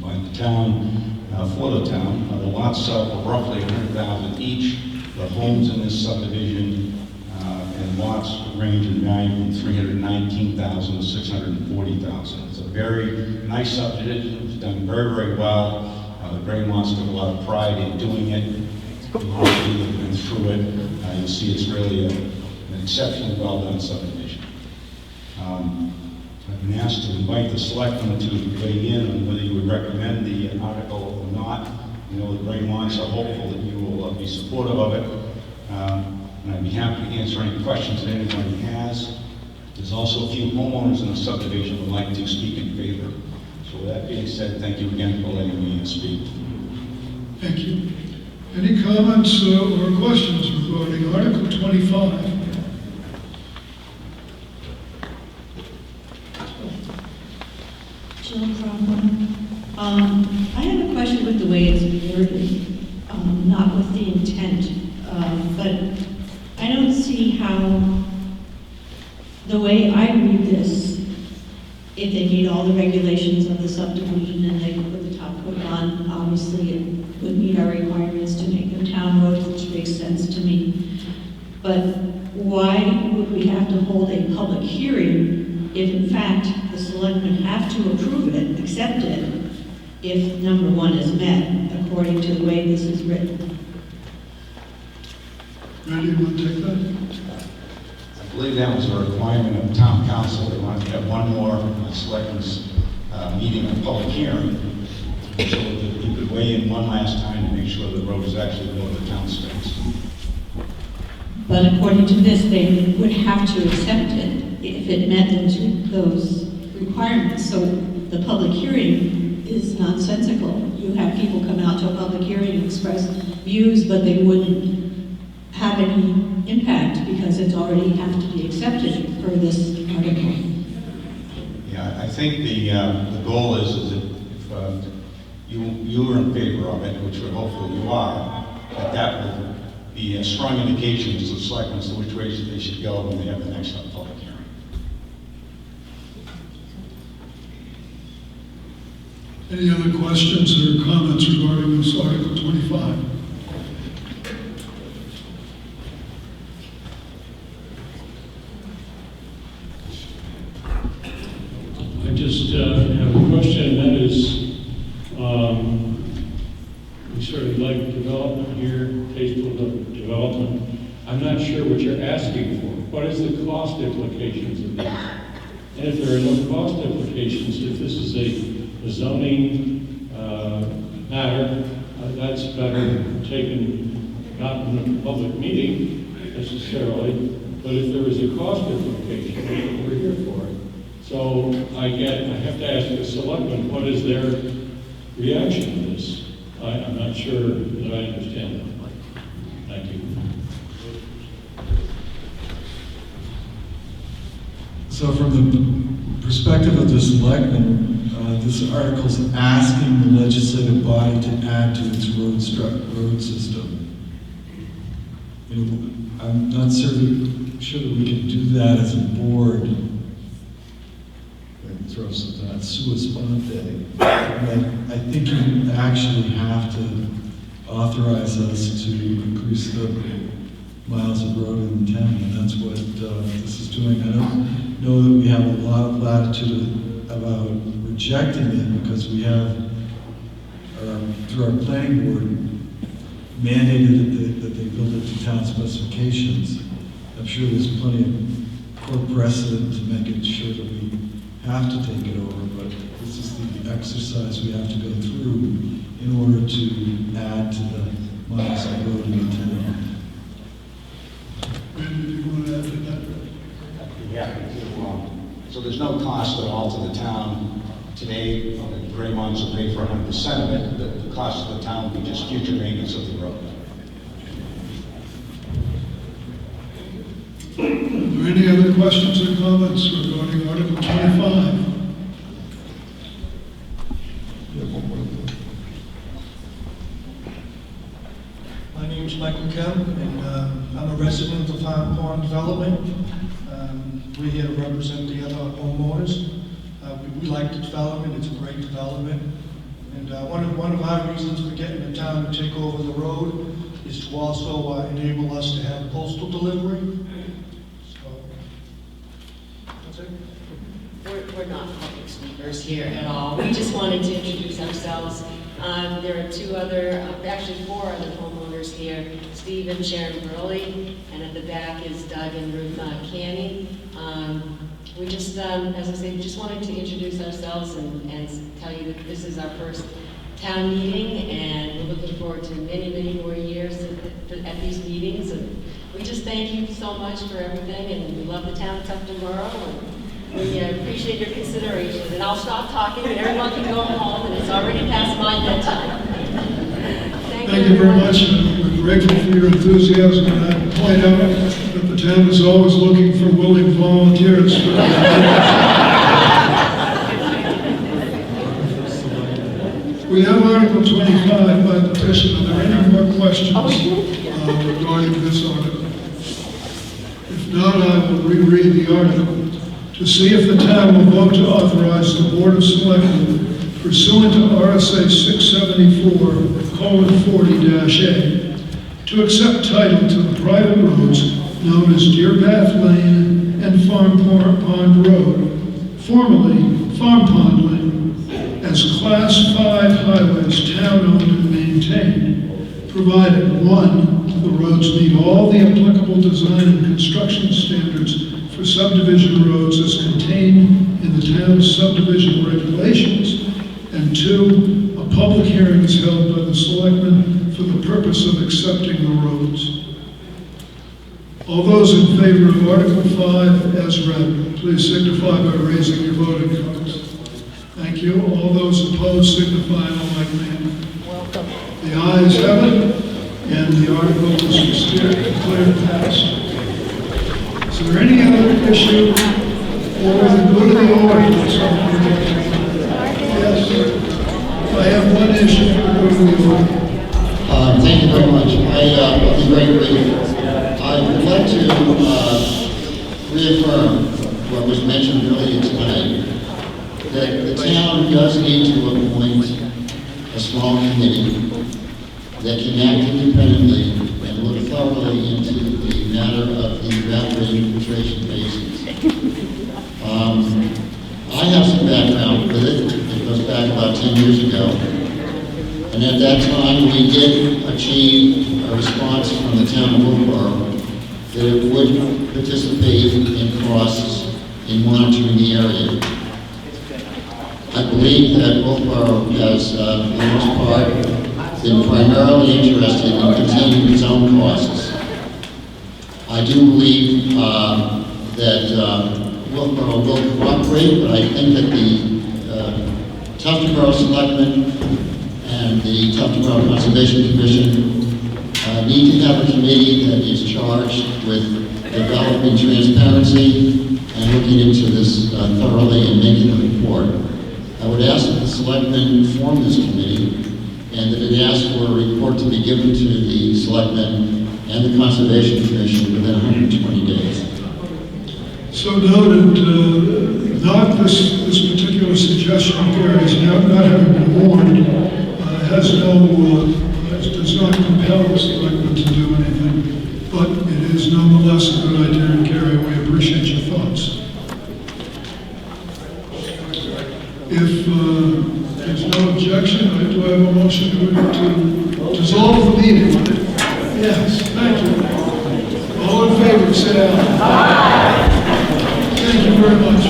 by the town, for the town. The lots sell for roughly $100,000 each. The homes in this subdivision and lots range in value from $319,000 to $640,000. It's a very nice subdivision. It's done very, very well. The Graymonts took a lot of pride in doing it. You've been through it. You'll see it's really an exceptionally well-done subdivision. I've been asked to invite the selectmen to weigh in on whether you would recommend the article or not. You know, the Graymonts are hopeful that you will be supportive of it. And I'd be happy to answer any questions that anybody has. There's also a few homeowners in the subdivision who would like to speak in favor. So with that being said, thank you again for letting me speak. Thank you. Any comments or questions regarding Article 25? Jill Crawford. I have a question with the way it's worded, not with the intent, but I don't see how, the way I read this, if they meet all the regulations of the subdivision and they put the top coat on, obviously it would meet our requirements to make them town roads, which makes sense to me. But why would we have to hold a public hearing if in fact the selectmen have to approve it, accept it, if number one is met, according to the way this is written? Randy, you want to take that? I believe that was a requirement of town council. They wanted to have one more selectmen's meeting, a public hearing, so that you could weigh in one last time to make sure the road is actually built to town specs. But according to this, they would have to accept it if it met those requirements. So the public hearing is nonsensical. You have people come out to a public hearing and express views, but they wouldn't have any impact because it's already have to be accepted for this article. Yeah, I think the goal is that if you are in favor of it, which hopefully you are, that will be a strong indication to the selectmen as to which ways they should go when they have the next public hearing. Any other questions or comments regarding this Article 25? I just have a question, that is, we sort of like development here, tasteful development. I'm not sure what you're asking for. What is the cost implications of this? And if there are no cost implications, if this is a zoning matter, that's better taken not in a public meeting necessarily, but if there is a cost implication, we're here for it. So I have to ask the selectmen, what is their reaction to this? I'm not sure that I understand that. Thank you. So from the perspective of the selectmen, this article is asking the legislative body to add to its road system. You know, I'm not sure that we can do that as a board. Throw something out, sua sponte. I think you actually have to authorize us to increase the miles of road in town, and that's what this is doing. I don't know that we have a lot of latitude about rejecting it, because we have, through our planning board, mandated that they build it to town specifications. I'm sure there's plenty of court precedent to make it sure that we have to take it over, but this is the exercise we have to go through in order to add to the miles of road in the town. Randy, do you want to add to that? Yeah. So there's no cost at all to the town. Today, Graymonts will pay for 100% of it. The cost of the town will be just future maintenance of the road. Are there any other questions or comments regarding Article 25? My name is Michael Kemp, and I'm a resident of Farm Pond Development. We're here to represent the other homeowners. We like the development, it's a great development. And one of our reasons for getting the town to take over the road is to also enable us to have postal delivery. We're not public speakers here at all. We just wanted to introduce ourselves. There are actually four other homeowners here, Steve and Sharon Burley, and at the back is Doug and Ruth Canny. We just, as I say, just wanted to introduce ourselves and tell you that this is our first town meeting, and we're looking forward to many, many more years at these meetings. And we just thank you so much for everything, and we love the town of Tufton Borough. We appreciate your consideration, and I'll stop talking, and everyone can go home, and it's already past my bedtime. Thank you very much. We're grateful for your enthusiasm, and I point out that the town is always looking for willing volunteers. We have Article 25 by petition. Are there any more questions regarding this article? If not, I will reread the article. To see if the town will vote to authorize the Board of Selectmen pursuant to RSA 674:40-A to accept title to the private roads known as Deer Path Lane and Farm Pond Road, formerly Farm Pond Lane, as Class 5 highways town-owned and maintained, provided, 1, the roads meet all the applicable design and construction standards for subdivision roads as contained in the town's subdivision regulations, and 2, a public hearing is held by the selectmen for the purpose of accepting the roads. All those in favor of Article 5 as read, please signify by raising your voting cards. Thank you. All those opposed signify in a like manner. Welcome. The ayes have it, and the article is declared passed. Is there any other issue for the good of the audience? Yes. I have one issue for the good of the audience. Thank you very much. I'll be very brief. I would like to reaffirm what was mentioned earlier tonight, that the town does need to appoint a small committee that can act independently and look thoroughly into the matter of the evaporative filtration basins. I have some background with it. It goes back about 10 years ago. And at that time, we did achieve a response from the town of Wolfboro that it would participate in costs in monitoring the area. I believe that Wolfboro has, for the most part, been primarily interested in containing its own costs. I do believe that Wilkesboro will cooperate, but I think that the Tufton Borough Selectmen and the Tufton Borough Conservation Commission need to have a committee that is charged with developing transparency and looking into this thoroughly and making a report. I would ask that the selectmen form this committee and that it ask for a report to be given to the selectmen and the Conservation Commission within 120 days. So noted, not this particular suggestion of Gary's, not having been warned, does not compel the selectmen to do anything, but it is nonetheless a good idea, and Gary, we appreciate your thoughts. If there's no objection, do I have a motion to dissolve the meeting? Yes, thank you. All in favor, say aye. Aye. Thank you very much.